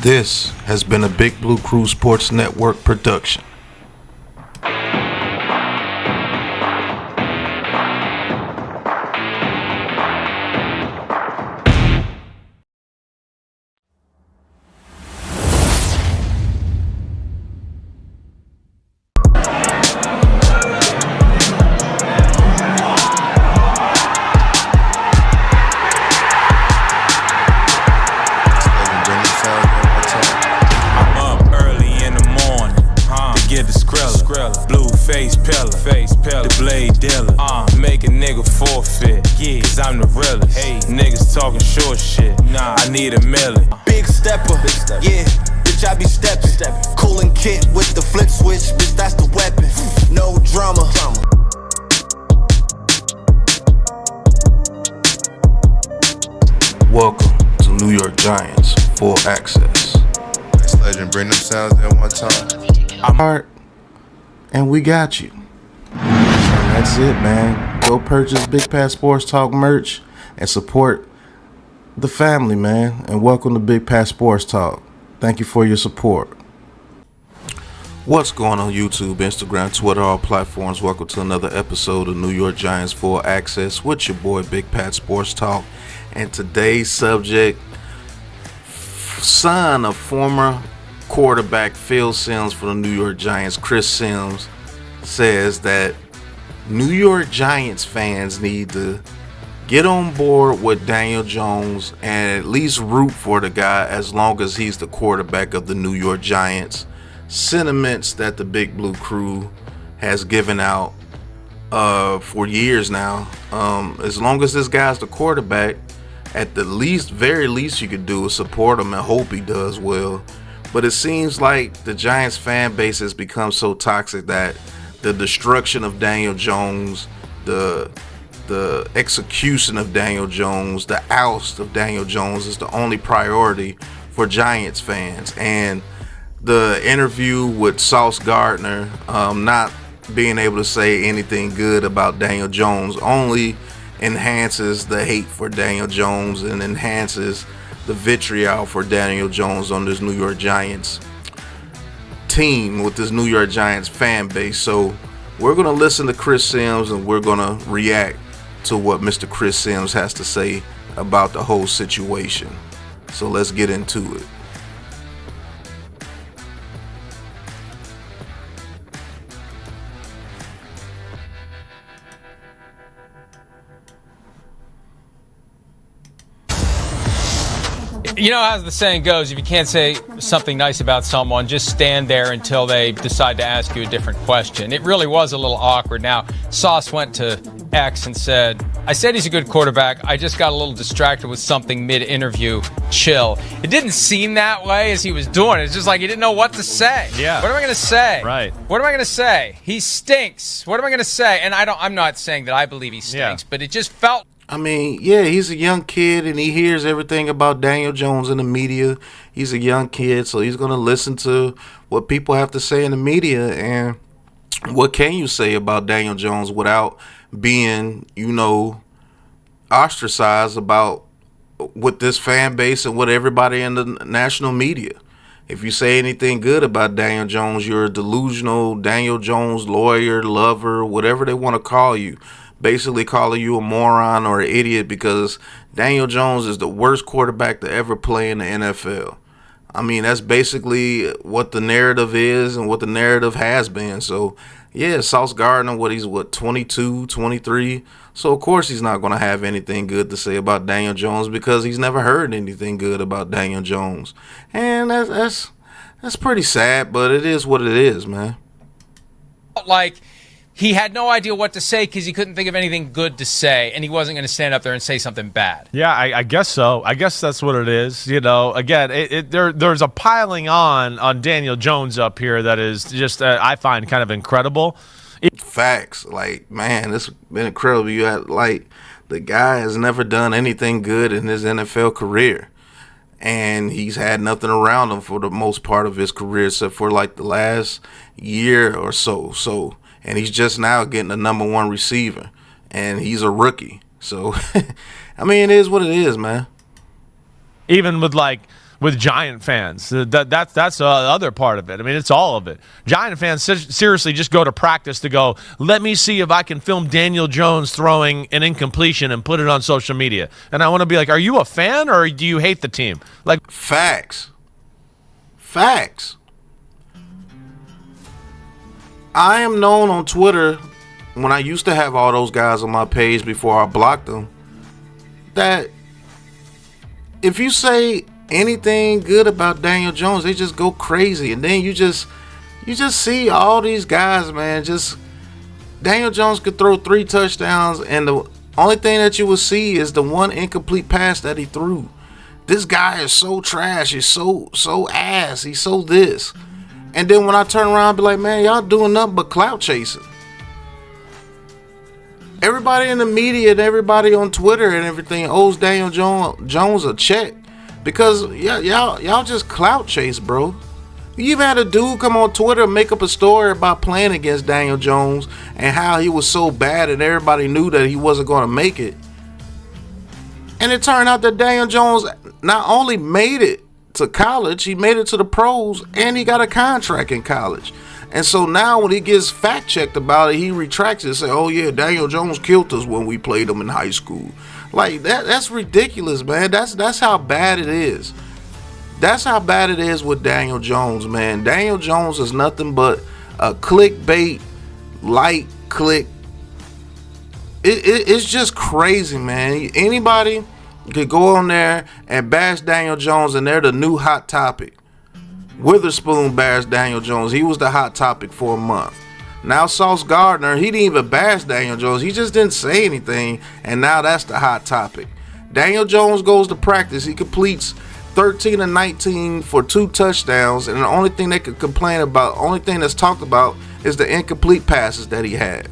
This has been a Big Blue Crew Sports Network production. Talking short shit, nah, I need a million. Big stepper, yeah, bitch, I be stepping. Cooling kit with the flip switch, bitch, that's the weapon. No drama. Welcome to New York Giants Full Access. This legend bring them sounds in one time. I'm hard, and we got you. And that's it, man. Go purchase Big Pat Sports Talk merch and support the family, man, and welcome to Big Pat Sports Talk. Thank you for your support. What's going on YouTube, Instagram, Twitter, all platforms? Welcome to another episode of New York Giants Full Access with your boy Big Pat Sports Talk. And today's subject, son of former quarterback Phil Simms for the New York Giants, Chris Simms, says that New York Giants fans need to get on board with Daniel Jones and at least root for the guy as long as he's the quarterback of the New York Giants. Sentiments that the Big Blue Crew has given out for years now. As long as this guy's the quarterback, at the very least you could do is support him and hope he does well. But it seems like the Giants fan base has become so toxic that the destruction of Daniel Jones, the execution of Daniel Jones, the oust of Daniel Jones is the only priority for Giants fans. And the interview with Sauce Gardner, not being able to say anything good about Daniel Jones only enhances the hate for Daniel Jones and enhances the vitriol for Daniel Jones on this New York Giants team with this New York Giants fan base. So we're going to listen to Chris Simms and we're going to react to what Mr. Chris Simms has to say about the whole situation. So let's get into it. You know, as the saying goes, if you can't say something nice about someone, just stand there until they decide to ask you a different question. It really was a little awkward. Now, Sauce went to X and said, I said he's a good quarterback. I just got a little distracted with something mid-interview. Chill. It didn't seem that way as he was doing it. It's just like he didn't know what to say. Yeah. What am I going to say? Right. What am I going to say? He stinks. What am I going to say? And I'm not saying that I believe he stinks, but it just felt. I mean, yeah, he's a young kid and he hears everything about Daniel Jones in the media. He's a young kid, so he's going to listen to what people have to say in the media. And what can you say about Daniel Jones without being, ostracized about with this fan base and with everybody in the national media? If you say anything good about Daniel Jones, you're a delusional Daniel Jones lawyer, lover, whatever they want to call you. Basically calling you a moron or an idiot because Daniel Jones is the worst quarterback to ever play in the NFL. I mean, that's basically what the narrative is and what the narrative has been. So, yeah, Sauce Gardner, he's 22, 23. So, of course, he's not going to have anything good to say about Daniel Jones because he's never heard anything good about Daniel Jones. And that's pretty sad, but it is what it is, man. Like, he had no idea what to say because he couldn't think of anything good to say, and he wasn't going to stand up there and say something bad. Yeah, I guess so. I guess that's what it is. Again, there's a piling on Daniel Jones up here that is just, I find, kind of incredible. Facts. Like, man, it's been incredible. The guy has never done anything good in his NFL career. And he's had nothing around him for the most part of his career except for, the last year or so. And he's just now getting the number one receiver. And he's a rookie. So, I mean, it is what it is, man. Even with with Giant fans. That's the other part of it. I mean, it's all of it. Giant fans seriously just go to practice to go, let me see if I can film Daniel Jones throwing an incompletion and put it on social media. And I want to be like, are you a fan or do you hate the team? Like, Facts. I am known on Twitter, when I used to have all those guys on my page before I blocked them, that if you say anything good about Daniel Jones, they just go crazy. And then you just see all these guys, man, just Daniel Jones could throw 3 touchdowns and the only thing that you will see is the one incomplete pass that he threw. This guy is so trash, he's so ass, he's so this. And then when I turn around and be like, man, y'all doing nothing but clout chasing. Everybody in the media and everybody on Twitter and everything owes Daniel Jones a check. Because y'all just clout chase, bro. You even had a dude come on Twitter and make up a story about playing against Daniel Jones and how he was so bad and everybody knew that he wasn't going to make it. And it turned out that Daniel Jones not only made it to college, he made it to the pros, and he got a contract in college. And so now when he gets fact checked about it, he retracts it and say, oh yeah, Daniel Jones killed us when we played him in high school. Like that's ridiculous, man. That's how bad it is. That's how bad it is with Daniel Jones, man. Daniel Jones is nothing but a clickbait, click. It's just crazy, man. Anybody could go on there and bash Daniel Jones, and they're the new hot topic. Witherspoon bashed Daniel Jones. He was the hot topic for a month. Now Sauce Gardner, he didn't even bash Daniel Jones. He just didn't say anything, and now that's the hot topic. Daniel Jones goes to practice. He completes 13 and 19 for 2 touchdowns, and the only thing they could complain about, only thing that's talked about is the incomplete passes that he had.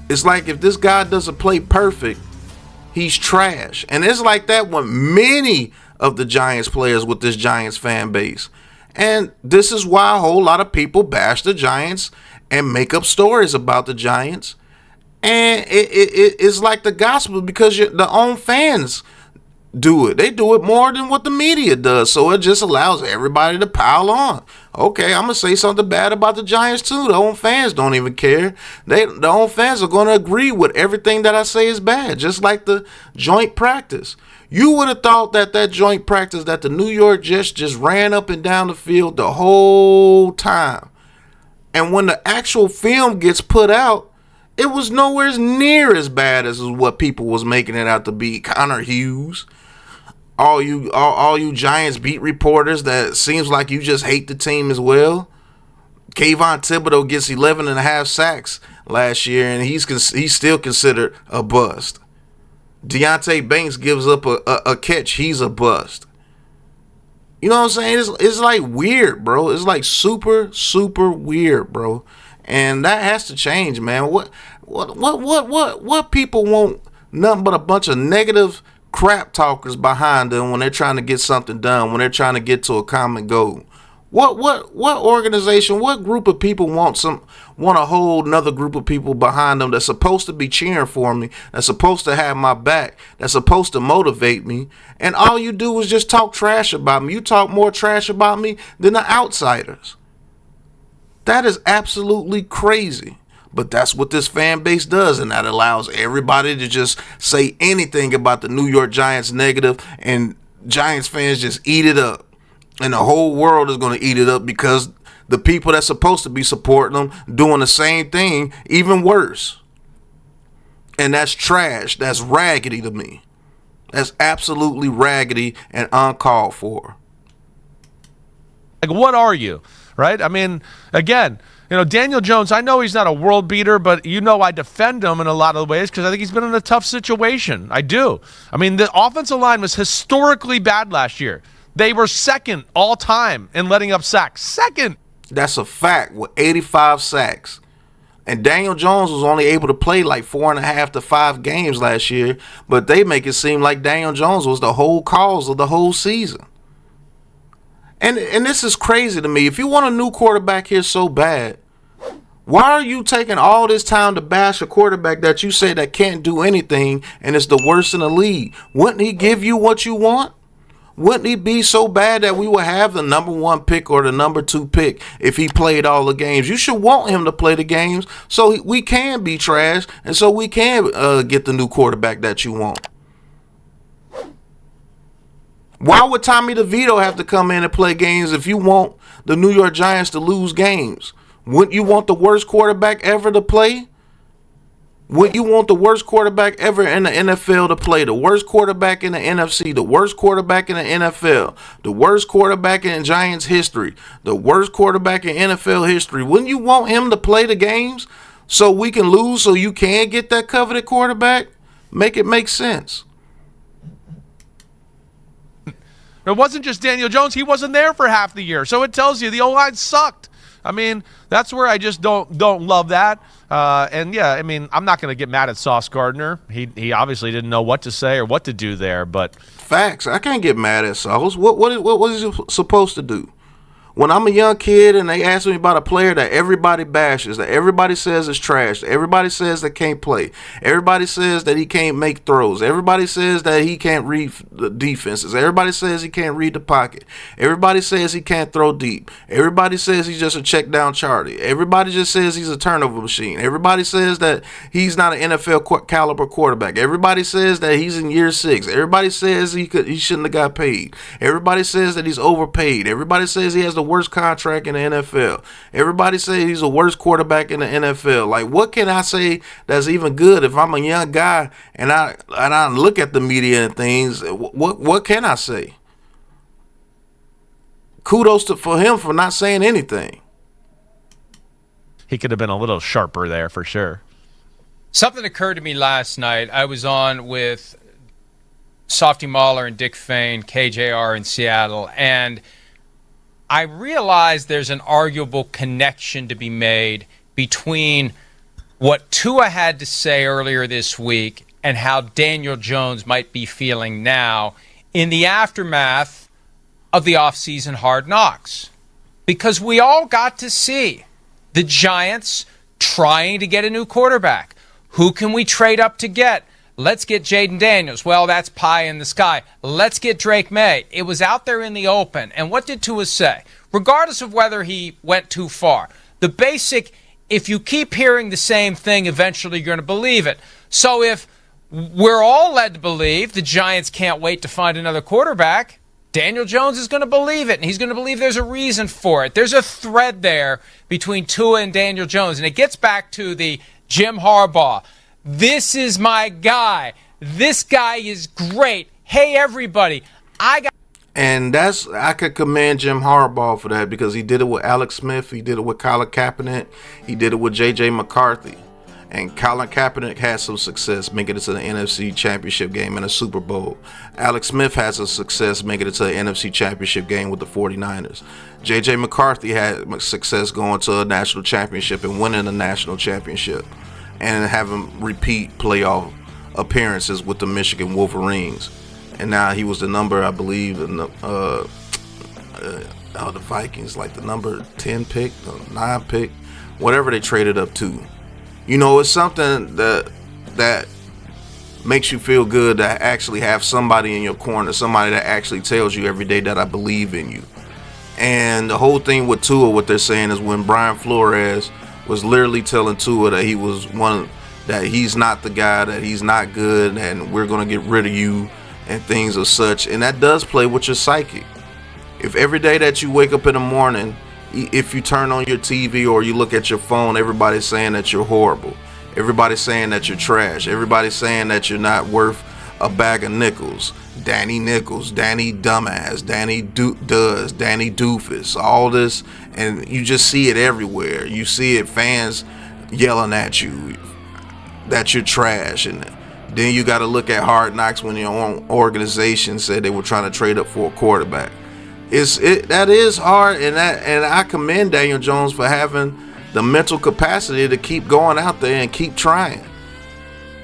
It's like if this guy doesn't play perfect, he's trash. And it's like that with many of the Giants players with this Giants fan base. And this is why a whole lot of people bash the Giants and make up stories about the Giants. And it's like the gospel because the own fans do it. They do it more than what the media does. So it just allows everybody to pile on. Okay, I'm going to say something bad about the Giants too. The own fans don't even care. The own fans are going to agree with everything that I say is bad. Just like the joint practice. You would have thought that joint practice that the New York Jets just ran up and down the field the whole time. And when the actual film gets put out, it was nowhere near as bad as what people was making it out to be. Connor Hughes, all you Giants beat reporters that seems like you just hate the team as well. Kayvon Thibodeau gets 11.5 sacks last year, and he's still considered a bust. Deontay Banks gives up a catch. He's a bust. You know what I'm saying? It's like weird, bro. It's like super, super weird, bro. And that has to change, man. What people want nothing but a bunch of negative crap talkers behind them when they're trying to get something done, when they're trying to get to a common goal. What organization, what group of people want a whole another group of people behind them that's supposed to be cheering for me, that's supposed to have my back, that's supposed to motivate me, and all you do is just talk trash about me. You talk more trash about me than the outsiders. That is absolutely crazy. But that's what this fan base does, and that allows everybody to just say anything about the New York Giants negative, and Giants fans just eat it up. And the whole world is going to eat it up because the people that's supposed to be supporting them doing the same thing, even worse. And that's trash. That's raggedy to me. That's absolutely raggedy and uncalled for. Like, what are you? Right? I mean, again, Daniel Jones, I know he's not a world beater, but I defend him in a lot of ways because I think he's been in a tough situation. I do. I mean, the offensive line was historically bad last year. They were second all time in letting up sacks. Second. That's a fact with 85 sacks. And Daniel Jones was only able to play like 4.5 to 5 games last year, but they make it seem like Daniel Jones was the whole cause of the whole season. And this is crazy to me. If you want a new quarterback here so bad, why are you taking all this time to bash a quarterback that you say that can't do anything and is the worst in the league? Wouldn't he give you what you want? Wouldn't it be so bad that we would have the number 1 pick or the number 2 pick if he played all the games? You should want him to play the games so we can be trash and so we can get the new quarterback that you want. Why would Tommy DeVito have to come in and play games if you want the New York Giants to lose games? Wouldn't you want the worst quarterback ever to play? Would you want the worst quarterback ever in the NFL to play? The worst quarterback in the NFC, the worst quarterback in the NFL, the worst quarterback in Giants history, the worst quarterback in NFL history. Wouldn't you want him to play the games so we can lose so you can get that coveted quarterback? Make it make sense. It wasn't just Daniel Jones. He wasn't there for half the year. So it tells you the O-line sucked. I mean, that's where I just don't love that. And, yeah, I mean, I'm not going to get mad at Sauce Gardner. He obviously didn't know what to say or what to do there. But facts. I can't get mad at Sauce. What was he supposed to do? When I'm a young kid and they ask me about a player that everybody bashes, that everybody says is trash, that everybody says that can't play, everybody says that he can't make throws, everybody says that he can't read the defenses, everybody says he can't read the pocket, everybody says he can't throw deep, everybody says he's just a check down Charlie, everybody just says he's a turnover machine, everybody says that he's not an NFL caliber quarterback, everybody says that he's in year 6, everybody says he shouldn't have got paid, everybody says that he's overpaid, everybody says he has the worst contract in the NFL. Everybody says he's the worst quarterback in the NFL. Like, what can I say that's even good if I'm a young guy and I look at the media and things? What can I say? Kudos for him for not saying anything. he could have been a little sharper there for sure. Something occurred to me last night. I was on with Softy Mahler and Dick Fain, KJR in Seattle, and I realized there's an arguable connection to be made between what Tua had to say earlier this week and how Daniel Jones might be feeling now in the aftermath of the offseason Hard Knocks. Because we all got to see the Giants trying to get a new quarterback. Who can we trade up to get? Let's get Jaden Daniels. Well, that's pie in the sky. Let's get Drake May. It was out there in the open. And what did Tua say? Regardless of whether he went too far, the basic, if you keep hearing the same thing, eventually you're going to believe it. So if we're all led to believe the Giants can't wait to find another quarterback, Daniel Jones is going to believe it, and he's going to believe there's a reason for it. There's a thread there between Tua and Daniel Jones, and it gets back to the Jim Harbaugh. This is my guy. This guy is great. Hey, everybody, And I could commend Jim Harbaugh for that, because he did it with Alex Smith, he did it with Colin Kaepernick, he did it with J.J. McCarthy. And Colin Kaepernick had some success making it to the NFC Championship game and a Super Bowl. Alex Smith has a success making it to the NFC Championship game with the 49ers. J.J. McCarthy had success going to a national championship and winning a national championship and having repeat playoff appearances with the Michigan Wolverines. And now he was the number, I believe, the Vikings, like the number 10 pick, 9 pick, whatever they traded up to. You know, it's something that makes you feel good to actually have somebody in your corner, somebody that actually tells you every day that I believe in you. And the whole thing with Tua, what they're saying is when Brian Flores was literally telling Tua that he was that he's not the guy, that he's not good, and we're going to get rid of you and things of such. And that does play with your psyche. If every day that you wake up in the morning, if you turn on your TV or you look at your phone, everybody's saying that you're horrible. Everybody's saying that you're trash. Everybody's saying that you're not worth a bag of nickels. Danny Nichols, Danny Dumbass, Danny Does, Danny Doofus, all this. And you just see it everywhere. You see it, fans yelling at you that you're trash. And then you got to look at Hard Knocks when your own organization said they were trying to trade up for a quarterback. That is hard, and I commend Daniel Jones for having the mental capacity to keep going out there and keep trying.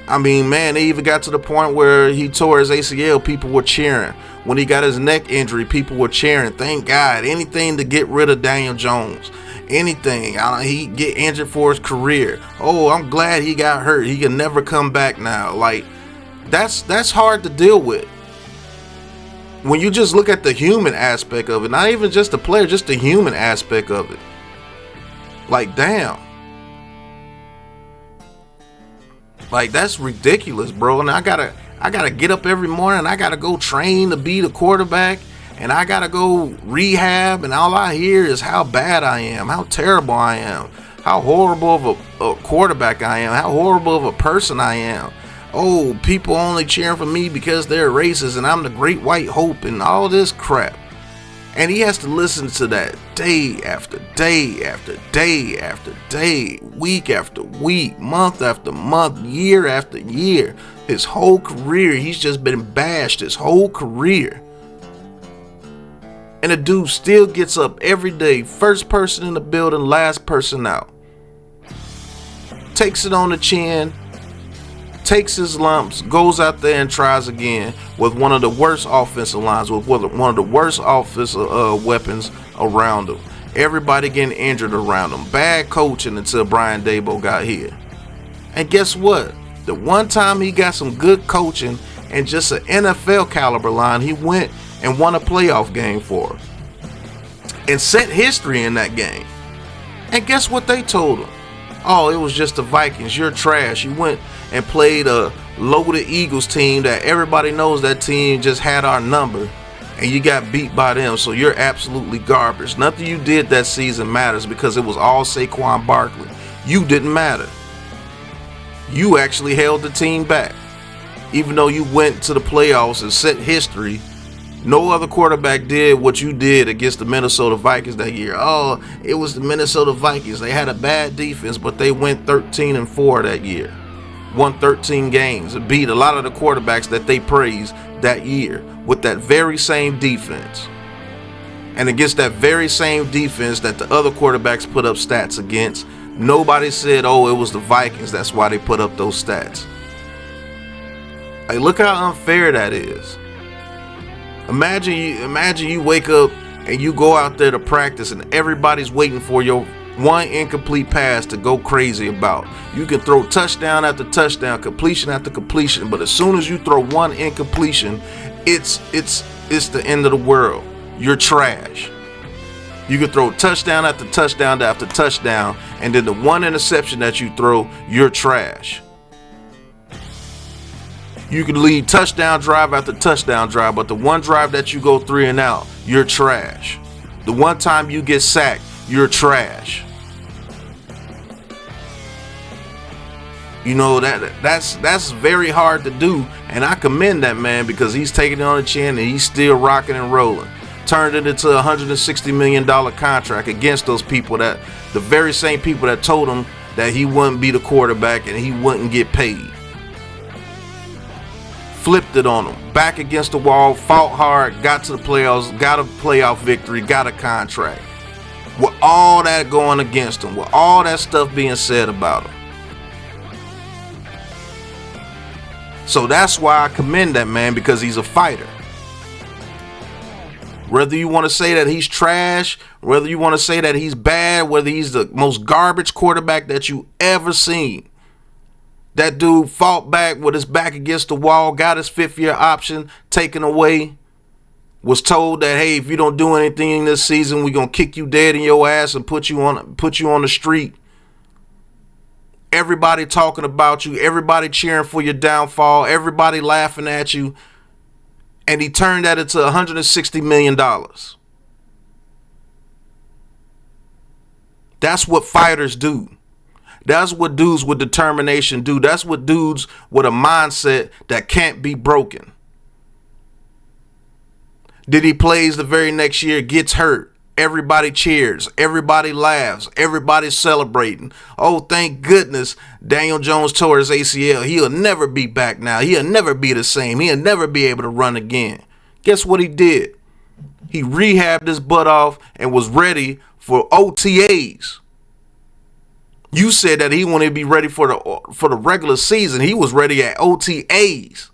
I mean, man, they even got to the point where he tore his ACL, people were cheering. When he got his neck injury, people were cheering. Thank God, anything to get rid of Daniel Jones. Anything. He get injured for his career. Oh, I'm glad he got hurt. He can never come back now. Like, that's hard to deal with. when you just look at the human aspect of it, not even just the player, just the human aspect of it. Like, damn. Like, that's ridiculous, bro. And I gotta get up every morning. I gotta go train to be the quarterback, and I gotta go rehab, and all I hear is how bad I am, how terrible I am, how horrible of a quarterback I am, how horrible of a person I am. Oh, people only cheering for me because they're racist and I'm the great white hope and all this crap. And he has to listen to that day after day after day after day, week after week, month after month, year after year. His whole career, he's just been bashed his whole career. And the dude still gets up every day, first person in the building, last person out. Takes it on the chin, takes his lumps, goes out there and tries again with one of the worst offensive lines, with one of the worst offensive weapons around him. Everybody getting injured around him. Bad coaching until Brian Daboll got here. And guess what? The one time he got some good coaching and just an NFL caliber line, he went and won a playoff game for him. And set history in that game. And guess what they told him? Oh, it was just the Vikings. You're trash. You went and played a loaded Eagles team that everybody knows that team just had our number, and you got beat by them, so you're absolutely garbage. Nothing you did that season matters because it was all Saquon Barkley. You didn't matter. You actually held the team back. Even though you went to the playoffs and set history, no other quarterback did what you did against the Minnesota Vikings that year. Oh, it was the Minnesota Vikings. They had a bad defense, but they went 13-4 that year. Won 13 games and beat a lot of the quarterbacks that they praised that year with that very same defense. And against that very same defense that the other quarterbacks put up stats against, nobody said, oh, it was the Vikings. That's why they put up those stats. Like, look how unfair that is. Imagine you wake up and you go out there to practice and everybody's waiting for your one incomplete pass to go crazy about. You can throw touchdown after touchdown, completion after completion, but as soon as you throw one incompletion, it's the end of the world. You're trash. You can throw touchdown after touchdown after touchdown, and then the one interception that you throw, you're trash. You can lead touchdown drive after touchdown drive, but the one drive that you go 3 and out, you're trash. The one time you get sacked, you're trash. You know, that's very hard to do, and I commend that man because he's taking it on the chin and he's still rocking and rolling. Turned it into a $160 million contract against those people, that the very same people that told him that he wouldn't be the quarterback and he wouldn't get paid. Flipped it on him, back against the wall, fought hard, got to the playoffs, got a playoff victory, got a contract. With all that going against him, with all that stuff being said about him. So that's why I commend that man, because he's a fighter. Whether you want to say that he's trash, whether you want to say that he's bad, whether he's the most garbage quarterback that you ever seen, that dude fought back with his back against the wall, got his 5th-year option taken away, was told that, hey, if you don't do anything this season, we're going to kick you dead in your ass and put you on the street. Everybody talking about you, everybody cheering for your downfall, everybody laughing at you. And he turned that into $160 million. That's what fighters do. That's what dudes with determination do. That's what dudes with a mindset that can't be broken. Did he plays the very next year, gets hurt. Everybody cheers. Everybody laughs. Everybody's celebrating. Oh, thank goodness Daniel Jones tore his ACL. He'll never be back now. He'll never be the same. He'll never be able to run again. Guess what he did? He rehabbed his butt off and was ready for OTAs. You said that he wanted to be ready for the regular season. He was ready at OTAs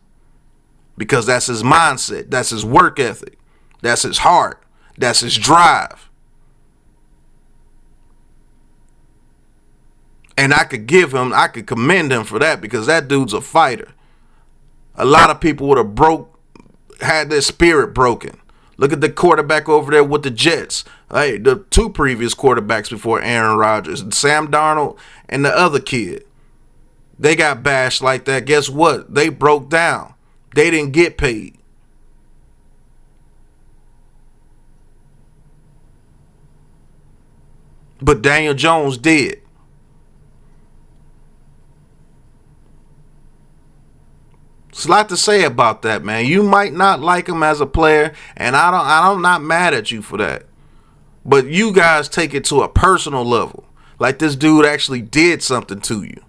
because that's his mindset. That's his work ethic. That's his heart. That's his drive. And I could commend him for that because that dude's a fighter. A lot of people would have broke had their spirit broken. Look at the quarterback over there with the Jets. Hey, the two previous quarterbacks before Aaron Rodgers, Sam Darnold and the other kid. They got bashed like that. Guess what? They broke down. They didn't get paid. But Daniel Jones did. It's a lot to say about that, man. You might not like him as a player, and I'm not mad at you for that. But you guys take it to a personal level. Like this dude actually did something to you.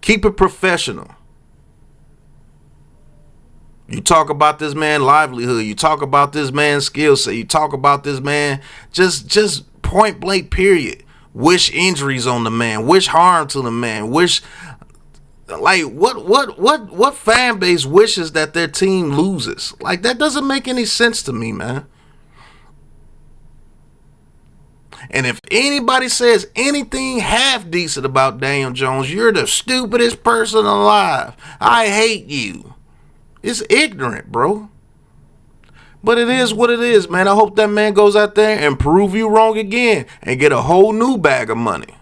Keep it professional. You talk about this man's livelihood. You talk about this man's skill set. You talk about this man just point blank period. Wish injuries on the man. Wish harm to the man. Wish, like, what fan base wishes that their team loses? Like, that doesn't make any sense to me, man. And if anybody says anything half decent about Daniel Jones, you're the stupidest person alive. I hate you. It's ignorant, bro. But it is what it is, man. I hope that man goes out there and prove you wrong again and get a whole new bag of money.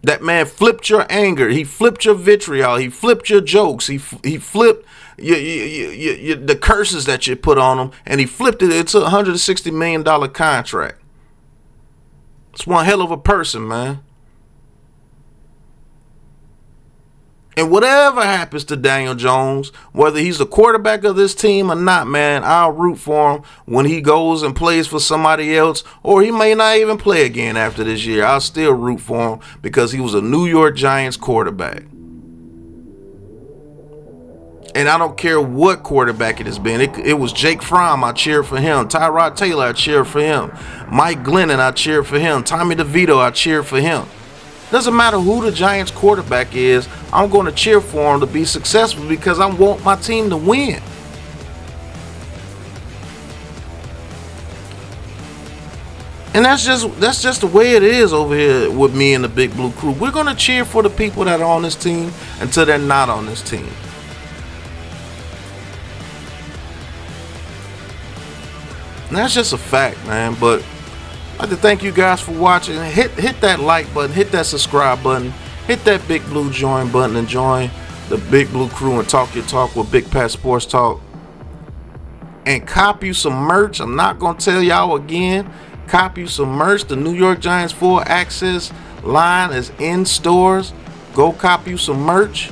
That man flipped your anger. He flipped your vitriol. He flipped your jokes. He flipped the curses that you put on him, and he flipped it into a $160 million contract. It's one hell of a person, man. And whatever happens to Daniel Jones, whether he's the quarterback of this team or not, man, I'll root for him when he goes and plays for somebody else, or he may not even play again after this year. I'll still root for him because he was a New York Giants quarterback. And I don't care what quarterback it has been. It was Jake Fromm, I cheered for him. Tyrod Taylor, I cheered for him. Mike Glennon, I cheered for him. Tommy DeVito, I cheered for him. Doesn't matter who the Giants quarterback is, I'm going to cheer for him to be successful because I want my team to win. And that's just the way it is over here with me and the Big Blue Crew. We're going to cheer for the people that are on this team until they're not on this team. And that's just a fact, man. But I'd like to thank you guys for watching. Hit that like button, hit that subscribe button, hit that Big Blue join button, and join the Big Blue Crew and talk your talk with Big Pat Sports Talk. And cop you some merch. I'm not going to tell y'all again. Cop you some merch. The New York Giants Full Access line is in stores. Go cop you some merch.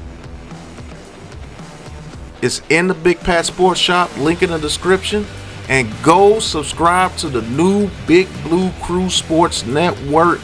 It's in the Big Pat Sports Shop. Link in the description. And go subscribe to the new Big Blue Crew Sports Network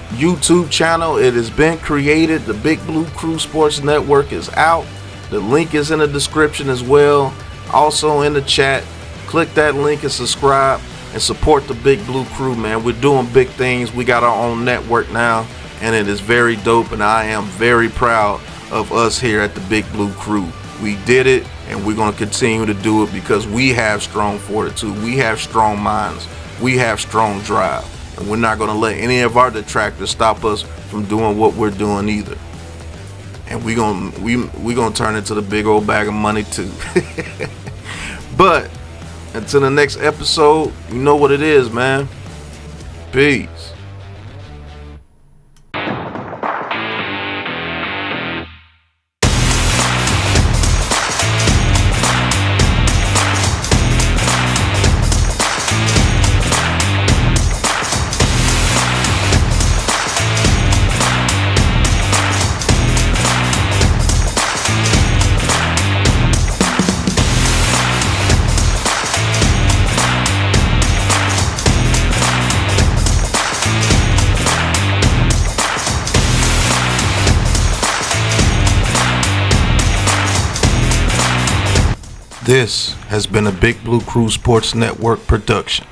YouTube channel. It has been created. The Big Blue Crew Sports Network is out. The link is in the description as well. Also in the chat. Click that link and subscribe and support the Big Blue Crew, man. We're doing big things. We got our own network now, and it is very dope, and I am very proud of us here at the Big Blue Crew. We did it, and we're going to continue to do it because we have strong fortitude. We have strong minds. We have strong drive. And we're not going to let any of our detractors stop us from doing what we're doing either. And we're gonna turn into the big old bag of money too. But until the next episode, you know what it is, man. Peace. This has been a Big Blue Crew Sports Network production.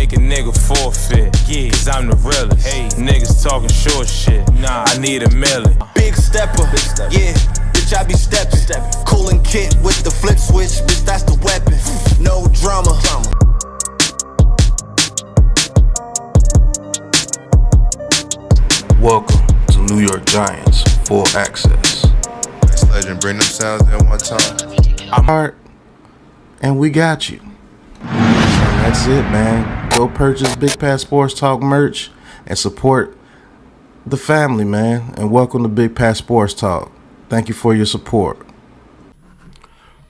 make a nigga forfeit. Yeah, cause I'm the realest. Hey, niggas talking short shit. Nah, I need a million. Big stepper, yeah, bitch, I be steppin'. Coolin' kit with the flip switch, bitch, that's the weapon. No drama. Welcome to New York Giants Full Access. This legend bring them sounds at one time. I'm Art, and we got you. And that's it, man. Go purchase Big Pat Sports Talk merch and support the family, man. And welcome to Big Pat Sports Talk. Thank you for your support.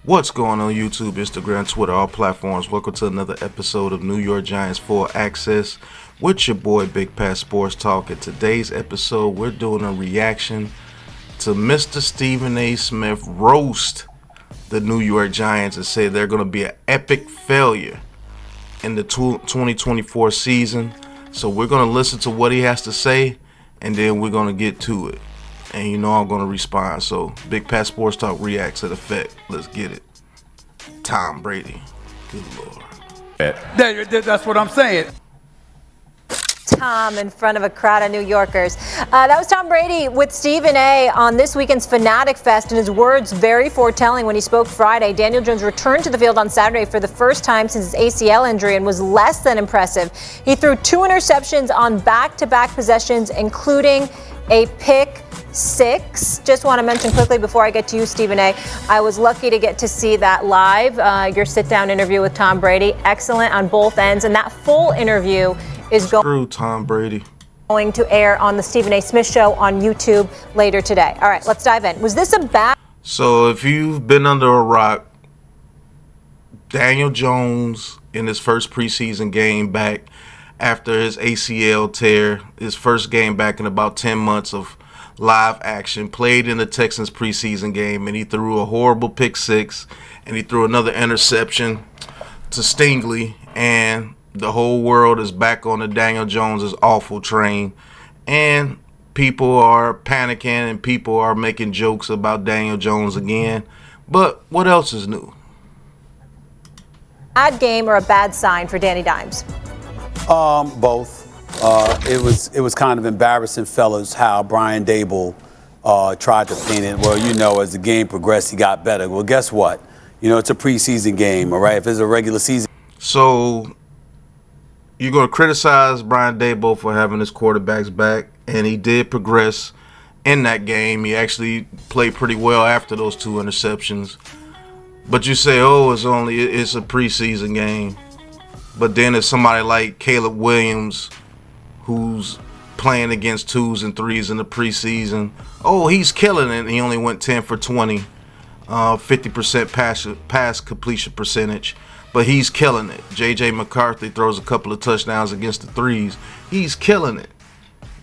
What's going on YouTube, Instagram, Twitter, all platforms? Welcome to another episode of New York Giants Full Access with your boy Big Pat Sports Talk. In today's episode, we're doing a reaction to Mr. Stephen A. Smith roast the New York Giants and say they're going to be an epic failure in the 2024 season. So we're going to listen to what he has to say, and then we're going to get to it. And you know I'm going to respond. So Big Pat Sports Talk reacts to the fact. Let's get it. Tom Brady. Good Lord. That's what I'm saying. Tom in front of a crowd of New Yorkers. That was Tom Brady with Stephen A. on this weekend's Fanatic Fest, and his words very foretelling when he spoke Friday. Daniel Jones returned to the field on Saturday for the first time since his ACL injury and was less than impressive. He threw 2 interceptions on back-to-back possessions, including a pick 6. Just want to mention quickly before I get to you, Stephen A., I was lucky to get to see that live, your sit-down interview with Tom Brady. Excellent on both ends, and that full interview is Screw Tom Brady. going to air on the Stephen A. Smith Show on YouTube later today. All right, let's dive in. Was this a bad... So if you've been under a rock, Daniel Jones in his first preseason game back after his ACL tear, his first game back in about 10 months of live action, played in the Texans preseason game, and he threw a horrible pick 6, and he threw another interception to Stingley, and the whole world is back on the Daniel Jones' awful train, and people are panicking and people are making jokes about Daniel Jones again. But what else is new? Bad game or a bad sign for Danny Dimes? Both. It was kind of embarrassing, fellas, how Brian Dable tried to paint it. Well, you know, as the game progressed, he got better. Well, guess what? You know, it's a preseason game, all right? If it's a regular season. So you're going to criticize Brian Dable for having his quarterbacks back, and he did progress in that game. He actually played pretty well after those 2 interceptions. But you say, oh, it's a preseason game. But then there's somebody like Caleb Williams who's playing against 2s and 3s in the preseason. Oh, he's killing it. He only went 10 for 20, 50% pass completion percentage. But he's killing it. J.J. McCarthy throws a couple of touchdowns against the 3s. He's killing it.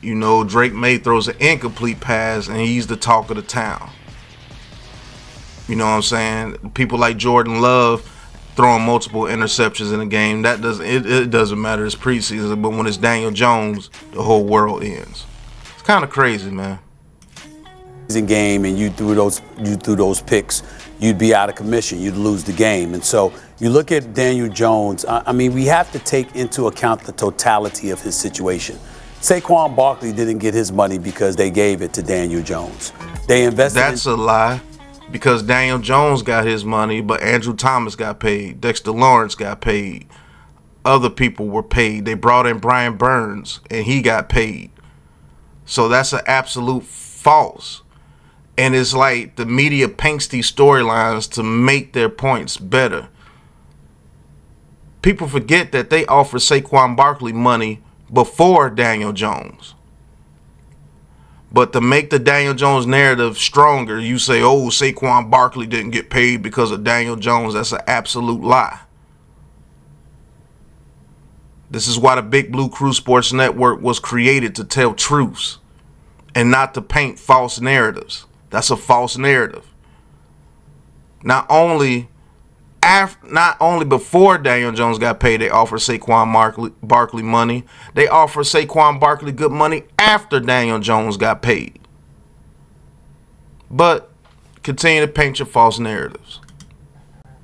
You know, Drake May throws an incomplete pass, and he's the talk of the town. You know what I'm saying? People like Jordan Love throwing multiple interceptions in a game, that doesn't matter. It's preseason, but when it's Daniel Jones, the whole world ends. It's kind of crazy, man. Game and you threw those picks, you'd be out of commission. You'd lose the game. And so you look at Daniel Jones. I mean, we have to take into account the totality of his situation. Saquon Barkley didn't get his money because they gave it to Daniel Jones. They invested. That's a lie. Because Daniel Jones got his money, but Andrew Thomas got paid. Dexter Lawrence got paid. Other people were paid. They brought in Brian Burns, and he got paid. So that's an absolute false. And it's like the media paints these storylines to make their points better. People forget that they offered Saquon Barkley money before Daniel Jones. But to make the Daniel Jones narrative stronger, you say, oh, Saquon Barkley didn't get paid because of Daniel Jones. That's an absolute lie. This is why the Big Blue Crew Sports Network was created, to tell truths and not to paint false narratives. That's a false narrative. Not only before Daniel Jones got paid, they offered Saquon Barkley money. They offered Saquon Barkley good money after Daniel Jones got paid. But continue to paint your false narratives.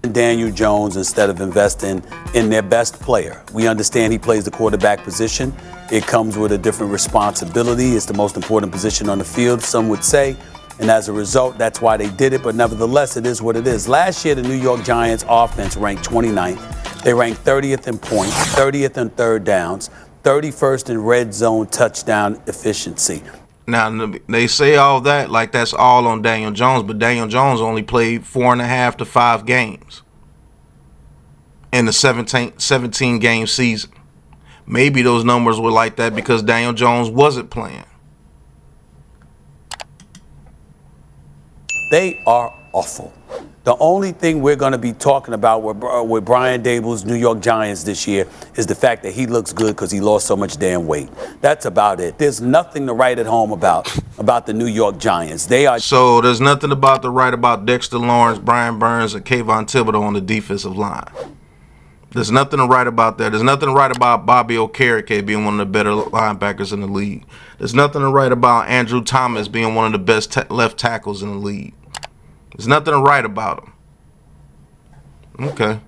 Daniel Jones instead of investing in their best player. We understand he plays the quarterback position. It comes with a different responsibility. It's the most important position on the field, some would say. And as a result, that's why they did it. But nevertheless, it is what it is. Last year, the New York Giants offense ranked 29th. They ranked 30th in points, 30th in third downs, 31st in red zone touchdown efficiency. Now, they say all that like that's all on Daniel Jones, but Daniel Jones only played 4.5 to 5 games in the 17-game season. Maybe those numbers were like that because Daniel Jones wasn't playing. They are awful. The only thing we're going to be talking about with Brian Dable's New York Giants this year is the fact that he looks good because he lost so much damn weight. That's about it. There's nothing to write at home about the New York Giants. They are. So there's nothing about to write about Dexter Lawrence, Brian Burns, and Kayvon Thibodeau on the defensive line. There's nothing to write about that. There's nothing to write about Bobby Okereke being one of the better linebackers in the league. There's nothing to write about Andrew Thomas being one of the best left tackles in the league. There's nothing to write about him. Okay.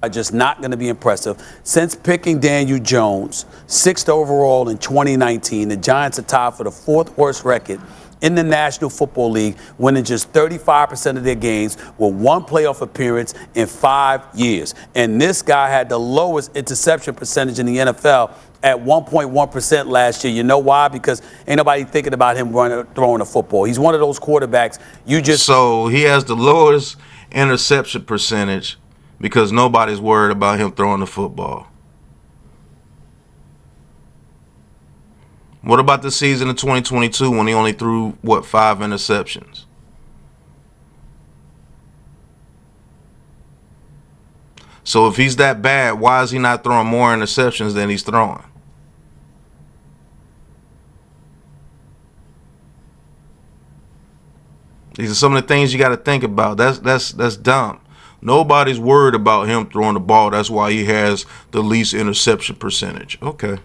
Are just not going to be impressive. Since picking Daniel Jones, 6th overall in 2019, the Giants are tied for the 4th worst record in the National Football League, winning just 35% of their games with one playoff appearance in 5 years. And this guy had the lowest interception percentage in the NFL at 1.1% last year. You know why? Because ain't nobody thinking about him throwing a football. He's one of those quarterbacks So he has the lowest interception percentage because nobody's worried about him throwing the football. What about the season of 2022 when he only threw, 5 interceptions? So if he's that bad, why is he not throwing more interceptions than he's throwing? These are some of the things you got to think about. That's dumb. Nobody's worried about him throwing the ball. That's why he has the least interception percentage. Okay.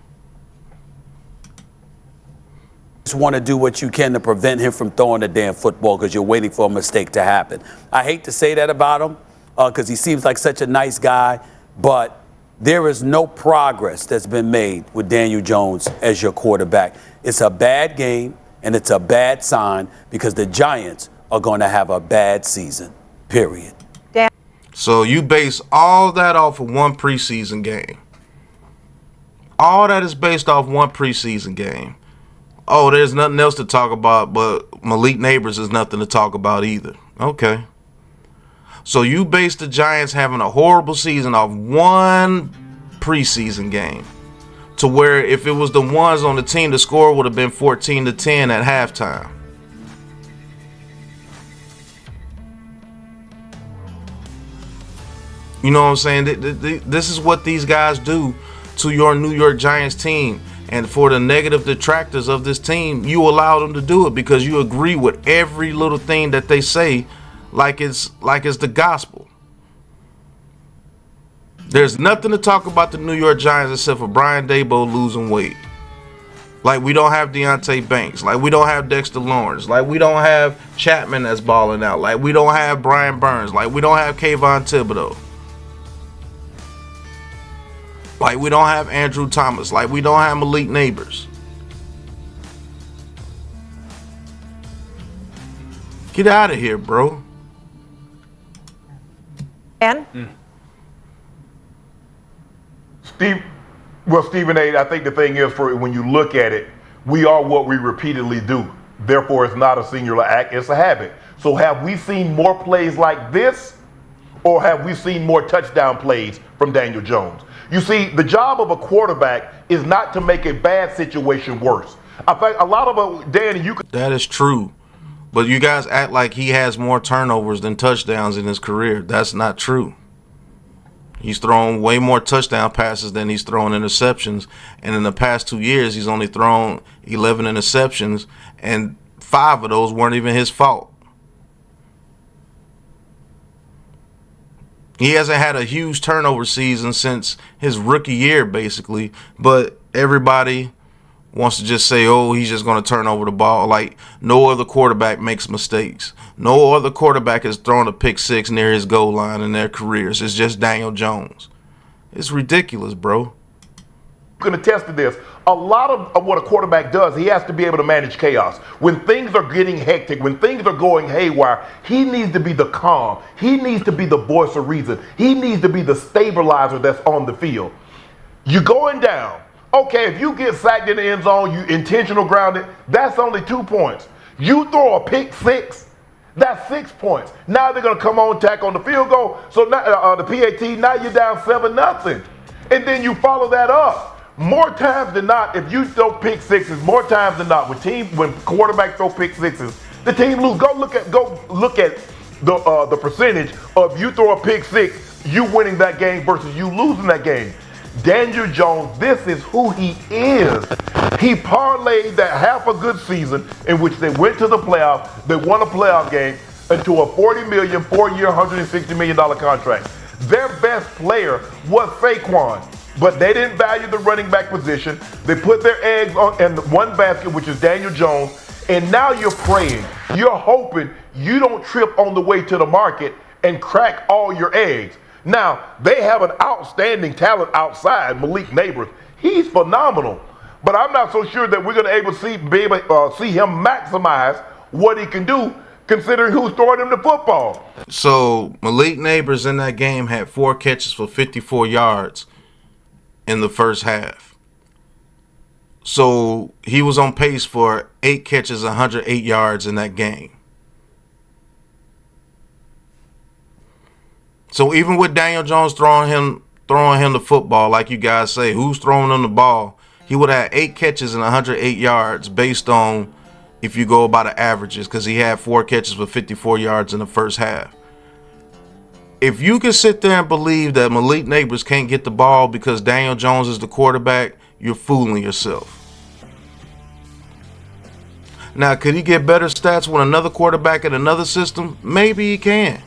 just want to do what you can to prevent him from throwing the damn football because you're waiting for a mistake to happen. I hate to say that about him because he seems like such a nice guy, but there is no progress that's been made with Daniel Jones as your quarterback. It's a bad game, and it's a bad sign because the Giants are going to have a bad season, period. So you base all that off of one preseason game. All that is based off one preseason game. Oh, there's nothing else to talk about, but Malik Neighbors is nothing to talk about either. Okay. So you base the Giants having a horrible season off one preseason game, to where if it was the ones on the team, the score would have been 14-10 at halftime. You know what I'm saying? This is what these guys do to your New York Giants team. And for the negative detractors of this team, you allow them to do it because you agree with every little thing that they say like it's the gospel. There's nothing to talk about the New York Giants except for Brian Daboll losing weight. Like we don't have Deonte Banks. Like we don't have Dexter Lawrence. Like we don't have Chapman that's balling out. Like we don't have Brian Burns. Like we don't have Kayvon Thibodeau. Like we don't have Andrew Thomas. Like we don't have Malik Neighbors. Get out of here, bro. Dan? Stephen A., I think the thing is, for when you look at it, we are what we repeatedly do. Therefore, it's not a singular act, it's a habit. So have we seen more plays like this, or have we seen more touchdown plays from Daniel Jones? You see, the job of a quarterback is not to make a bad situation worse. I think a lot of Danny, you could. That is true. But you guys act like he has more turnovers than touchdowns in his career. That's not true. He's thrown way more touchdown passes than he's thrown interceptions. And in the past 2 years, he's only thrown 11 interceptions, and 5 of those weren't even his fault. He hasn't had a huge turnover season since his rookie year, basically. But everybody wants to just say, oh, he's just going to turn over the ball. Like, no other quarterback makes mistakes. No other quarterback has thrown a pick six near his goal line in their careers. It's just Daniel Jones. It's ridiculous, bro. Can attest to this. A lot of what a quarterback does, he has to be able to manage chaos. When things are getting hectic, when things are going haywire, he needs to be the calm. He needs to be the voice of reason. He needs to be the stabilizer that's on the field. You're going down. Okay, if you get sacked in the end zone, you intentional grounded, that's only 2 points. You throw a pick six, that's 6 points. Now they're going to come on, tack on the field goal. So now, the PAT, now you're down 7-0. And then you follow that up. More times than not, if you throw pick sixes, more times than not, when quarterbacks throw pick sixes, the team lose. Go look at the percentage of you throw a pick six, you winning that game versus you losing that game. Daniel Jones, this is who he is. He parlayed that half a good season in which they went to the playoffs, they won a playoff game, into a $40 million, 4-year, $160 million contract. Their best player was Saquon, but they didn't value the running back position. They put their eggs in one basket, which is Daniel Jones, and now you're praying. You're hoping you don't trip on the way to the market and crack all your eggs. Now, they have an outstanding talent outside, Malik Neighbors. He's phenomenal, but I'm not so sure that we're going to be able to see him maximize what he can do, considering who's throwing him the football. So Malik Neighbors in that game had 4 catches for 54 yards in the first half. So he was on pace for 8 catches, 108 yards in that game. So even with Daniel Jones throwing him the football, like you guys say, who's throwing him the ball, he would have 8 catches and 108 yards based on if you go by the averages, because he had 4 catches for 54 yards in the first half. If you can sit there and believe that Malik Neighbors can't get the ball because Daniel Jones is the quarterback, you're fooling yourself. Now, could he get better stats with another quarterback in another system? Maybe he can.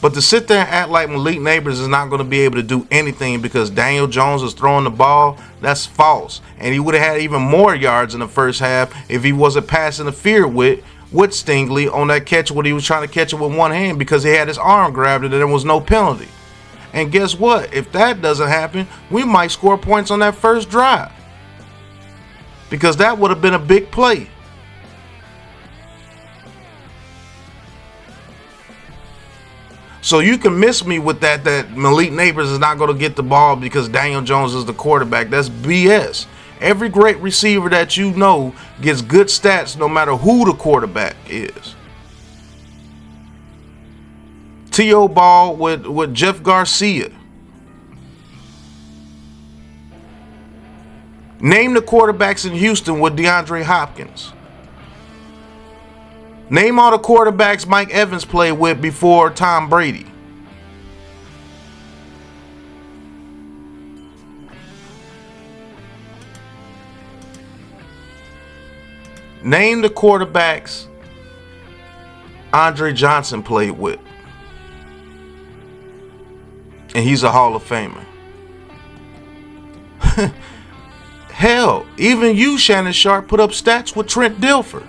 But to sit there and act like Malik Neighbors is not going to be able to do anything because Daniel Jones is throwing the ball, that's false. And he would have had even more yards in the first half if he wasn't pass interfered with Stingley on that catch when he was trying to catch it with one hand because he had his arm grabbed and there was no penalty. And guess what? If that doesn't happen, we might score points on that first drive, because that would have been a big play. So you can miss me with that Malik Neighbors is not going to get the ball because Daniel Jones is the quarterback. That's BS. Every great receiver that you know gets good stats no matter who the quarterback is. T.O. Ball with Jeff Garcia. Name the quarterbacks in Houston with DeAndre Hopkins. Name all the quarterbacks Mike Evans played with before Tom Brady. Name the quarterbacks Andre Johnson played with. And he's a Hall of Famer. Hell, even you, Shannon Sharp, put up stats with Trent Dilfer.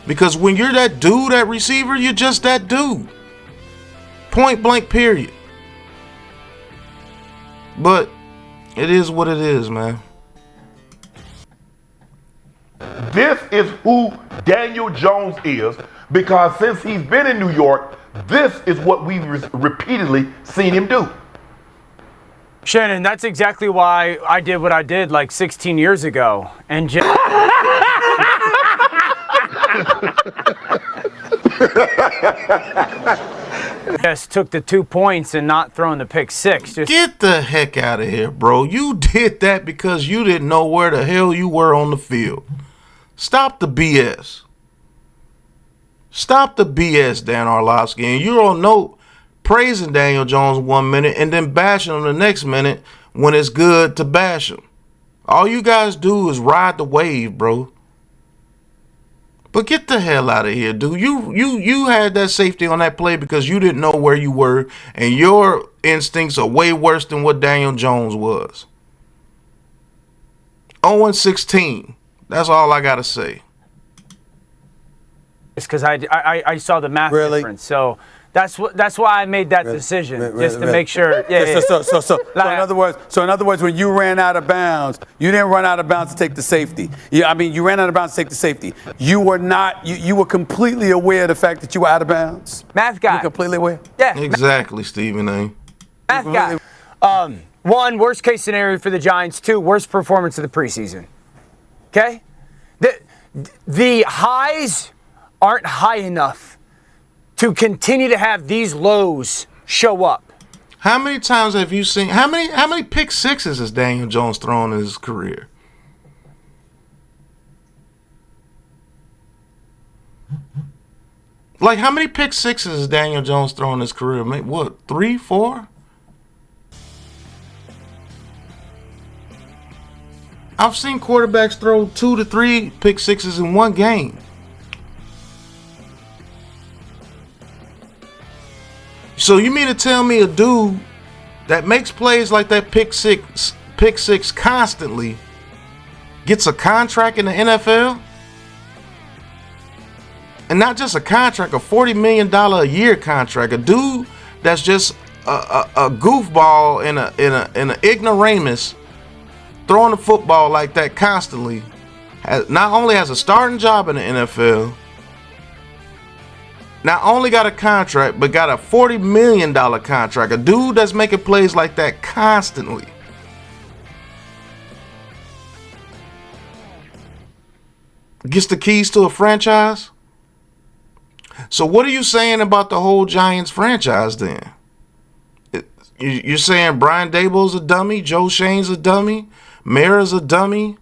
Because when you're that dude, that receiver, you're just that dude. Point blank, period. But it is what it is, man. This is who Daniel Jones is, because since he's been in New York, this is what we've repeatedly seen him do. Shannon, that's exactly why I did what I did like 16 years ago. And just took the 2 points and not throwing the pick six. Get the heck out of here, bro. You did that because you didn't know where the hell you were on the field. Stop the BS. Stop the BS, Dan Orlovsky. And you don't know praising Daniel Jones 1 minute and then bashing him the next minute when it's good to bash him. All you guys do is ride the wave, bro. But get the hell out of here, dude. You had that safety on that play because you didn't know where you were, and your instincts are way worse than what Daniel Jones was. 0-16. That's all I got to say. It's because I saw the math difference. So that's why I made that decision, just to make sure. Yeah. So in other words, when you ran out of bounds, you didn't run out of bounds to take the safety. You ran out of bounds to take the safety. You were not. You were completely aware of the fact that you were out of bounds. Math guy. You were completely aware. Yeah. Exactly, Stephen A. Math guy. 1, worst case scenario for the Giants. 2, worst performance of the preseason. Okay. The highs aren't high enough to continue to have these lows show up. How many times have you seen? How many pick sixes has Daniel Jones thrown in his career? Like, how many pick sixes has Daniel Jones thrown in his career? What, 3, 4? I've seen quarterbacks throw 2 to 3 pick sixes in one game. So you mean to tell me a dude that makes plays like that pick six constantly gets a contract in the NFL? And not just a contract, a $40 million a year contract. A dude that's just a goofball in an ignoramus throwing the football like that constantly. Not only has a starting job in the NFL, not only got a contract, but got a $40 million contract. A dude that's making plays like that constantly. Gets the keys to a franchise? So what are you saying about the whole Giants franchise then? You're saying Brian Daboll's a dummy, Joe Shane's a dummy, Mara's a dummy,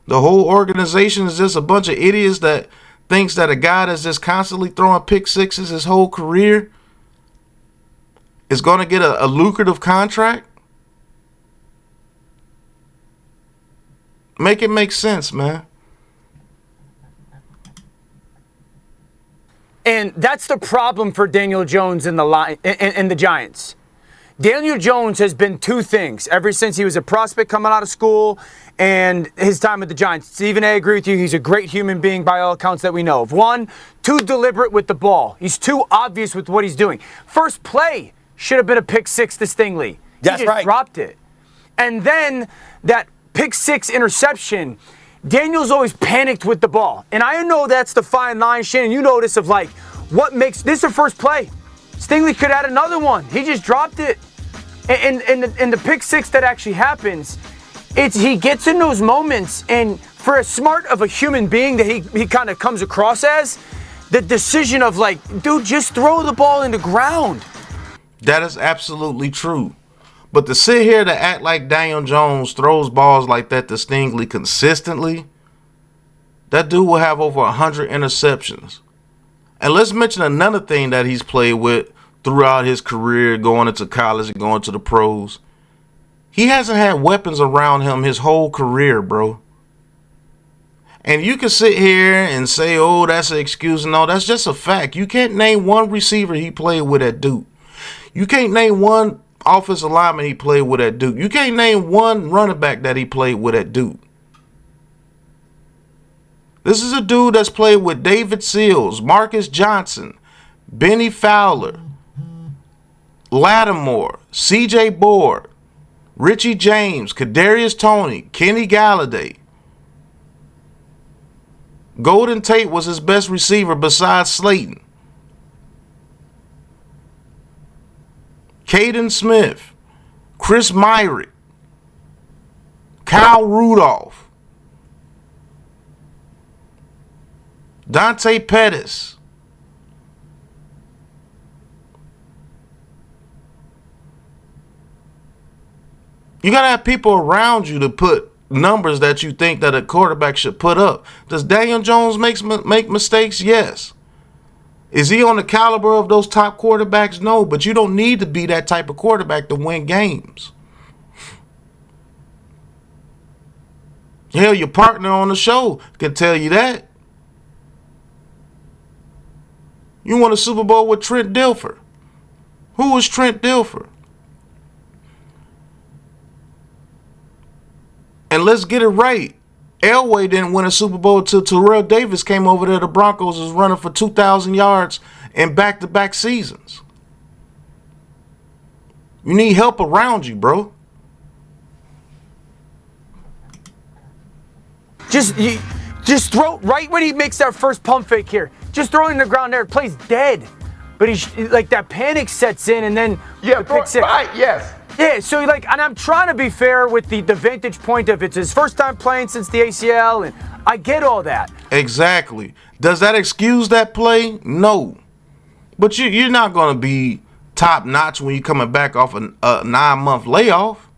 the whole organization is just a bunch of idiots that thinks that a guy that's just constantly throwing pick sixes his whole career is going to get a lucrative contract? Make it make sense, man. And that's the problem for Daniel Jones and the Giants. Daniel Jones has been two things ever since he was a prospect coming out of school and his time with the Giants. Stephen A., I agree with you. He's a great human being by all accounts that we know of. 1, too deliberate with the ball. He's too obvious with what he's doing. First play should have been a pick six to Stingley. That's he just right. dropped it. And then that pick six interception, Daniel's always panicked with the ball. And I know that's the fine line, Shannon. You know this of like, what makes this a first play? Stingley could add another one. He just dropped it. And the pick six that actually happens, he gets in those moments, and for as smart of a human being that he kind of comes across as, the decision of like, dude, just throw the ball in the ground. That is absolutely true. But to sit here to act like Daniel Jones throws balls like that to Stingley consistently, that dude will have over 100 interceptions. And let's mention another thing that he's played with throughout his career, going into college and going to the pros. He hasn't had weapons around him his whole career, bro. And you can sit here and say, oh, that's an excuse. No, that's just a fact. You can't name one receiver he played with at Duke. You can't name one offensive lineman he played with at Duke. You can't name one running back that he played with at Duke. This is a dude that's played with David Seals, Marcus Johnson, Benny Fowler, Lattimore, C.J. Board, Richie James, Kadarius Toney, Kenny Galladay. Golden Tate was his best receiver besides Slayton. Caden Smith, Chris Myrick, Kyle Rudolph, Dante Pettis. You got to have people around you to put numbers that you think that a quarterback should put up. Does Daniel Jones make mistakes? Yes. Is he on the caliber of those top quarterbacks? No, but you don't need to be that type of quarterback to win games. Hell, your partner on the show can tell you that. You won a Super Bowl with Trent Dilfer. Who was Trent Dilfer? And let's get it right. Elway didn't win a Super Bowl till Terrell Davis came over there. The Broncos was running for 2,000 yards in back-to-back seasons. You need help around you, bro. Just throw right when he makes that first pump fake here. Just throw it in the ground there. It plays dead. But he's like that panic sets in and then Yeah, the pick six. right, yes. Yeah, so like, and I'm trying to be fair with the vantage point of it's his first time playing since the ACL, and I get all that. Exactly. Does that excuse that play? No. But you're not going to be top notch when you're coming back off a 9-month layoff.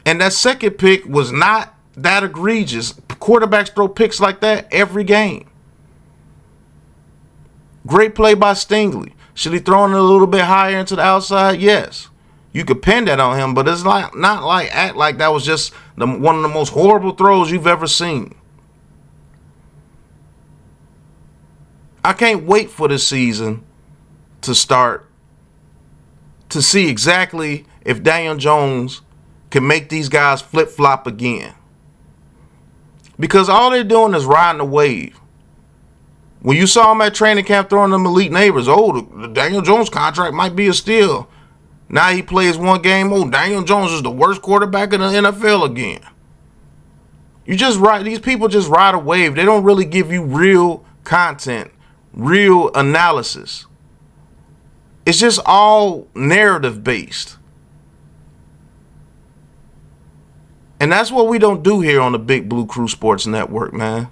And that second pick was not that egregious. Quarterbacks throw picks like that every game. Great play by Stingley. Should he throw it a little bit higher into the outside? Yes. You could pin that on him, but it's not like act like that was just one of the most horrible throws you've ever seen. I can't wait for this season to start to see exactly if Daniel Jones can make these guys flip-flop again. Because all they're doing is riding the wave. When you saw him at training camp throwing them elite neighbors, the Daniel Jones contract might be a steal. Now he plays one game, Daniel Jones is the worst quarterback in the NFL again. These people just ride a wave. They don't really give you real content, real analysis. It's just all narrative based. And that's what we don't do here on the Big Blue Crew Sports Network, man.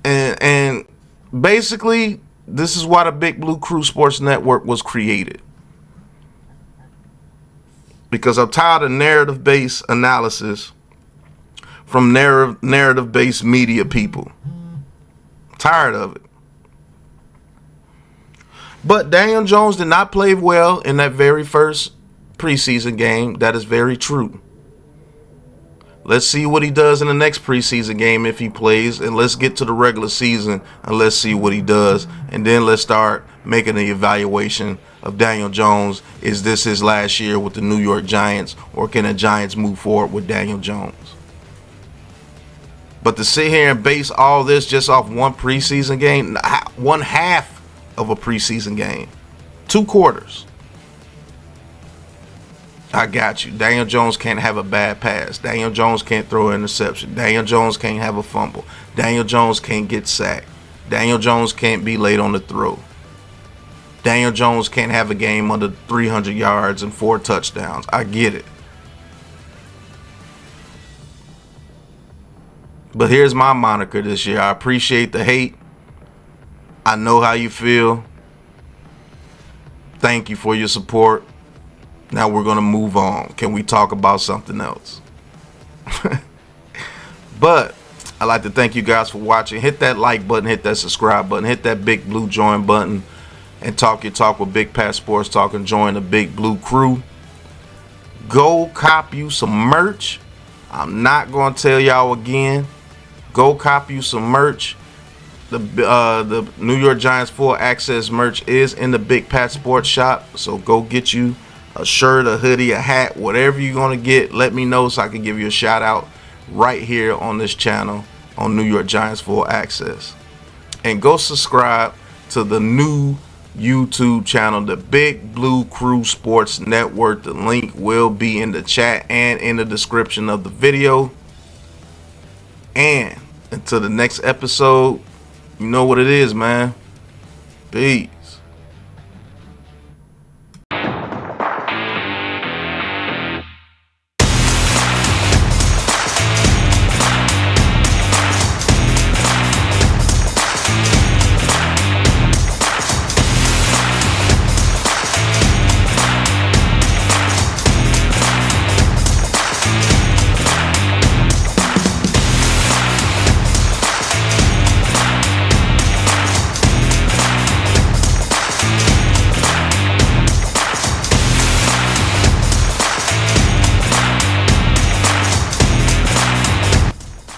And basically, this is why the Big Blue Crew Sports Network was created. Because I'm tired of narrative-based analysis from narrative-based media people. Tired of it. But Daniel Jones did not play well in that very first preseason game. That is very true. Let's see what he does in the next preseason game if he plays, and let's get to the regular season and let's see what he does, and then let's start making the evaluation of Daniel Jones. Is this his last year with the New York Giants, or can the Giants move forward with Daniel Jones? But to sit here and base all this just off one preseason game, one half of a preseason game, 2 quarters. I got you. Daniel Jones can't have a bad pass. Daniel Jones can't throw an interception. Daniel Jones can't have a fumble. Daniel Jones can't get sacked. Daniel Jones can't be late on the throw. Daniel Jones can't have a game under 300 yards and 4 touchdowns. I get it. But here's my moniker this year. I appreciate the hate. I know how you feel. Thank you for your support. Now we're going to move on. Can we talk about something else? But I'd like to thank you guys for watching. Hit that like button, hit that subscribe button, hit that big blue join button, and talk your talk with Big Pat Sports Talk and join the Big Blue Crew. Go cop you some merch. I'm not going to tell y'all again. Go cop you some merch. The New York Giants full access merch is in the Big Pat Sports shop. So go get you a shirt, a hoodie, a hat, whatever you're going to get. Let me know so I can give you a shout out right here on this channel on New York Giants Full Access. And go subscribe to the new YouTube channel, the Big Blue Crew Sports Network. The link will be in the chat and in the description of the video. And until the next episode, you know what it is, man. Peace.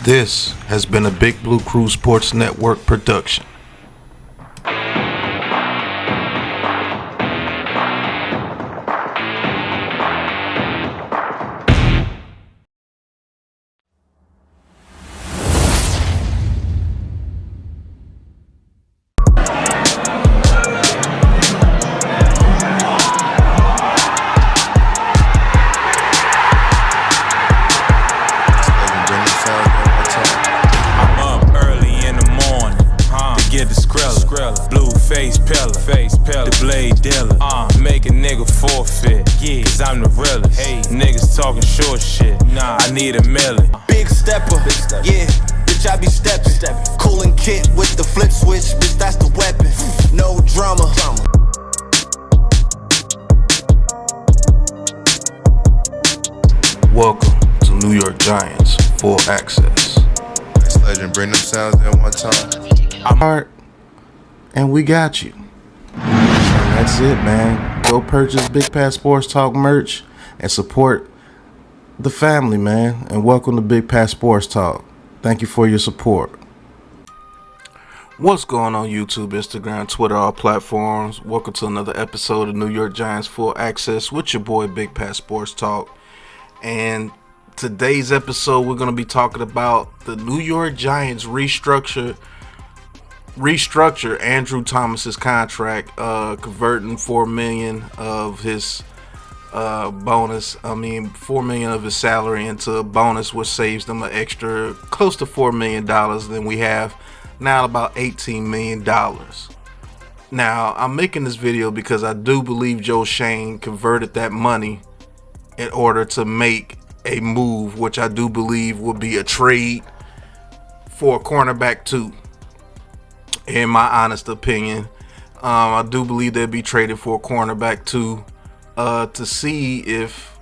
This has been a Big Blue Crew Sports Network production. blue face pillar, the blade dealer. Make a nigga forfeit, yeah, cause I'm the realest. Hey, niggas talking short shit, nah, I need a million. Big stepper, yeah, bitch, I be steppin'. Coolin' kit with the flip switch, bitch, that's the weapon. No drama. Welcome to New York Giants Full Access. Next legend, bring them sounds in one time. I'm Art, and we got you. And that's it, man. Go purchase Big Pat Sports Talk merch and support the family, man. And welcome to Big Pat Sports Talk. Thank you for your support. What's going on YouTube, Instagram, Twitter, all platforms? Welcome to another episode of New York Giants Full Access with your boy Big Pat Sports Talk. And today's episode, we're going to be talking about the New York Giants restructure Andrew Thomas's contract, converting $4 million of his $4 million of his salary into a bonus, which saves them an extra close to $4 million. Then we have now about $18 million. Now, I'm making this video because I do believe Joe Schoen converted that money in order to make a move, which I do believe will be a trade for a cornerback too. In my honest opinion, I do believe they'll be traded for a cornerback too, to see if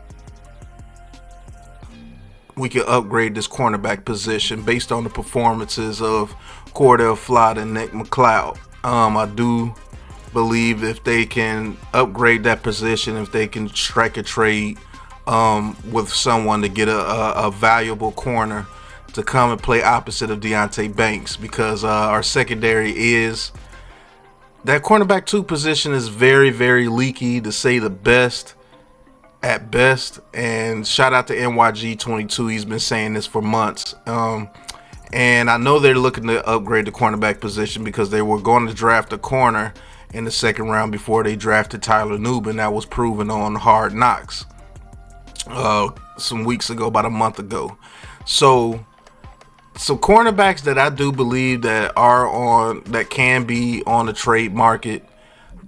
we can upgrade this cornerback position based on the performances of Cordell Flott and Nick McLeod. I do believe if they can upgrade that position, if they can strike a trade with someone to get a valuable corner to come and play opposite of Deonte Banks, because our secondary is that cornerback 2 position is very, very leaky, to say the best at best. And shout out to NYG22, he's been saying this for months. And I know they're looking to upgrade the cornerback position because they were going to draft a corner in the second round before they drafted Tyler Nubin. That was proven on Hard Knocks some weeks ago, about a month ago. So cornerbacks that I do believe that can be on the trade market.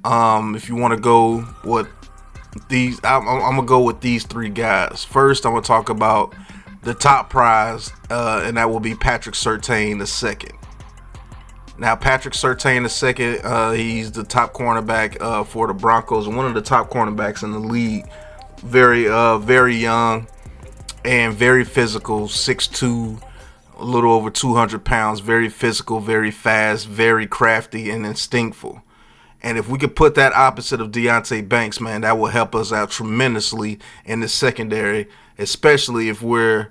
If you want to go with these, I'm gonna go with these 3 guys. First, I'm gonna talk about the top prize, and that will be Patrick Surtain II. Now, Patrick Surtain II, he's the top cornerback for the Broncos, and one of the top cornerbacks in the league. Very young and very physical, 6'2", a little over 200 pounds, very physical, very fast, very crafty and instinctful. And if we could put that opposite of Deonte Banks, man, that will help us out tremendously in the secondary, especially if we're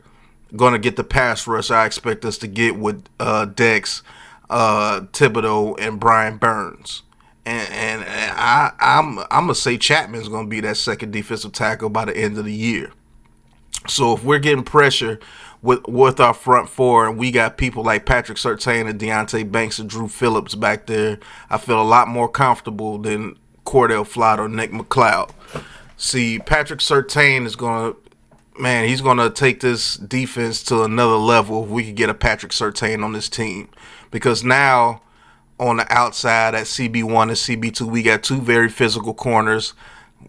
going to get the pass rush I expect us to get with Dex, Thibodeau, and Brian Burns. And I'm going to say Chapman's going to be that second defensive tackle by the end of the year. So if we're getting pressure with our front four, and we got people like Patrick Surtain and Deonte Banks and Drew Phillips back there, I feel a lot more comfortable than Cordell Flott or Nick McLeod. See, Patrick Surtain is going to, he's going to take this defense to another level if we could get a Patrick Surtain on this team. Because now, on the outside at CB1 and CB2, we got 2 very physical corners.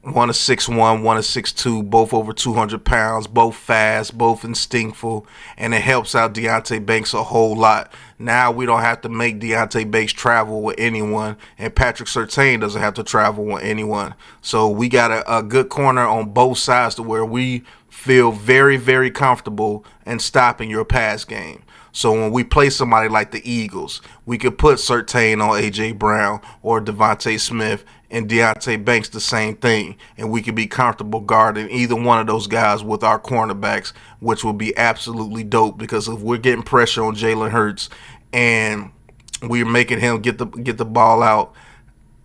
One is 6'1", one is 6'2", both over 200 pounds, both fast, both instinctful, and it helps out Deonte Banks a whole lot. Now we don't have to make Deonte Banks travel with anyone, and Patrick Surtain doesn't have to travel with anyone. So we got a good corner on both sides to where we feel very, very comfortable in stopping your pass game. So when we play somebody like the Eagles, we could put Surtain on A.J. Brown or Devontae Smith, and Deonte Banks the same thing. And we could be comfortable guarding either one of those guys with our cornerbacks, which would be absolutely dope, because if we're getting pressure on Jalen Hurts and we're making him get the ball out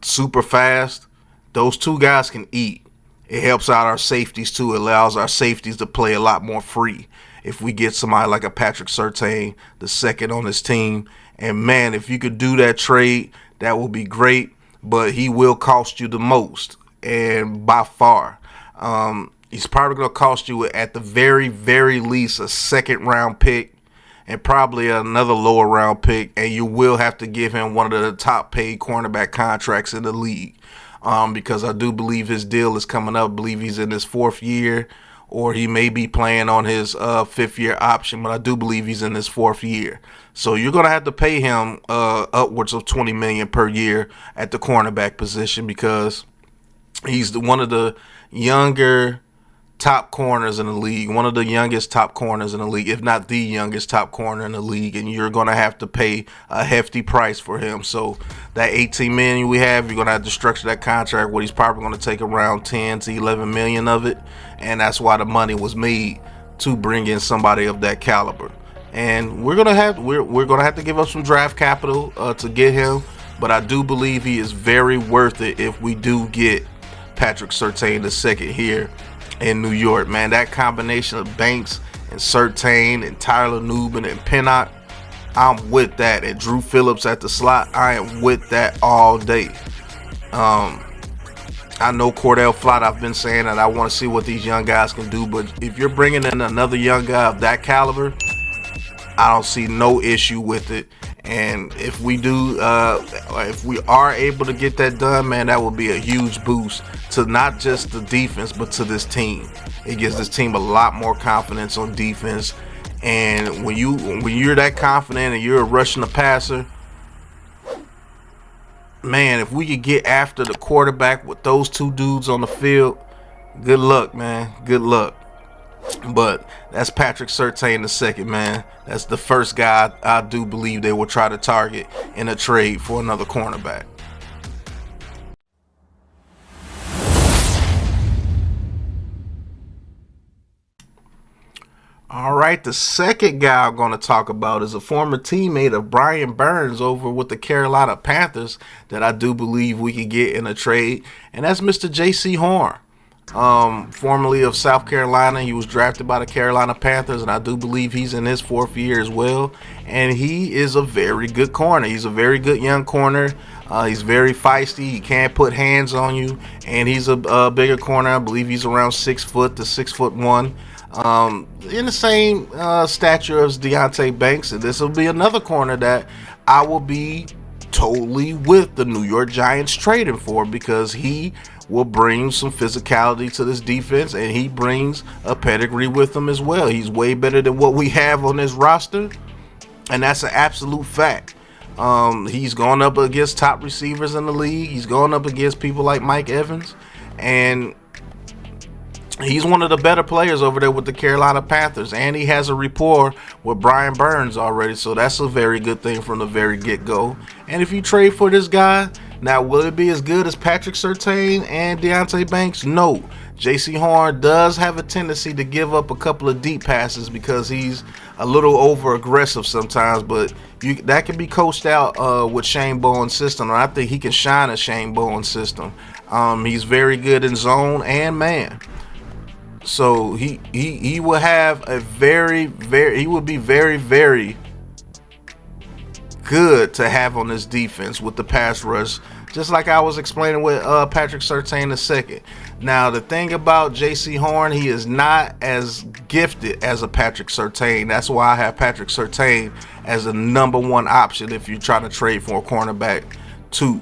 super fast, those 2 guys can eat. It helps out our safeties too. It allows our safeties to play a lot more free if we get somebody like a Patrick Surtain II on this team. And man, if you could do that trade, that would be great. But he will cost you the most, and by far. He's probably going to cost you at the very, very least a second round pick, and probably another lower round pick, and you will have to give him one of the top paid cornerback contracts in the league, because I do believe his deal is coming up. I believe he's in his 4th year, or he may be playing on his 5th year option, but I do believe he's in his 4th year. So you're going to have to pay him upwards of $20 million per year at the cornerback position, because he's one of the younger top corners in the league, one of the youngest top corners in the league, if not the youngest top corner in the league, and you're going to have to pay a hefty price for him. So that $18 million we have, you're going to have to structure that contract where he's probably going to take around 10 to 11 million of it, and that's why the money was made to bring in somebody of that caliber. And we're gonna have to give up some draft capital to get him, but I do believe he is very worth it if we do get Patrick Surtain II here in New York. Man, that combination of Banks and Surtain and Tyler Nubin and Pinnock, I'm with that. And Drew Phillips at the slot, I am with that all day. I know Cordell Flott, I've been saying that I want to see what these young guys can do, but if you're bringing in another young guy of that caliber, I don't see no issue with it. And if we do, if we are able to get that done, man, that will be a huge boost to not just the defense, but to this team. It gives this team a lot more confidence on defense. And when you're that confident and you're rushing the passer, man, if we could get after the quarterback with those two dudes on the field, good luck, man. Good luck. But that's Patrick Surtain II, man. That's the first guy I do believe they will try to target in a trade for another cornerback. All right, the second guy I'm going to talk about is a former teammate of Brian Burns over with the Carolina Panthers that I do believe we could get in a trade, and that's Mr. J.C. Horn. Formerly of South Carolina. He was drafted by the Carolina Panthers, and I do believe he's in his 4th year as well. And he is a very good corner. He's a very good young corner. He's very feisty. He can't put hands on you, and he's a bigger corner. I believe he's around 6 foot to 6'1", in the same stature as Deonte Banks. And this will be another corner that I will be totally with the New York Giants trading for, because he will bring some physicality to this defense, and he brings a pedigree with him as well. He's way better than what we have on this roster, and that's an absolute fact. He's going up against top receivers in the league. He's going up against people like Mike Evans, and he's one of the better players over there with the Carolina Panthers, and he has a rapport with Brian Burns already, so that's a very good thing from the very get-go. And if you trade for this guy, now, will it be as good as Patrick Surtain and Deonte Banks? No. J.C. Horn does have a tendency to give up a couple of deep passes because he's a little over-aggressive sometimes, but that can be coached out with Shane Bowen's system, and I think he can shine a Shane Bowen system. He's very good in zone and man. So he will have a he will be very, very good to have on this defense with the pass rush, just like I was explaining with Patrick Surtain II. Now, the thing about J.C. Horn, he is not as gifted as a Patrick Surtain. That's why I have Patrick Surtain as a #1 option if you're trying to trade for a cornerback 2.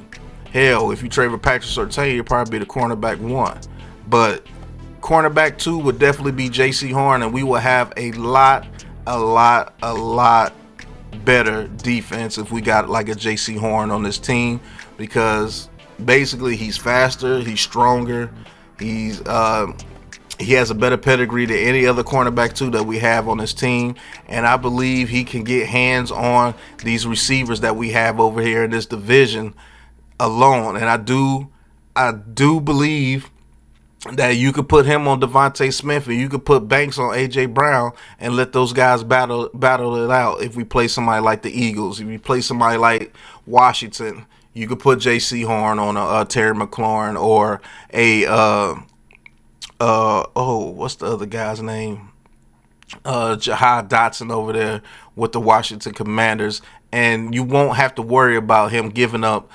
Hell, if you trade for Patrick Surtain, you'll probably be the cornerback 1. But cornerback 2 would definitely be J.C. Horn, and we will have a lot better defense if we got like a J.C. Horn on this team, because basically he's faster, he's stronger, he has a better pedigree than any other cornerback 2 that we have on this team, and I believe he can get hands on these receivers that we have over here in this division alone. And I do believe that you could put him on Devontae Smith, and you could put Banks on A.J. Brown and let those guys battle it out. If we play somebody like the Eagles, if you play somebody like Washington, you could put J.C. Horn on a Terry McLaurin or what's the other guy's name? Jahad Dotson over there with the Washington Commanders, and you won't have to worry about him giving up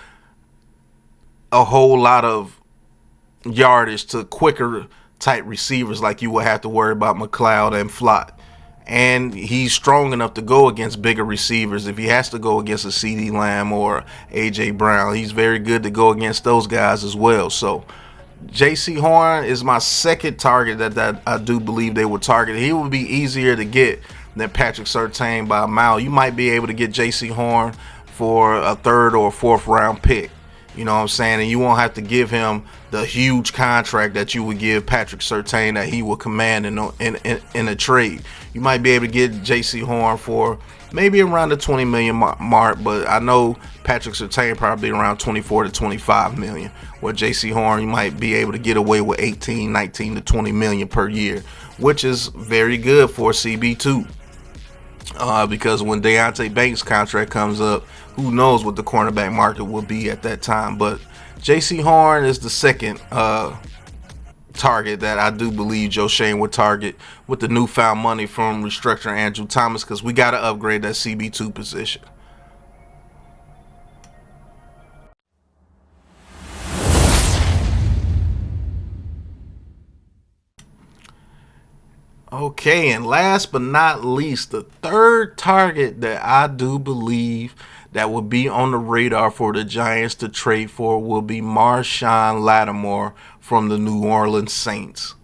a whole lot of yardage to quicker type receivers like you would have to worry about McLeod and Flott. and he's strong enough to go against bigger receivers. If he has to go against a CeeDee Lamb or A.J. Brown, he's very good to go against those guys as well. So J.C. Horn is my second target that I do believe they would target. He would be easier to get than Patrick Surtain by a mile. You might be able to get J.C. Horn for a third or fourth round pick. You know what I'm saying? And you won't have to give him the huge contract that you would give Patrick Surtain that he will command in a trade. You might be able to get J.C. Horn for maybe around the 20 million mark, but I know Patrick Surtain probably around 24 to 25 million. Where J.C. Horn, you might be able to get away with 18, 19 to 20 million per year, which is very good for CB2. Because when Deonte Banks' contract comes up, who knows what the cornerback market will be at that time. But J.C. Horn is the second target that I do believe Joe Schoen would target with the newfound money from restructuring Andrew Thomas, because we got to upgrade that CB2 position. Okay, and last but not least, the third target that I do believe that would be on the radar for the Giants to trade for will be Marshawn Lattimore from the New Orleans Saints.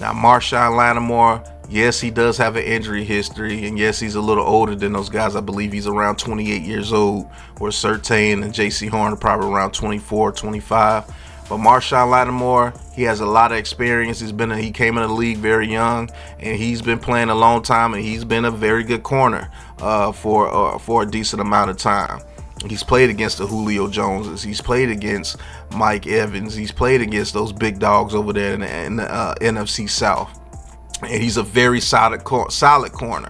Now, Marshawn Lattimore, yes, he does have an injury history, and yes, he's a little older than those guys. I believe he's around 28 years old, where Surtain and J.C. Horn are probably around 24, 25. But Marshawn Lattimore, he has a lot of experience. He came in the league very young, and he's been playing a long time, and he's been a very good corner for a decent amount of time. He's played against the Julio Joneses. He's played against Mike Evans. He's played against those big dogs over there in the NFC South. And he's a very solid corner,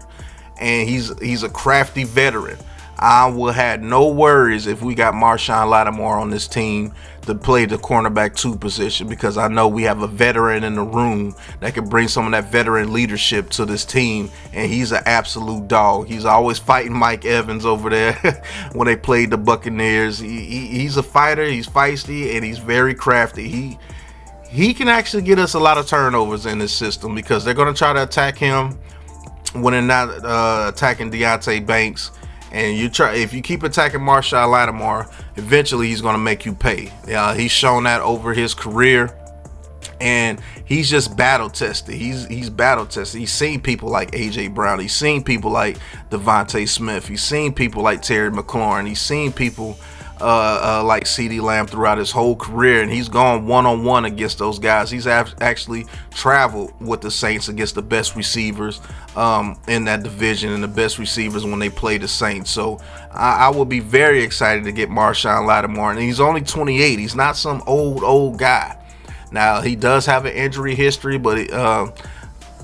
and he's a crafty veteran. I will have no worries if we got Marshawn Lattimore on this team to play the cornerback 2 position, because I know we have a veteran in the room that can bring some of that veteran leadership to this team, and he's an absolute dog. He's always fighting Mike Evans over there when they played the Buccaneers. He's a fighter, he's feisty, and he's very crafty. He can actually get us a lot of turnovers in this system, because they're going to try to attack him when they're not attacking Deonte Banks. And if you keep attacking Marshawn Lattimore, eventually he's going to make you pay. He's shown that over his career, and he's just battle tested. He's battle tested. He's seen people like A.J. Brown. He's seen people like Devontae Smith. He's seen people like Terry McLaurin. He's seen people like CeeDee Lamb throughout his whole career, and he's gone one-on-one against those guys. He's actually traveled with the Saints against the best receivers in that division, and the best receivers when they play the Saints. So I will be very excited to get Marshawn Lattimore, and he's only 28. He's not some old guy. Now, he does have an injury history, but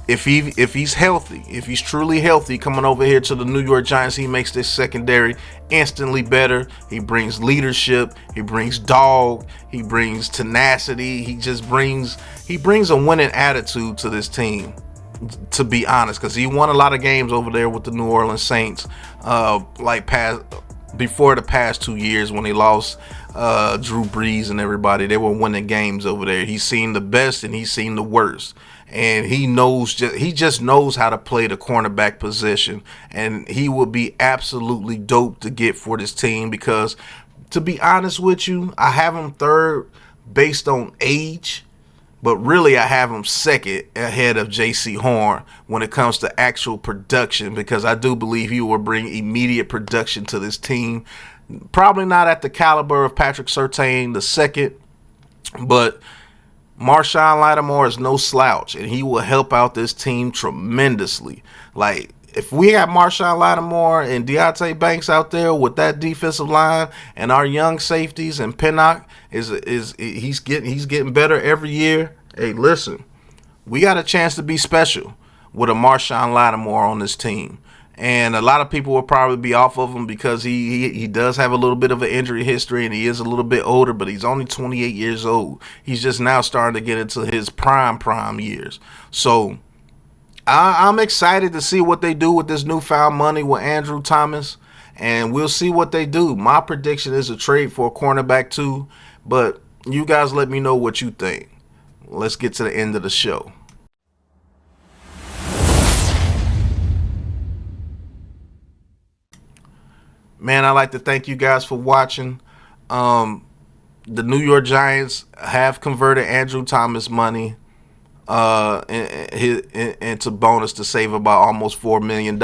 if he's healthy, if he's truly healthy, coming over here to the New York Giants, he makes this secondary instantly better. He brings leadership, he brings dog, he brings tenacity, he brings a winning attitude to this team, to be honest, because he won a lot of games over there with the New Orleans Saints before the past 2 years when they lost Drew Brees and everybody. They were winning games over there. He's seen the best and he's seen the worst. And he just knows how to play the cornerback position, and he would be absolutely dope to get for this team, because, to be honest with you, I have him third based on age, but really I have him second ahead of J.C. Horn when it comes to actual production, because I do believe he will bring immediate production to this team. Probably not at the caliber of Patrick Surtain II, but Marshawn Lattimore is no slouch, and he will help out this team tremendously. Like, if we have Marshawn Lattimore and Deonte Banks out there with that defensive line, and our young safeties, and Pinnock he's getting better every year. Hey, listen, we got a chance to be special with a Marshawn Lattimore on this team. And a lot of people will probably be off of him because he does have a little bit of an injury history, and he is a little bit older, but he's only 28 years old. He's just now starting to get into his prime years. So I'm excited to see what they do with this newfound money with Andrew Thomas, and we'll see what they do. My prediction is a trade for a cornerback too, but you guys let me know what you think. Let's get to the end of the show. Man, I'd like to thank you guys for watching. The New York Giants have converted Andrew Thomas money into bonus to save about almost $4 million.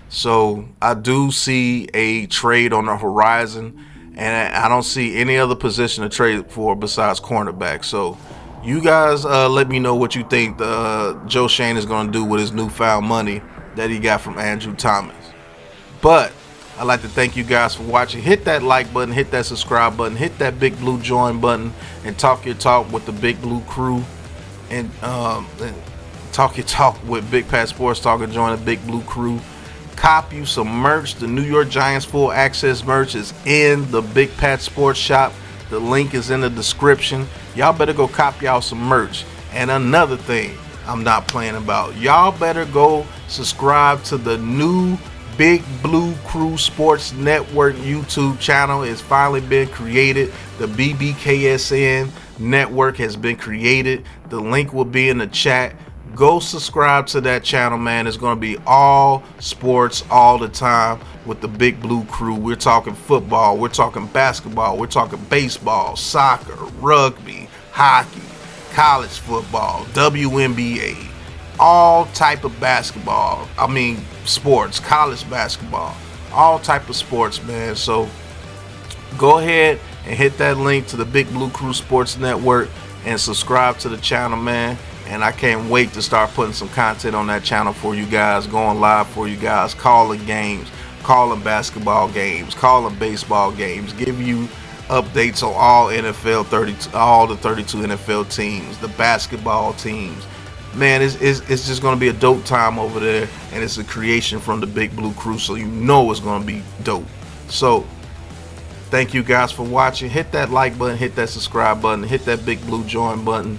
So I do see a trade on the horizon, and I don't see any other position to trade for besides cornerback. So you guys let me know what you think Joe Schoen is going to do with his newfound money that he got from Andrew Thomas. But I'd like to thank you guys for watching. Hit that like button, hit that subscribe button, hit that big blue join button, and talk your talk with the Big Blue crew. And talk your talk with Big Pat Sports Talk and join the Big Blue crew. Cop you some merch. The New York Giants full access merch is in the Big Pat Sports shop. The link is in the description. Y'all better go cop y'all some merch. And another thing I'm not playing about, y'all better go subscribe to the new Big Blue Crew Sports Network YouTube channel. It's finally been created. The BBKSN network has been created. The link will be in the chat. Go subscribe to that channel, man. It's going to be all sports all the time with the Big Blue crew. We're talking football, we're talking basketball, we're talking baseball, soccer, rugby, hockey, college football, WNBA, all type of basketball. Sports, college basketball, all type of sports, man. So go ahead and hit that link to the Big Blue Crew Sports Network and subscribe to the channel, man. And I can't wait to start putting some content on that channel for you guys, going live for you guys, calling games, calling basketball games, calling baseball games, give you updates on all all the 32 NFL teams, the basketball teams. Man, it's just going to be a dope time over there, and it's a creation from the Big Blue crew, so you know it's going to be dope. So thank you guys for watching. Hit that like button, hit that subscribe button, hit that Big Blue join button,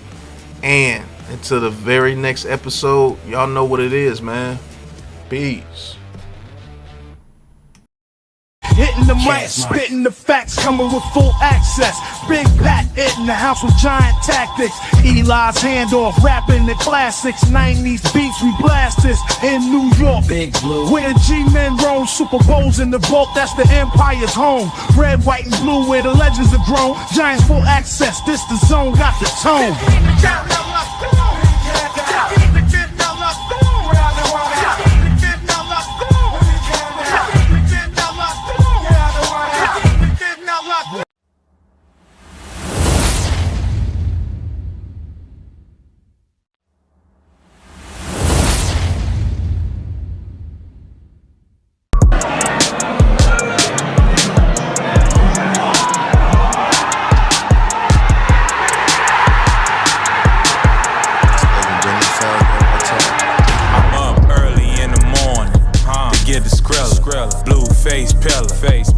and until the very next episode, y'all know what it is, man. Peace. Hitting the mic, spitting the facts, coming with full access. Big Pat in the house with giant tactics. Eli's handoff, rapping the classics. 90s beats, we blast this in New York. Big Blue. Where the G-men roam, Super Bowls in the vault, that's the Empire's home. Red, white, and blue, where the legends are grown. Giants full access, this the zone, got the tone.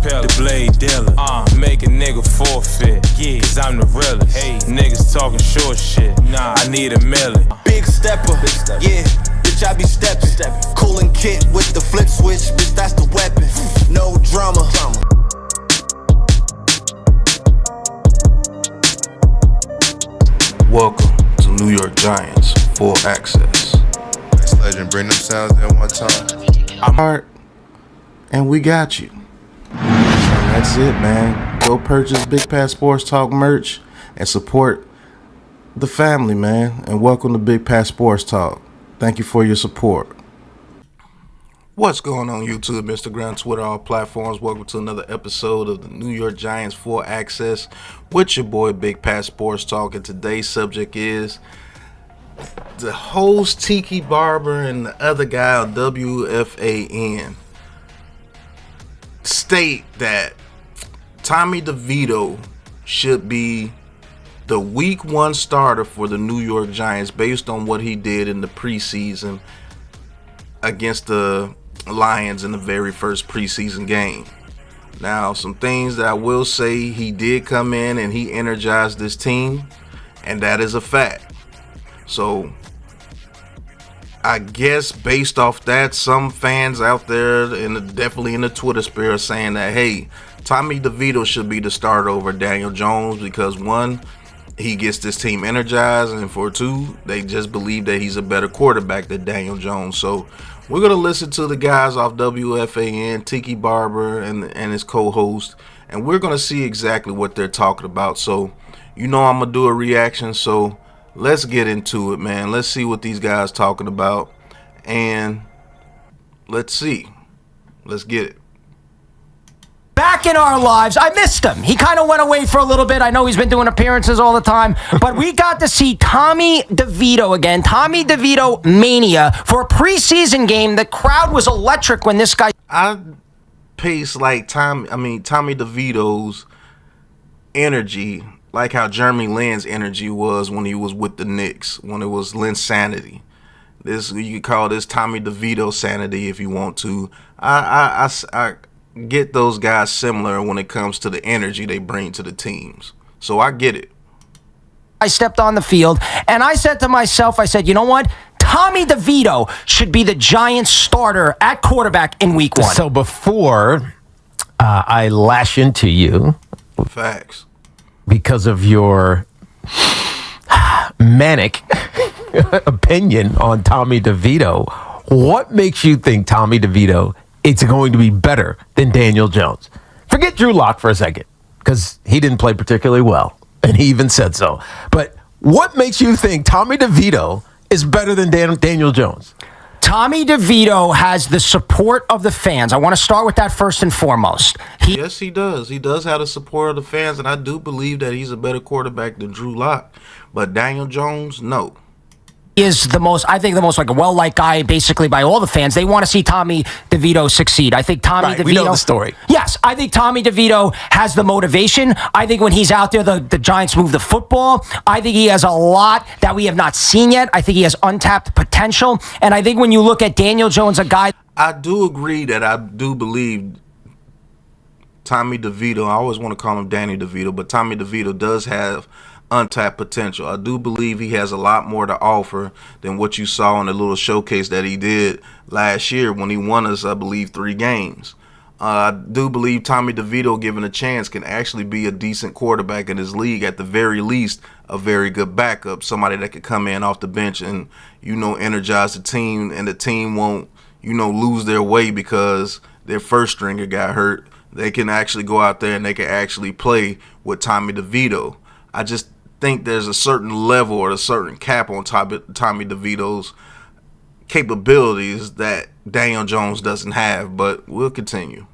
The blade dealer, make a nigga forfeit, yeah, cause I'm the realest. Hey, niggas talking short shit, nah, I need $1 million. Big stepper, yeah, bitch, I be stepping. Coolin' kit with the flip switch, bitch, that's the weapon. No drama. Welcome to New York Giants full access. This legend bring them sounds in one time. I'm Art, and we got you. And that's it, man. Go purchase Big Pat Sports Talk merch and support the family, man. And welcome to Big Pat Sports Talk. Thank you for your support. What's going on, YouTube, Instagram, Twitter, all platforms? Welcome to another episode of the New York Giants full access with your boy Big Pat Sports Talk. And today's subject is the host Tiki Barber and the other guy on WFAN state that Tommy DeVito should be the week 1 starter for the New York Giants based on what he did in the preseason against the Lions in the very first preseason game. Now, some things that I will say, he did come in and he energized this team, and that is a fact. So I guess based off that, some fans out there, and definitely in the Twitter sphere, are saying that, hey, Tommy DeVito should be the starter over Daniel Jones because, 1, he gets this team energized, and for 2, they just believe that he's a better quarterback than Daniel Jones. So We're going to listen to the guys off WFAN, Tiki Barber and his co-host, and we're going to see exactly what they're talking about. So, I'm going to do a reaction, so let's get into it, man. Let's see what these guys talking about, and let's see. Let's get it. Back in our lives, I missed him. He kind of went away for a little bit. I know he's been doing appearances all the time, but we got to see Tommy DeVito again. Tommy DeVito mania for a preseason game. The crowd was electric when this guy. I pace like Tommy DeVito's energy, like how Jeremy Lin's energy was when he was with the Knicks, when it was Linsanity. This, you could call this Tommy DeVito sanity if you want to. I get those guys similar when it comes to the energy they bring to the teams. So I get it. I stepped on the field, and I said to myself, I said, you know what? Tommy DeVito should be the Giants starter at quarterback in week 1. So before I lash into you. Facts. Because of your manic opinion on Tommy DeVito, what makes you think Tommy DeVito it's going to be better than Daniel Jones? Forget Drew Lock for a second, because he didn't play particularly well, and he even said so. But what makes you think Tommy DeVito is better than Daniel Jones? Tommy DeVito has the support of the fans. I want to start with that first and foremost. Yes, he does. He does have the support of the fans, and I do believe that he's a better quarterback than Drew Lock. But Daniel Jones, no. Is the most like a well-liked guy basically by all the fans. They want to see Tommy DeVito succeed. I think Tommy DeVito. We know the story. Yes, I think Tommy DeVito has the motivation. I think when he's out there, the Giants move the football. I think he has a lot that we have not seen yet. I think he has untapped potential. And I think when you look at Daniel Jones, a guy. I do agree that I do believe Tommy DeVito, I always want to call him Danny DeVito, but Tommy DeVito does have untapped potential. I do believe he has a lot more to offer than what you saw in the little showcase that he did last year when he won us, I believe, 3 games. I do believe Tommy DeVito, given a chance, can actually be a decent quarterback in his league, at the very least a very good backup, somebody that could come in off the bench and, energize the team, and the team won't, lose their way because their first stringer got hurt. They can actually go out there and they can actually play with Tommy DeVito. I just think there's a certain level or a certain cap on Tommy DeVito's capabilities that Daniel Jones doesn't have, but we'll continue.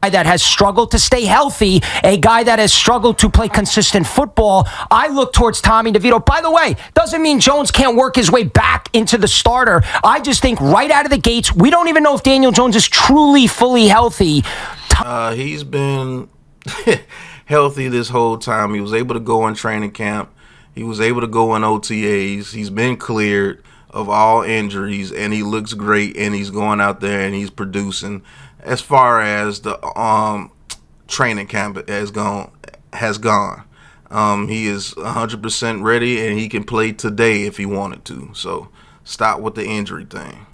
That has struggled to stay healthy, a guy that has struggled to play consistent football. I look towards Tommy DeVito. By the way, doesn't mean Jones can't work his way back into the starter. I just think right out of the gates, we don't even know if Daniel Jones is truly fully healthy. He's been healthy this whole time. He was able to go in training camp. He was able to go in OTAs. He's been cleared of all injuries, and he looks great, and he's going out there and he's producing. As far as the training camp has gone, he is 100% ready, and he can play today if he wanted to. So stop with the injury thing.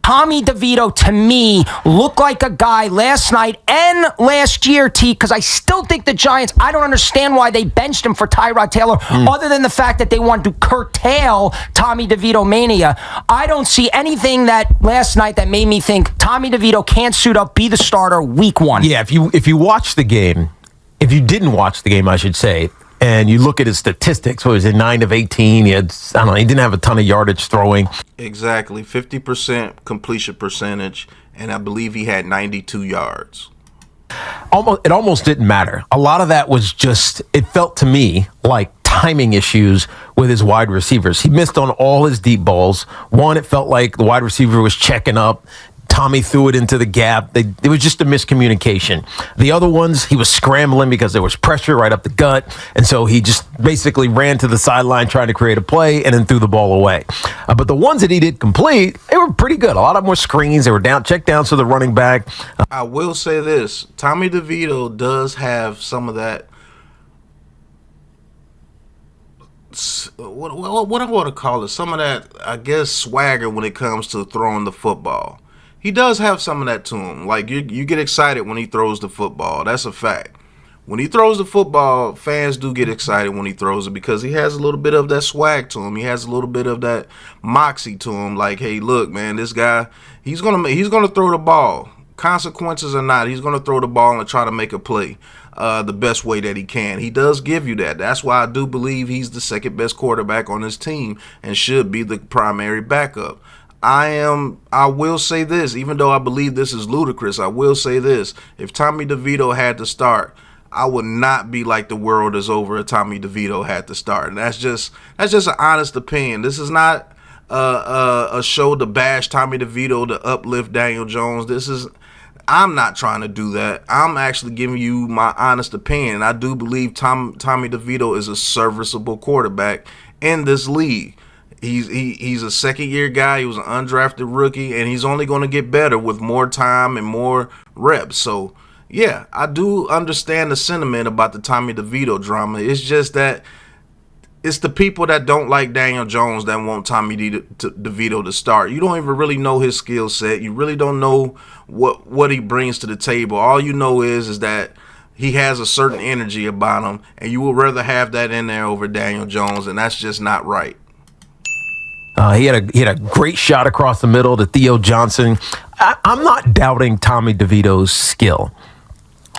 Tommy DeVito, to me, looked like a guy last night and last year, T, because I still think the Giants, I don't understand why they benched him for Tyrod Taylor, other than the fact that they wanted to curtail Tommy DeVito mania. I don't see anything that last night that made me think Tommy DeVito can't suit up, be the starter week 1. Yeah, if you watch the game, if you didn't watch the game, I should say, and you look at his statistics, what was it, 9 of 18? He had, he didn't have a ton of yardage throwing. Exactly, 50% completion percentage, and I believe he had 92 yards. It almost didn't matter. A lot of that was just, it felt to me like timing issues with his wide receivers. He missed on all his deep balls. One, it felt like the wide receiver was checking up. Tommy threw it into the gap. It was just a miscommunication. The other ones, he was scrambling because there was pressure right up the gut, and so he just basically ran to the sideline trying to create a play and then threw the ball away. But the ones that he did complete, they were pretty good. A lot of more screens. They were check downs to the running back. I will say this. Tommy DeVito does have some of that, what I want to call it, some of that, I guess, swagger when it comes to throwing the football. He does have some of that to him. Like, you get excited when he throws the football. That's a fact. when he throws the football, fans do get excited when he throws it because he has a little bit of that swag to him. He has a little bit of that moxie to him. Like, hey, look, man, this guy, he's gonna throw the ball. Consequences or not, he's gonna throw the ball and try to make a play the best way that he can. He does give you that. That's why I do believe he's the second best quarterback on his team and should be the primary backup. I will say this, even though I believe this is ludicrous, I will say this. If Tommy DeVito had to start, I would not be like the world is over if Tommy DeVito had to start. And that's just an honest opinion. This is not a show to bash Tommy DeVito, to uplift Daniel Jones. I'm not trying to do that. I'm actually giving you my honest opinion. I do believe Tommy DeVito is a serviceable quarterback in this league. He's a second-year guy. He was an undrafted rookie, and he's only going to get better with more time and more reps. So, yeah, I do understand the sentiment about the Tommy DeVito drama. It's just that it's the people that don't like Daniel Jones that want Tommy DeVito to start. You don't even really know his skill set. You really don't know what he brings to the table. All you know is that he has a certain energy about him, and you would rather have that in there over Daniel Jones, and that's just not right. He had a great shot across the middle to Theo Johnson. I'm not doubting Tommy DeVito's skill.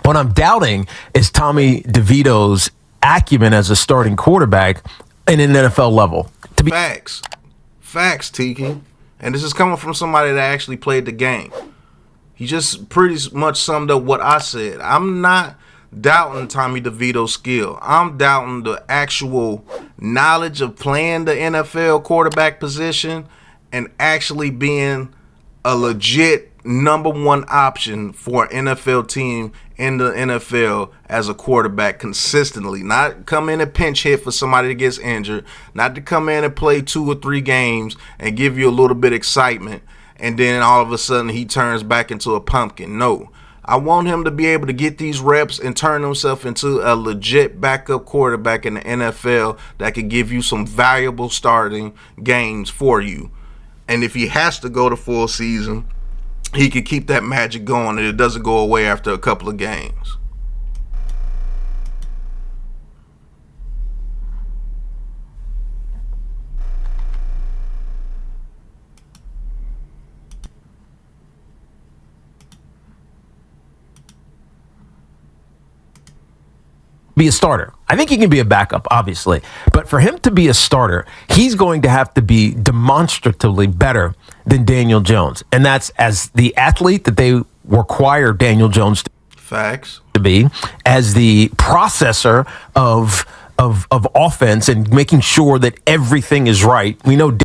What I'm doubting is Tommy DeVito's acumen as a starting quarterback in an NFL level. Facts, Tiki. And this is coming from somebody that actually played the game. He just pretty much summed up what I said. I'm not doubting Tommy DeVito's skill. I'm doubting the actual knowledge of playing the NFL quarterback position and actually being a legit number one option for an NFL team in the NFL as a quarterback consistently. Not come in and pinch hit for somebody that gets injured. Not to come in and play 2 or 3 games and give you a little bit of excitement and then all of a sudden he turns back into a pumpkin. No. I want him to be able to get these reps and turn himself into a legit backup quarterback in the NFL that can give you some valuable starting games for you. And if he has to go the full season, he can keep that magic going and it doesn't go away after a couple of games. Be a starter. I think he can be a backup, obviously. But for him to be a starter, he's going to have to be demonstratively better than Daniel Jones. And that's as the athlete that they require Daniel Jones to be, as the processor of offense and making sure that everything is right. We know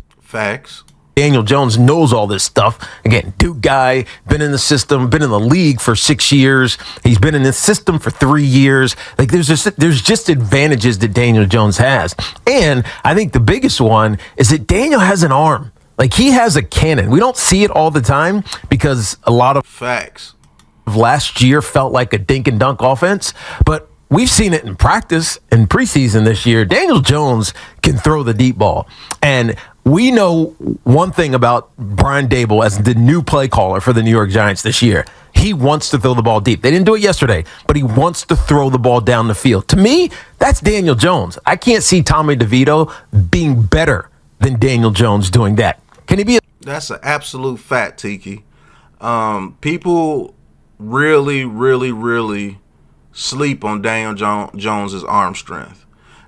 Daniel Jones knows all this stuff. Again, Duke guy, been in the system, been in the league for 6 years. He's been in the system for 3 years. Like there's just advantages that Daniel Jones has. And I think the biggest one is that Daniel has an arm. Like he has a cannon. We don't see it all the time because a lot of last year felt like a dink and dunk offense, but we've seen it in practice in preseason this year. Daniel Jones can throw the deep ball. And we know one thing about Brian Daboll as the new play caller for the New York Giants this year. He wants to throw the ball deep. They didn't do it yesterday, but he wants to throw the ball down the field. To me, that's Daniel Jones. I can't see Tommy DeVito being better than Daniel Jones doing that. Can he be? That's an absolute fact, Tiki. People really, really, really sleep on Daniel Jones's arm strength.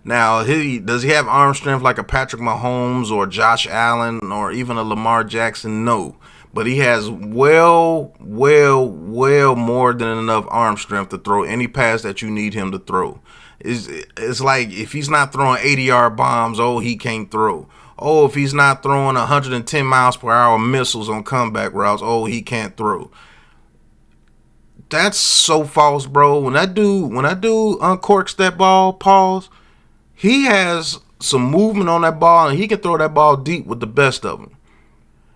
Now, does he have arm strength like a Patrick Mahomes or Josh Allen or even a Lamar Jackson? No. But he has well more than enough arm strength to throw any pass that you need him to throw. It's like if he's not throwing 80-yard bombs, he can't throw. If he's not throwing 110 miles per hour missiles on comeback routes, he can't throw. That's so false, bro. When that dude uncorks that ball, pause, he has some movement on that ball, and he can throw that ball deep with the best of them.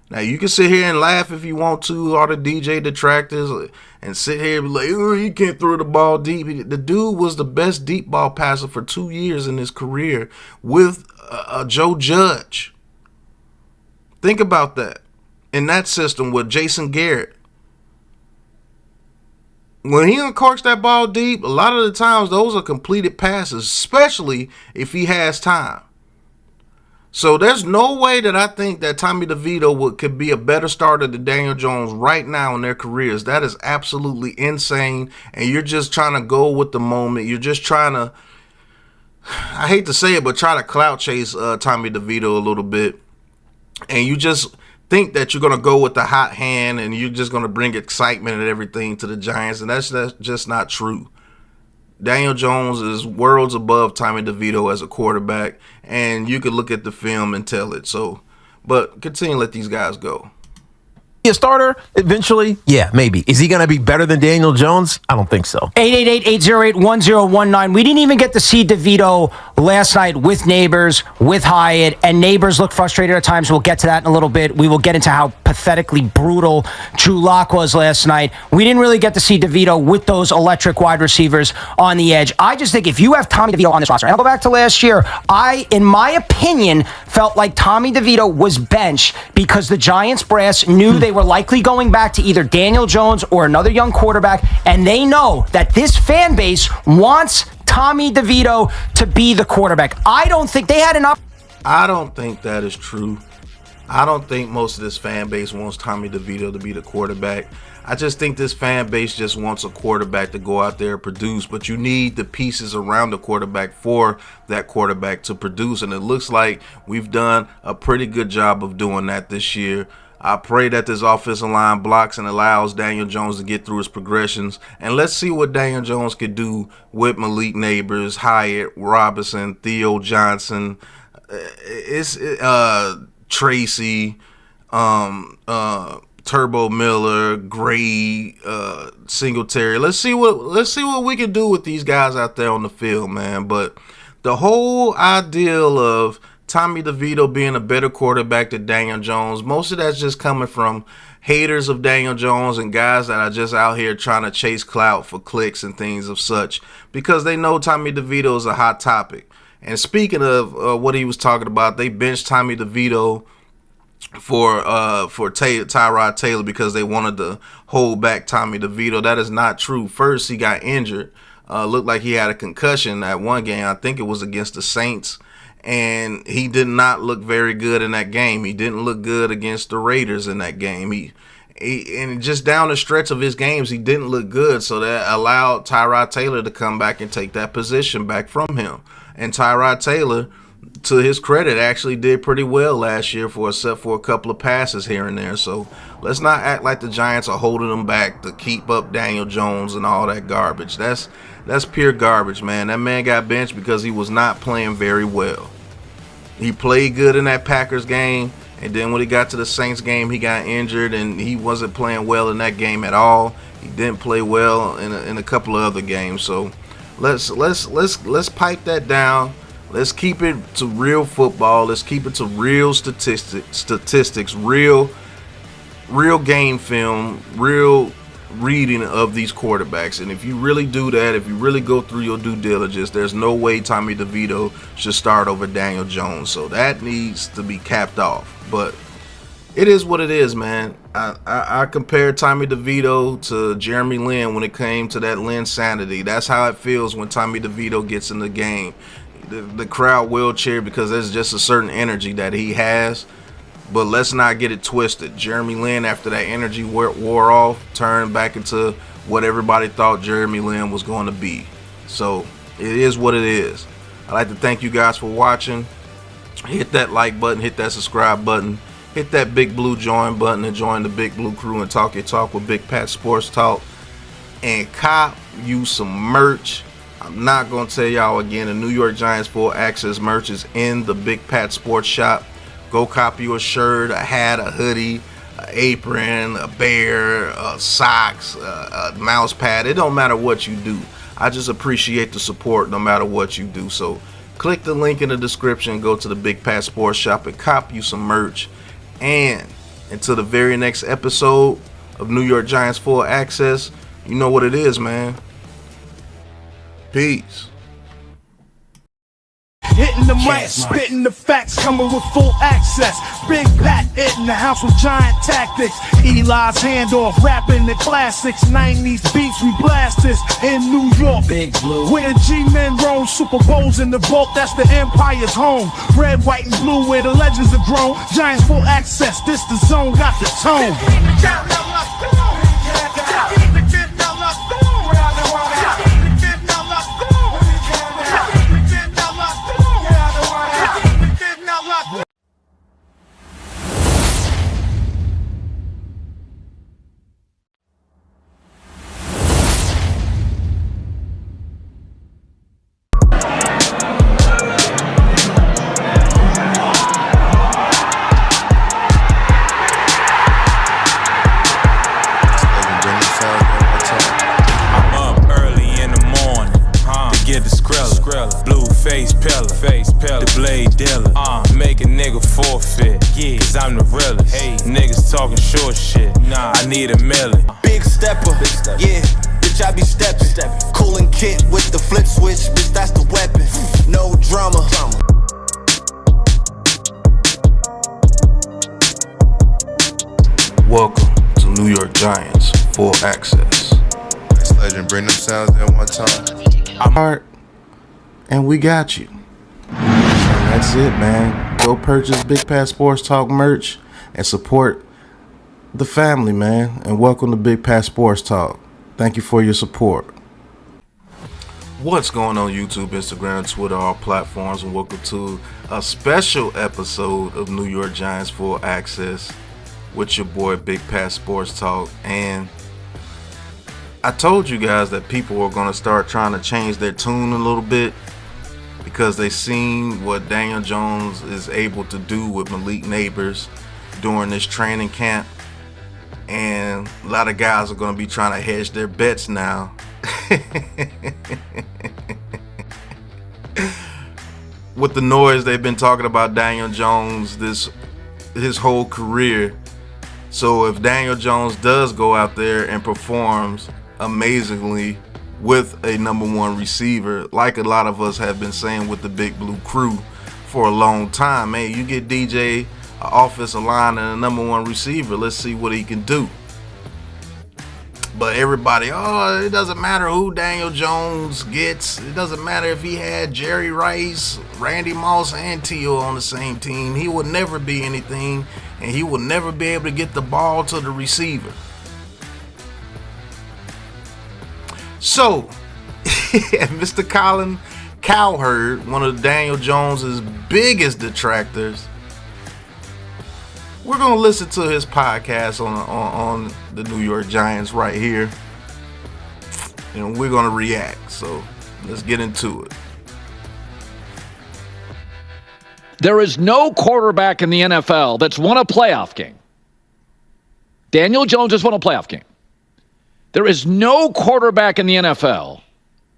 Now, you can sit here and laugh if you want to, all the DJ detractors, and sit here and be like, he can't throw the ball deep. The dude was the best deep ball passer for 2 years in his career with Joe Judge. Think about that. In that system with Jason Garrett. when he uncorks that ball deep, a lot of the times those are completed passes, especially if he has time. So there's no way that I think that Tommy DeVito could be a better starter than Daniel Jones right now in their careers. That is absolutely insane, and you're just trying to go with the moment. You're just trying to, I hate to say it, but try to clout chase Tommy DeVito a little bit, and you just think that you're going to go with the hot hand and you're just going to bring excitement and everything to the Giants, and that's just not true. Daniel Jones is worlds above Tommy DeVito as a quarterback, and you could look at the film and tell it. So, but continue to let these guys go. A starter eventually? Yeah, maybe. Is he going to be better than Daniel Jones? I don't think so. 888-808-1019. We didn't even get to see DeVito last night with Neighbors, with Hyatt, and Neighbors looked frustrated at times. We'll get to that in a little bit. We will get into how pathetically brutal Drew Lock was last night. We didn't really get to see DeVito with those electric wide receivers on the edge. I just think if you have Tommy DeVito on this roster, and I'll go back to last year, I, in my opinion, felt like Tommy DeVito was benched because the Giants brass knew they were likely going back to either Daniel Jones or another young quarterback, and they know that this fan base wants Tommy DeVito to be the quarterback. I don't think they had enough. I don't think that is true. I don't think most of this fan base wants Tommy DeVito to be the quarterback. I just think this fan base just wants a quarterback to go out there and produce, but you need the pieces around the quarterback for that quarterback to produce, and it looks like we've done a pretty good job of doing that this year. I pray that this offensive line blocks and allows Daniel Jones to get through his progressions. And let's see what Daniel Jones could do with Malik Neighbors, Hyatt, Robinson, Theo Johnson, Tracy, Turbo Miller, Gray, Singletary. Let's see what we can do with these guys out there on the field, man. But the whole ideal of Tommy DeVito being a better quarterback than Daniel Jones, most of that's just coming from haters of Daniel Jones and guys that are just out here trying to chase clout for clicks and things of such, because they know Tommy DeVito is a hot topic. And speaking of what he was talking about, they benched Tommy DeVito for Tyrod Taylor because they wanted to hold back Tommy DeVito. That is not true. First, he got injured. Looked like he had a concussion at one game. I think it was against the Saints. And he did not look very good in that game. He didn't look good against the Raiders in that game. He and just down the stretch of his games, he didn't look good. So that allowed Tyrod Taylor to come back and take that position back from him. And Tyrod Taylor, to his credit, actually did pretty well last year, except for a couple of passes here and there. So let's not act like the Giants are holding him back to keep up Daniel Jones and all that garbage. That's pure garbage, man. That man got benched because he was not playing very well. He played good in that Packers game, and then when he got to the Saints game, he got injured, and he wasn't playing well in that game at all. He didn't play well in a couple of other games. So let's pipe that down. Let's keep it to real football. Let's keep it to real statistics, real game film, real reading of these quarterbacks. And if you really do that, if you really go through your due diligence, there's no way Tommy DeVito should start over Daniel Jones. So that needs to be capped off. But it is what it is, man. I compared Tommy DeVito to Jeremy Lin when it came to that Lin sanity. That's how it feels when Tommy DeVito gets in the game. The crowd will cheer because there's just a certain energy that he has. But let's not get it twisted. Jeremy Lin, after that energy wore off, turned back into what everybody thought Jeremy Lin was going to be. So it is what it is. I'd like to thank you guys for watching. Hit that like button, hit that subscribe button, hit that big blue join button and join the Big Blue Crew and talk your talk with Big Pat Sports Talk. And cop you some merch. I'm not going to tell y'all again, the New York Giants Full Access merch is in the Big Pat Sports Shop. Go copy you a shirt, a hat, a hoodie, an apron, a bear, socks, a mouse pad. It don't matter what you do. I just appreciate the support no matter what you do. So click the link in the description, go to the Big Pat Sports Shop and cop you some merch. And until the very next episode of New York Giants Full Access, you know what it is, man. Peace. Hitting the mic, spitting the facts, coming with full access. Big Pat in the house with giant tactics. Eli's handoff, rapping the classics. 90s beats, we blast this in New York. Big Blue. Where the G-men roam, Super Bowls in the vault, that's the Empire's home. Red, white, and blue, where the legends are grown. Giants full access, this the zone, got the tone. The blade dealer, make a nigga forfeit. Yeah, cause I'm the realest. Hey, niggas talking short shit. Nah, I need a million. Big stepper, yeah, bitch, I be stepping. Cooling kit with the flip switch, bitch, that's the weapon. No drama. Welcome to New York Giants Full Access. This legend bring them sounds in one time. I'm Art, and we got you. And that's it, man. Go purchase Big Pat Sports Talk merch and support the family, man. And welcome to Big Pat Sports Talk. Thank you for your support. What's going on YouTube, Instagram, Twitter, all platforms, and welcome to a special episode of New York Giants Full Access with your boy Big Pat Sports Talk. And I told you guys that people were going to start trying to change their tune a little bit because they seen what Daniel Jones is able to do with Malik Neighbors during this training camp. And a lot of guys are going to be trying to hedge their bets now. With the noise they've been talking about Daniel Jones his whole career. So if Daniel Jones does go out there and performs amazingly with a #1 receiver, like a lot of us have been saying with the Big Blue crew for a long time, man, you get DJ an offensive line and a #1 receiver, let's see what he can do. But everybody, it doesn't matter who Daniel Jones gets. It doesn't matter if he had Jerry Rice, Randy Moss, and T.O. on the same team. He will never be anything, and he will never be able to get the ball to the receiver. So, Mr. Colin Cowherd, one of Daniel Jones's biggest detractors, we're going to listen to his podcast on the New York Giants right here, and we're going to react. So, let's get into it. There is no quarterback in the NFL that's won a playoff game. Daniel Jones has won a playoff game. There is no quarterback in the NFL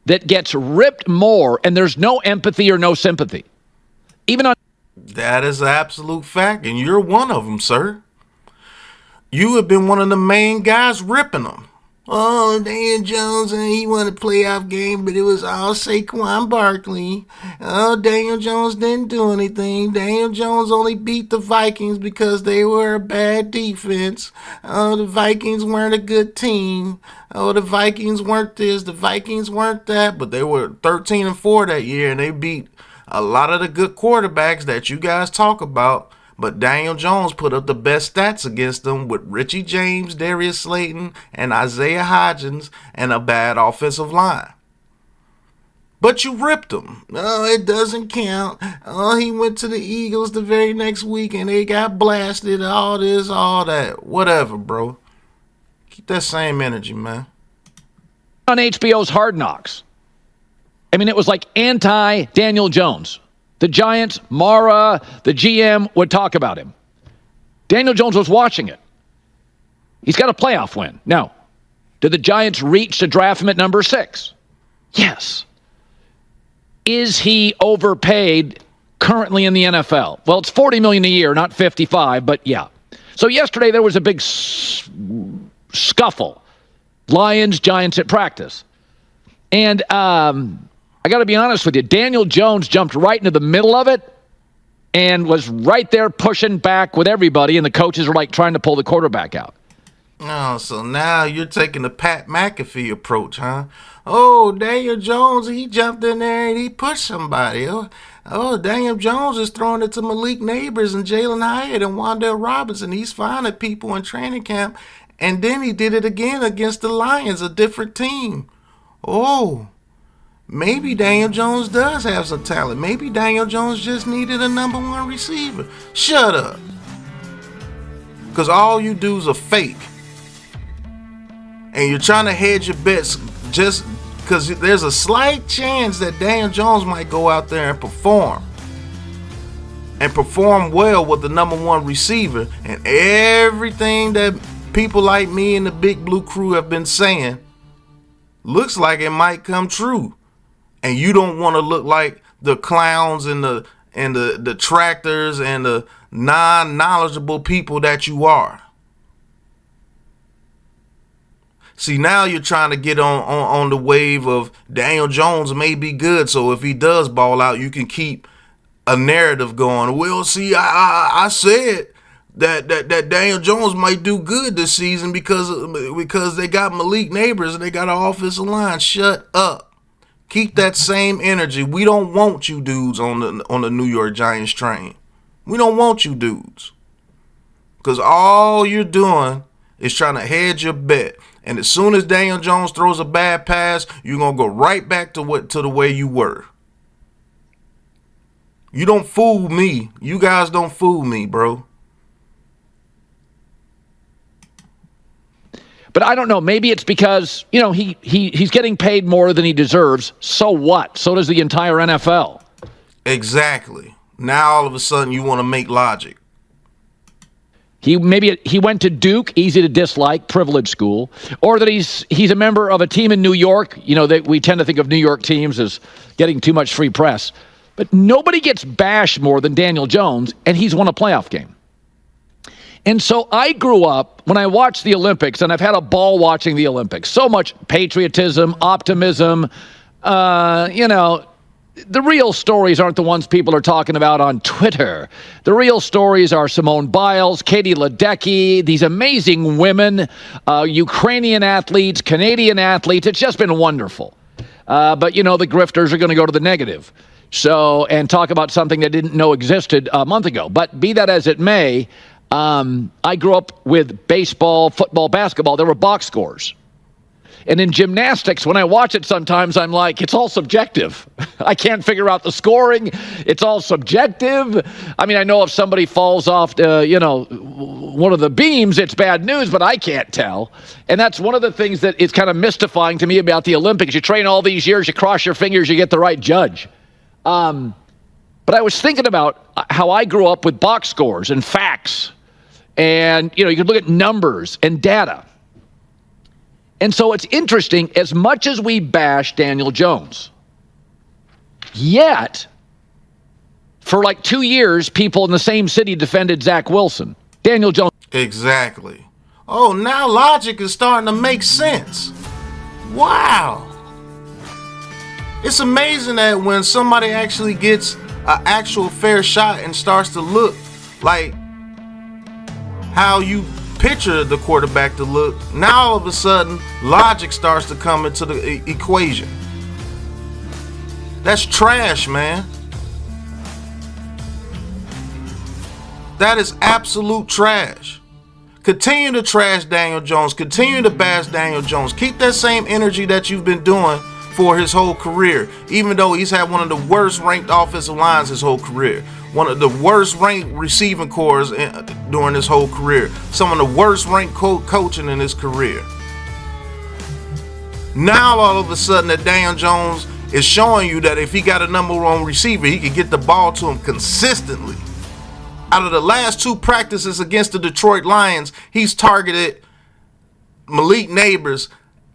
that gets ripped more, and there's no empathy or no sympathy. Even on that is an absolute fact, and you're one of them, sir. You have been one of the main guys ripping them. Oh, Daniel Jones, and he won a playoff game, but it was all Saquon Barkley. Oh, Daniel Jones didn't do anything. Daniel Jones only beat the Vikings because they were a bad defense. Oh, the Vikings weren't a good team. Oh, the Vikings weren't this, the Vikings weren't that, but they were 13-4 that year, and they beat a lot of the good quarterbacks that you guys talk about. But Daniel Jones put up the best stats against them with Richie James, Darius Slayton, and Isaiah Hodgins, and a bad offensive line. But you ripped him. Oh, it doesn't count. Oh, he went to the Eagles the very next week and they got blasted. All this, all that. Whatever, bro. Keep that same energy, man. On HBO's Hard Knocks, I mean, it was like anti-Daniel Jones. The Giants, Mara, the GM would talk about him. Daniel Jones was watching it. He's got a playoff win. Now, did the Giants reach to draft him at number 6? Yes. Is he overpaid currently in the NFL? Well, it's $40 million a year, not 55, but yeah. So yesterday there was a big scuffle. Lions, Giants at practice. And I got to be honest with you. Daniel Jones jumped right into the middle of it and was right there pushing back with everybody, and the coaches were like trying to pull the quarterback out. Oh, so now you're taking the Pat McAfee approach, huh? Oh, Daniel Jones, he jumped in there and he pushed somebody. Oh, Daniel Jones is throwing it to Malik Neighbors and Jalen Hyatt and Wan'Dale Robinson. He's finding people in training camp. And then he did it again against the Lions, a different team. Oh, maybe Daniel Jones does have some talent. Maybe Daniel Jones just needed a number one receiver. Shut up. Because all you do is a fake. And you're trying to hedge your bets just because there's a slight chance that Daniel Jones might go out there and perform. And perform well with the number one receiver. And everything that people like me and the Big Blue Crew have been saying looks like it might come true. And you don't want to look like the clowns and the detractors and the non-knowledgeable people that you are. See, now you're trying to get on the wave of Daniel Jones may be good, so if he does ball out, you can keep a narrative going. Well, see, I said that Daniel Jones might do good this season because they got Malik Neighbors and they got an offensive line. Shut up. Keep that same energy. We don't want you dudes on the New York Giants train. We don't want you dudes. Because all you're doing is trying to hedge your bet. And as soon as Daniel Jones throws a bad pass, you're going to go right back to the way you were. You don't fool me. You guys don't fool me, bro. But I don't know. Maybe it's because, he's getting paid more than he deserves. So what? So does the entire NFL. Exactly. Now all of a sudden you want to make logic. He went to Duke, easy to dislike, privileged school, or that he's a member of a team in New York. We tend to think of New York teams as getting too much free press. But nobody gets bashed more than Daniel Jones, and he's won a playoff game. And so I grew up, when I watched the Olympics, and I've had a ball watching the Olympics, so much patriotism, optimism, the real stories aren't the ones people are talking about on Twitter. The real stories are Simone Biles, Katie Ledecky, these amazing women, Ukrainian athletes, Canadian athletes. It's just been wonderful. But, the grifters are going to go to the negative. And talk about something they didn't know existed a month ago. But be that as it may, I grew up with baseball, football, basketball. There were box scores. And in gymnastics, when I watch it sometimes, I'm like, it's all subjective. I can't figure out the scoring. It's all subjective. I mean, I know if somebody falls off, one of the beams, it's bad news, but I can't tell. And that's one of the things that is kind of mystifying to me about the Olympics. You train all these years, you cross your fingers, you get the right judge. But I was thinking about how I grew up with box scores and facts. And, you could look at numbers and data. And so it's interesting, as much as we bash Daniel Jones, yet for like 2 years, people in the same city defended Zach Wilson. Daniel Jones. Exactly. Oh, now logic is starting to make sense. Wow. It's amazing that when somebody actually gets an actual fair shot and starts to look like how you picture the quarterback to look, now all of a sudden logic starts to come into the equation. That's trash, man. That is absolute trash. Continue to trash Daniel Jones. Continue to bash Daniel Jones. Keep that same energy that you've been doing for his whole career, even though he's had one of the worst ranked offensive lines his whole career, one of the worst ranked receiving corps during his whole career, some of the worst ranked coaching in his career. Now all of a sudden that Daniel Jones is showing you that if he got a number one receiver, he can get the ball to him consistently. Out of the last 2 practices against the Detroit Lions, he's targeted Malik Neighbors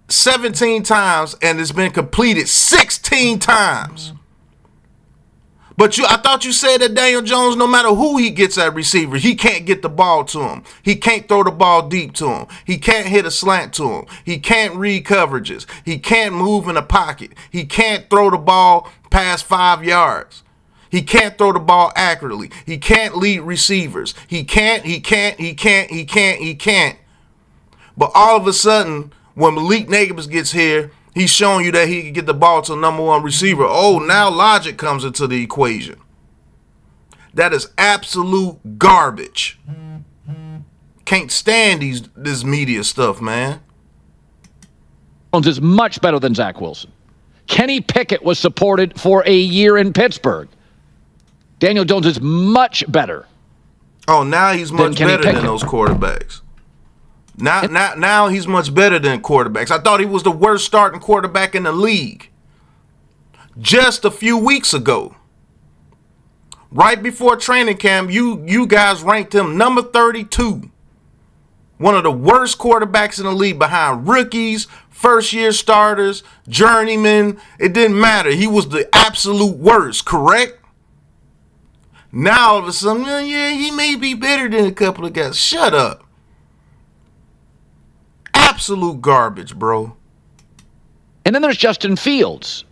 17 times and it's been completed 16 times. But I thought you said that Daniel Jones, no matter who he gets at receiver, he can't get the ball to him. He can't throw the ball deep to him. He can't hit a slant to him. He can't read coverages. He can't move in a pocket. He can't throw the ball past 5 yards. He can't throw the ball accurately. He can't lead receivers. He can't. But all of a sudden, when Malik Nabers gets here, he's showing you that he can get the ball to the number one receiver. Oh, now logic comes into the equation. That is absolute garbage. Can't stand this media stuff, man. Jones is much better than Zach Wilson. Kenny Pickett was supported for a year in Pittsburgh. Daniel Jones is much better. Oh, now he's much better than those quarterbacks. Now he's much better than quarterbacks. I thought he was the worst starting quarterback in the league just a few weeks ago. Right before training camp, you guys ranked him number 32. One of the worst quarterbacks in the league behind rookies, first-year starters, journeymen. It didn't matter. He was the absolute worst, correct? Now all of a sudden, yeah, he may be better than a couple of guys. Shut up. Absolute garbage, bro. And then there's Justin Fields,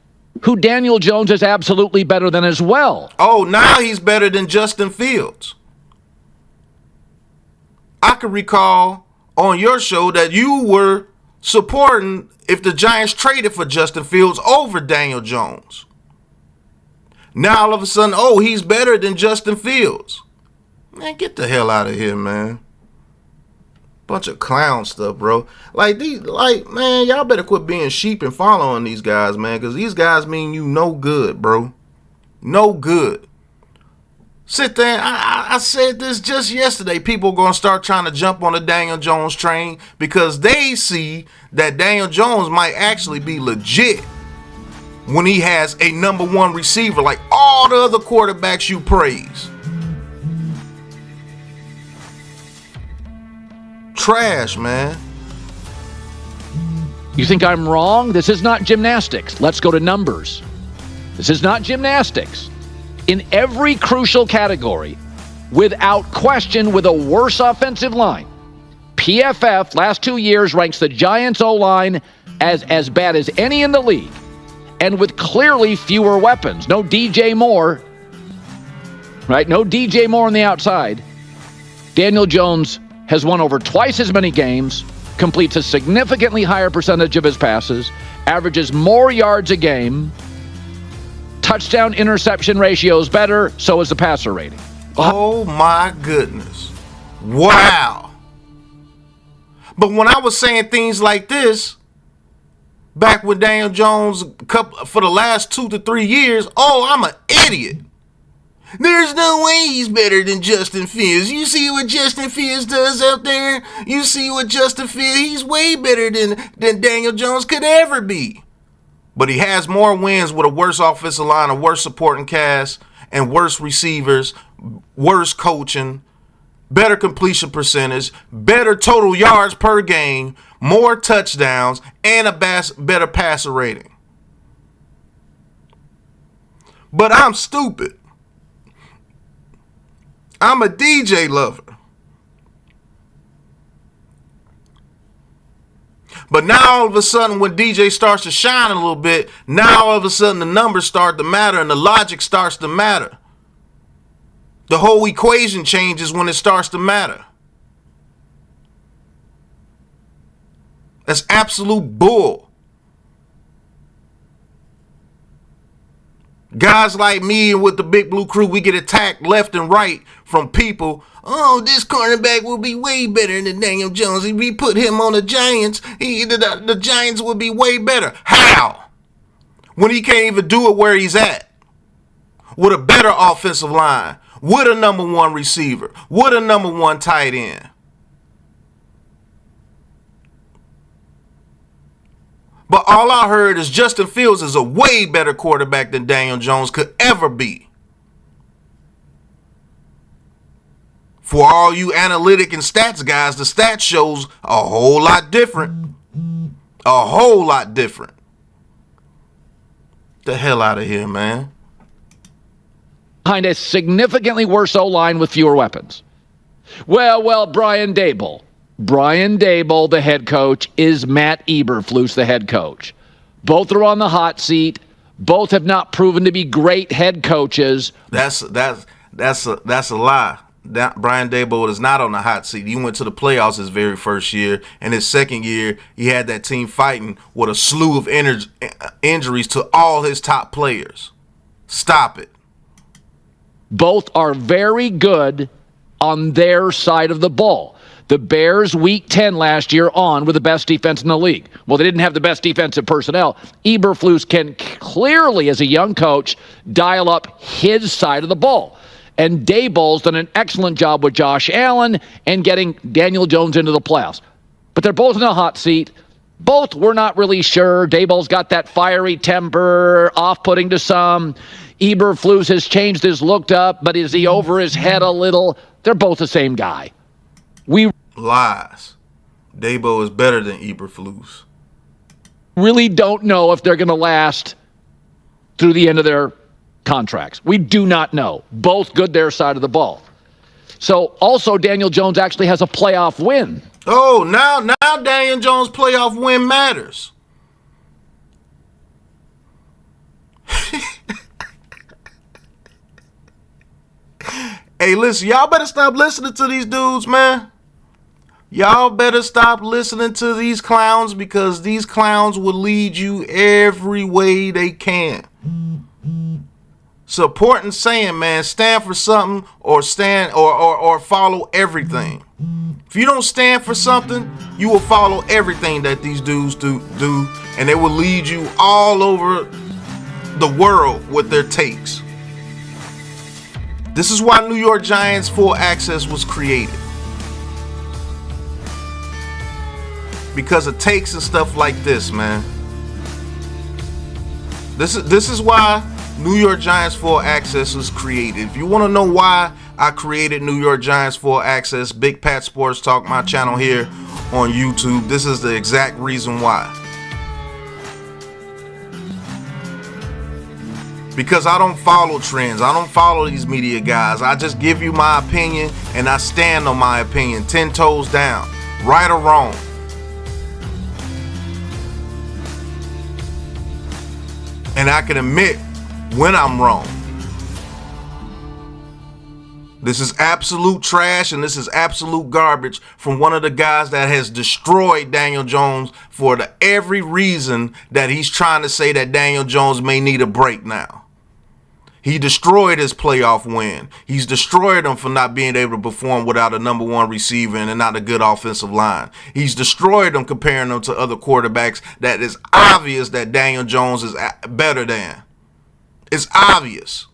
who Daniel Jones is absolutely better than as well. Oh, now he's better than Justin Fields. I can recall on your show that you were supporting if the Giants traded for Justin Fields over Daniel Jones. Now all of a sudden, oh, he's better than Justin Fields. Man, get the hell out of here, man. Bunch of clown stuff, bro. Man, y'all better quit being sheep and following these guys, man, because these guys mean you no good, bro. No good. Sit there. I said this just yesterday. People are going to start trying to jump on the Daniel Jones train because they see that Daniel Jones might actually be legit when he has a number one receiver like all the other quarterbacks you praise. Trash, man. You think I'm wrong? This is not gymnastics. Let's go to numbers. This is not gymnastics. In every crucial category, without question, with a worse offensive line, PFF last 2 years ranks the Giants O-line as bad as any in the league, and with clearly fewer weapons. No DJ Moore, right? No DJ Moore on the outside. Daniel Jones has won over twice as many games, completes a significantly higher percentage of his passes, averages more yards a game, touchdown-interception ratio is better, so is the passer rating. Oh, my goodness. Wow. But when I was saying things like this, back with Daniel Jones for the last 2 to 3 years, oh, I'm an idiot. There's no way he's better than Justin Fields. You see what Justin Fields does out there? You see what Justin Fields, he's way better than Daniel Jones could ever be. But he has more wins with a worse offensive line, a worse supporting cast, and worse receivers, worse coaching, better completion percentage, better total yards per game, more touchdowns, and a better passer rating. But I'm stupid. I'm a DJ lover. But now all of a sudden when DJ starts to shine a little bit, now all of a sudden the numbers start to matter and the logic starts to matter. The whole equation changes when it starts to matter. That's absolute bull. Guys like me and with the Big Blue Crew, we get attacked left and right from people. Oh, this cornerback will be way better than Daniel Jones. If we put him on the Giants, the Giants will be way better. How? When he can't even do it where he's at. With a better offensive line. With a number one receiver. With a number one tight end. But all I heard is Justin Fields is a way better quarterback than Daniel Jones could ever be. For all you analytic and stats guys, the stats shows a whole lot different. A whole lot different. The hell out of here, man. behind a significantly worse O-line with fewer weapons. Well, Brian Daboll. Brian Daboll, the head coach, is Matt Eberflus, the head coach. Both are on the hot seat. Both have not proven to be great head coaches. That's a lie. Brian Daboll is not on the hot seat. He went to the playoffs his very first year, and his second year, he had that team fighting with a slew of injuries to all his top players. Stop it. Both are very good on their side of the ball. The Bears, Week 10 last year on, were the best defense in the league. Well, they didn't have the best defensive personnel. Eberflus can clearly, as a young coach, dial up his side of the ball. And Daboll's done an excellent job with Josh Allen and getting Daniel Jones into the playoffs. But they're both in a hot seat. Both we're not really sure. Daboll's got that fiery temper, off-putting to some. Eberflus has changed his look up, but is he over his head a little? They're both the same guy. Lies. Daboll is better than Eberflus. Really don't know if they're going to last through the end of their contracts. We do not know. Both good their side of the ball. So also Daniel Jones actually has a playoff win. Oh, now Daniel Jones' playoff win matters. Hey, listen, y'all better stop listening to these dudes, man. Y'all better stop listening to these clowns, because these clowns will lead you every way they can. Support and saying, man, stand for something or stand or follow everything. If you don't stand for something, you will follow everything that these dudes do, and they will lead you all over the world with their takes. This is why New York Giants Full Access was created. Because of takes and stuff like this, man. This is why New York Giants Full Access was created. If you want to know why I created New York Giants Full Access, Big Pat Sports Talk, my channel here on YouTube, this is the exact reason why. Because I don't follow trends. I don't follow these media guys. I just give you my opinion, and I stand on my opinion 10 toes down, right or wrong. And I can admit when I'm wrong. This is absolute trash, and this is absolute garbage from one of the guys that has destroyed Daniel Jones for every reason that he's trying to say that Daniel Jones may need a break now. He destroyed his playoff win. He's destroyed him for not being able to perform without a number one receiver and not a good offensive line. He's destroyed him comparing them to other quarterbacks that is obvious that Daniel Jones is better than. It's obvious.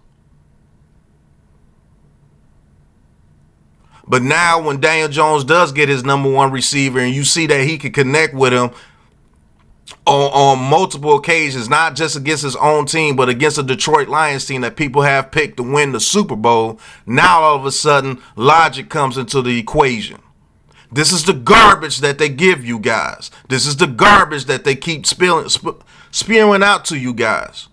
But now when Daniel Jones does get his number one receiver and you see that he can connect with him on multiple occasions, not just against his own team, but against a Detroit Lions team that people have picked to win the Super Bowl, now all of a sudden logic comes into the equation. This is the garbage that they give you guys. This is the garbage that they keep spewing out to you guys.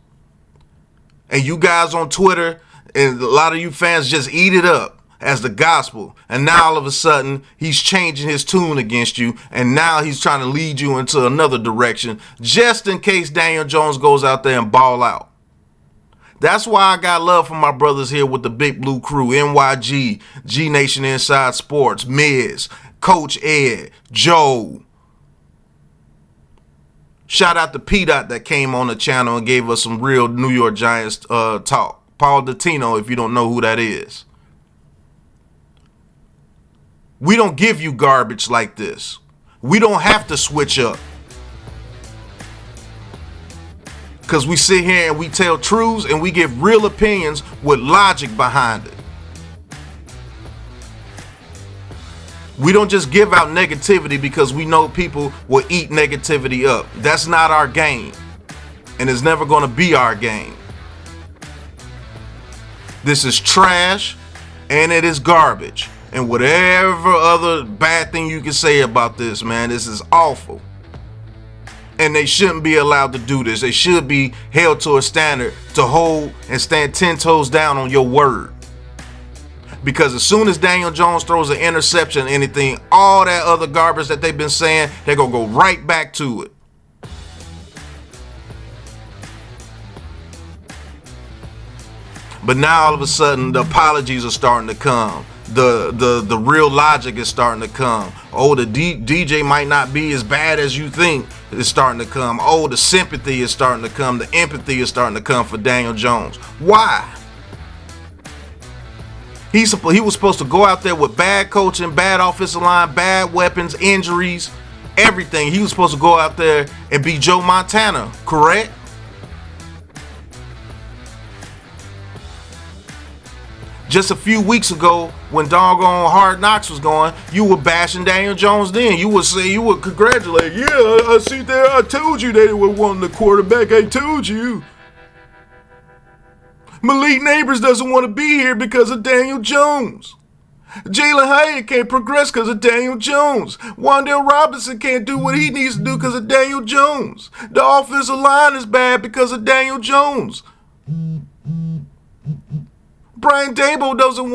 And you guys on Twitter and a lot of you fans just eat it up as the gospel, and now all of a sudden he's changing his tune against you, and now he's trying to lead you into another direction just in case Daniel Jones goes out there and ball out. That's why I got love for my brothers here with the Big Blue Crew, NYG, G Nation Inside Sports, Miz, Coach Ed, Joe. Shout out to P-Dot that came on the channel and gave us some real New York Giants talk. Paul Dottino, if you don't know who that is. We don't give you garbage like this. We don't have to switch up. Because we sit here and we tell truths and we give real opinions with logic behind it. We don't just give out negativity because we know people will eat negativity up. That's not our game. And it's never going to be our game. This is trash and it is garbage. And whatever other bad thing you can say about this, man, this is awful. And they shouldn't be allowed to do this. They should be held to a standard to hold and stand 10 toes down on your word. Because as soon as Daniel Jones throws an interception, anything, all that other garbage that they've been saying, they're going to go right back to it. But now all of a sudden the apologies are starting to come. The real logic is starting to come. Oh, the DJ might not be as bad as you think. It's starting to come. Oh, the sympathy is starting to come. The empathy is starting to come for Daniel Jones. Why? He was supposed to go out there with bad coaching, bad offensive line, bad weapons, injuries, everything. He was supposed to go out there and be Joe Montana, correct? Just a few weeks ago, when doggone Hard Knocks was going, you were bashing Daniel Jones then. You would say, you would congratulate. Yeah, I see there. I told you they were wanting the quarterback. I told you. Malik Neighbors doesn't want to be here because of Daniel Jones. Jalen Hyatt can't progress because of Daniel Jones. Wan'Dale Robinson can't do what he needs to do because of Daniel Jones. The offensive line is bad because of Daniel Jones. Brian Daboll doesn't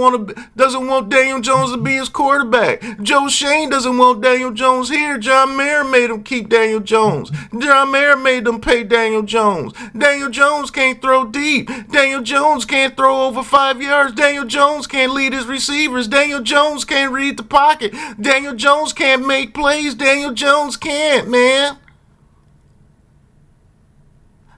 want Daniel Jones to be his quarterback. Joe Shane doesn't want Daniel Jones here. John Mayer made him keep Daniel Jones. John Mayer made them pay Daniel Jones. Daniel Jones can't throw deep. Daniel Jones can't throw over 5 yards. Daniel Jones can't lead his receivers. Daniel Jones can't read the pocket. Daniel Jones can't make plays. Daniel Jones can't, man.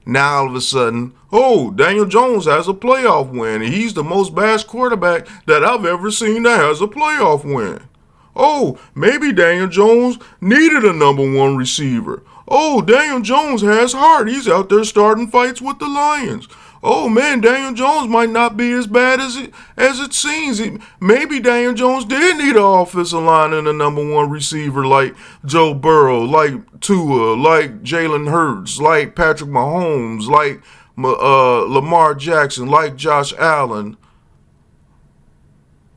Now all of a sudden, oh, Daniel Jones has a playoff win. He's the most bashed quarterback that I've ever seen that has a playoff win. Oh, maybe Daniel Jones needed a number one receiver. Oh, Daniel Jones has heart. He's out there starting fights with the Lions. Oh man, Daniel Jones might not be as bad as it seems. Maybe Daniel Jones did need an offensive line and a number one receiver like Joe Burrow, like Tua, like Jalen Hurts, like Patrick Mahomes, like Lamar Jackson, like Josh Allen,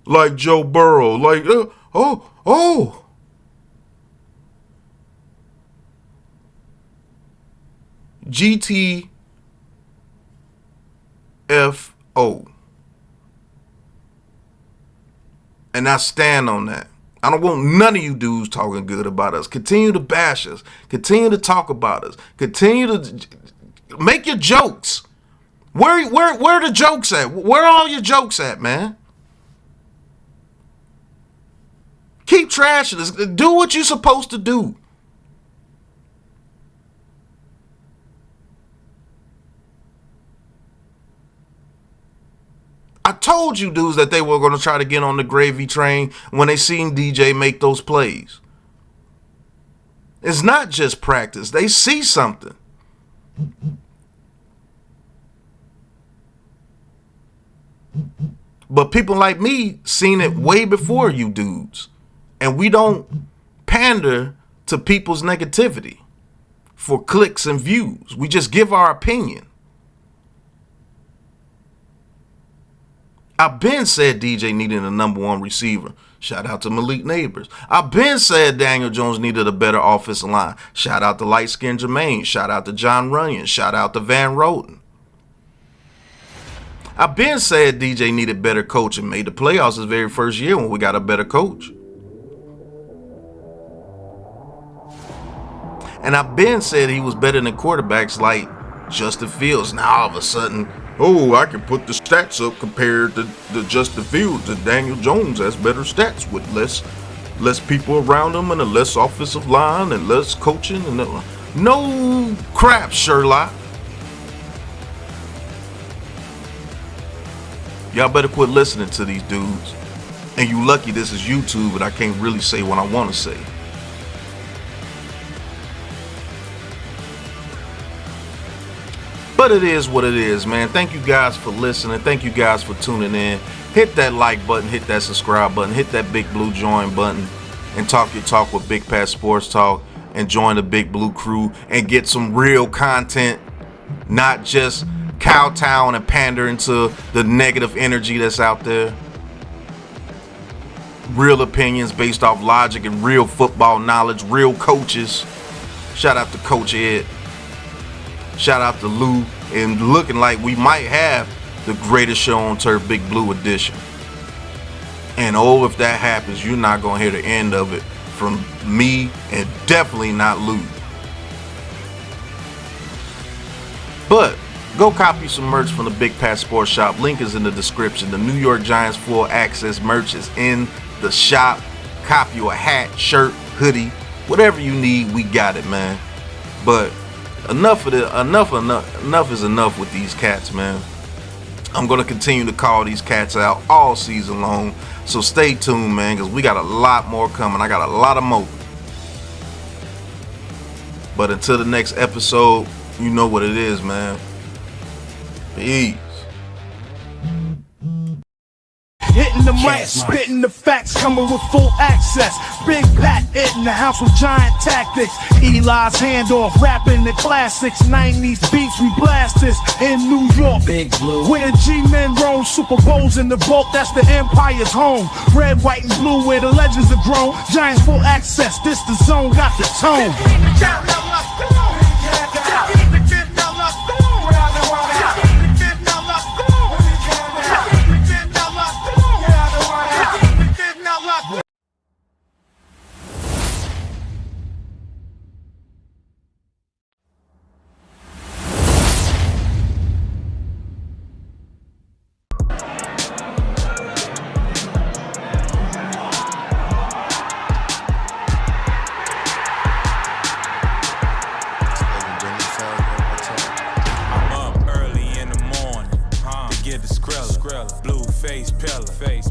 like Joe Burrow, like GTFO. And I stand on that. I don't want none of you dudes talking good about us. Continue to bash us. Continue to talk about us. Continue to make your jokes. Where are the jokes at? Where are all your jokes at, man? Keep trashing us. Do what you're supposed to do. I told you dudes that they were going to try to get on the gravy train when they seen DJ make those plays. It's not just practice. They see something. But people like me seen it way before you dudes. And we don't pander to people's negativity for clicks and views. We just give our opinion. I've been said DJ needed a number one receiver. Shout out to Malik Neighbors. I've been said Daniel Jones needed a better offensive line. Shout out to Light Skin Jermaine. Shout out to John Runyon. Shout out to Van Roten. I've been said DJ needed better coaching. Made the playoffs his very first year when we got a better coach. And I've been said he was better than quarterbacks like Justin Fields. Now all of a sudden, oh, I can put the stats up compared to Justin Fields. And Daniel Jones has better stats with less people around him and a less offensive line and less coaching. And no crap, Sherlock. Y'all better quit listening to these dudes. And you lucky this is YouTube and I can't really say what I want to say. But it is what it is, man. Thank you guys for listening. Thank you guys for tuning in. Hit that like button, hit that subscribe button, hit that big blue join button, and talk your talk with Big Pat Sports Talk, and join the Big Blue crew and get some real content, not just kowtow and pandering to the negative energy that's out there. Real opinions based off logic and real football knowledge, real coaches. Shout out to Coach Ed. Shout out to Lou. And looking like we might have the greatest show on turf, Big Blue Edition. And oh, if that happens, you're not going to hear the end of it from me, and definitely not Lou. But go copy some merch from the Big Pat Sports Shop. Link is in the description. The New York Giants full access merch is in the shop. Copy you a hat, shirt, hoodie, whatever you need, we got it, man. But enough is enough with these cats, man. I'm gonna continue to call these cats out all season long. So stay tuned, man, because we got a lot more coming. I got a lot of more. But until the next episode, you know what it is, man. Peace. Hitting the mic, spitting the facts, coming with full access. Big Pat in the house with giant tactics. Eli's handoff, rapping the classics. 90s beats, we blast this in New York. Big Blue. Where the G-men roam, Super Bowls in the vault, that's the Empire's home. Red, white, and blue, where the legends are grown. Giants full access, this the zone, got the tone.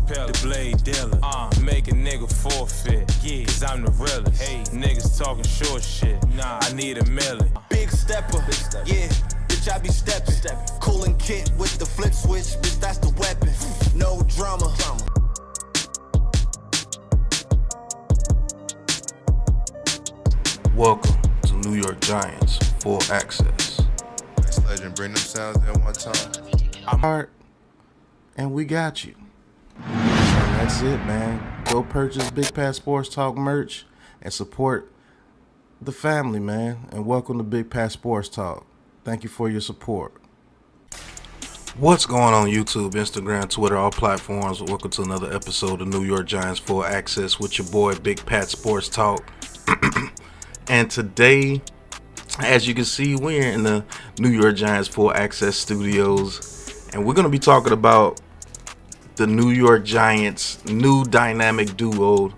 The blade dealer, make a nigga forfeit, cause I'm the realest. Hey, niggas talking short shit, I need a million. Big stepper, yeah, bitch I be stepping. Cooling kit with the flip switch, bitch that's the weapon. No drama. Welcome to New York Giants full access. This legend, bring them sounds in one time. I'm hard, and we got you. And that's it, man. Go purchase Big Pat Sports Talk merch and support the family, man. And welcome to Big Pat Sports Talk. Thank you for your support. What's going on YouTube, Instagram, Twitter, all platforms? Welcome to another episode of New York Giants Full Access with your boy Big Pat Sports Talk. And today, as you can see, we're in the New York Giants Full Access studios, and we're going to be talking about the New York Giants' new dynamic duo,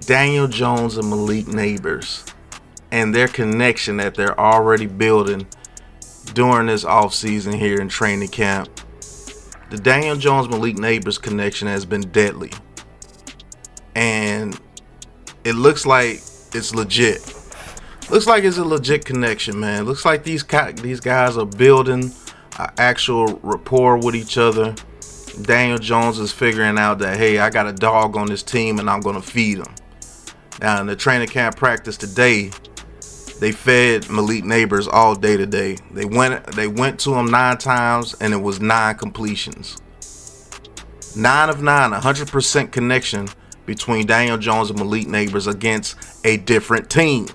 Daniel Jones and Malik Neighbors, and their connection that they're already building during this offseason here in training camp. The Daniel Jones-Malik Neighbors connection has been deadly, and it looks like it's legit. Looks like it's a legit connection, man. Looks like these guys are building an actual rapport with each other. Daniel Jones is figuring out that, hey, I got a dog on this team and I'm going to feed him. Now, in the training camp practice today, they fed Malik Neighbors all day today. They went to him 9 times and it was 9 completions. 9 of 9, 100% connection between Daniel Jones and Malik Neighbors against a different team.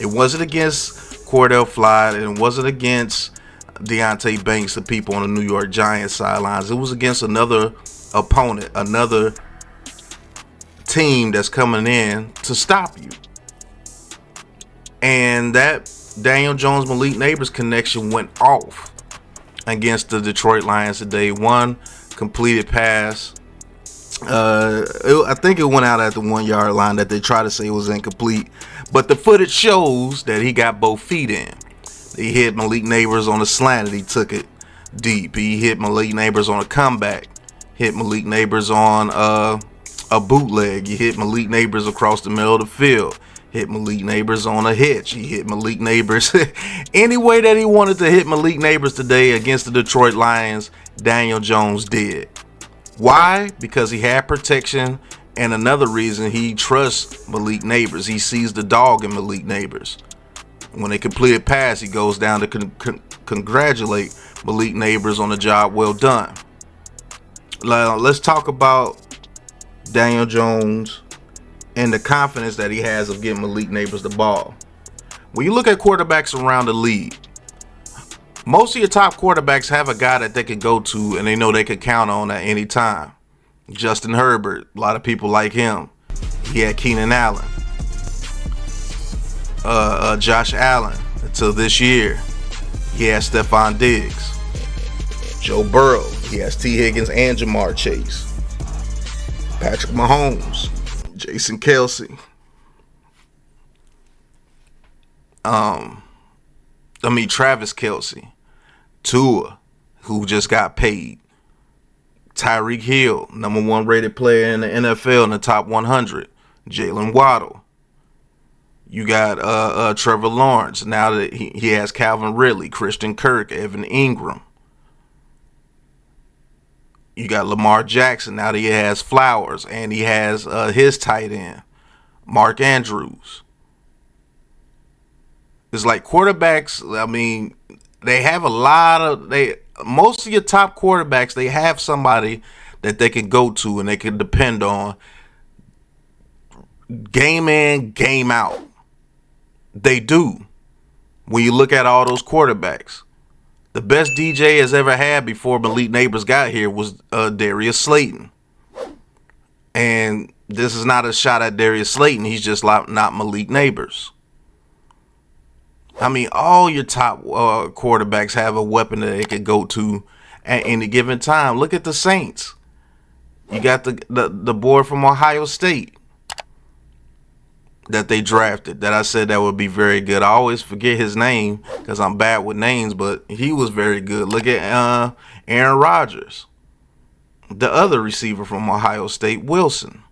It wasn't against Cordell Flott, and it wasn't against Deonte Banks, the people on the New York Giants sidelines. It was against another opponent, another team that's coming in to stop you. And that Daniel Jones-Malik Neighbors connection went off against the Detroit Lions today. 1 completed pass. I think it went out at the 1 yard line that they try to say was incomplete, but the footage shows that he got both feet in. He hit Malik Neighbors on a slant and he took it deep. He hit Malik Neighbors on a comeback, hit Malik Neighbors on a bootleg. He hit Malik Neighbors across the middle of the field, hit Malik Neighbors on a hitch. He hit Malik Neighbors any way that he wanted to hit Malik Neighbors today against the Detroit Lions. Daniel Jones did. Why? Because he had protection, and another reason, he trusts Malik Neighbors. He sees the dog in Malik Neighbors. When they complete a pass, he goes down to congratulate Malik Neighbors on a job well done. Now, let's talk about Daniel Jones and the confidence that he has of getting Malik Neighbors the ball. When you look at quarterbacks around the league, most of your top quarterbacks have a guy that they can go to and they know they can count on at any time. Justin Herbert, a lot of people like him. He had Keenan Allen. Josh Allen, until this year, he has Stephon Diggs. Joe Burrow, he has T. Higgins and Jamar Chase. Patrick Mahomes, Jason Kelsey. Travis Kelsey. Tua, who just got paid. Tyreek Hill, number 1 rated player in the NFL in the top 100. Jalen Waddle. You got Trevor Lawrence. Now that he has Calvin Ridley, Christian Kirk, Evan Ingram. You got Lamar Jackson. Now that he has Flowers, and he has his tight end, Mark Andrews. It's like quarterbacks, I mean, they have a lot of, most of your top quarterbacks, they have somebody that they can go to and they can depend on game in, game out. They do. When you look at all those quarterbacks, the best DJ has ever had before Malik Neighbors got here was Darius Slayton. And this is not a shot at Darius Slayton. He's just not Malik Neighbors. I mean, all your top quarterbacks have a weapon that they could go to at any given time. Look at the Saints. You got the boy from Ohio State that they drafted that I said that would be very good. I always forget his name because I'm bad with names, but he was very good. Look at Aaron Rodgers, the other receiver from Ohio State, Wilson.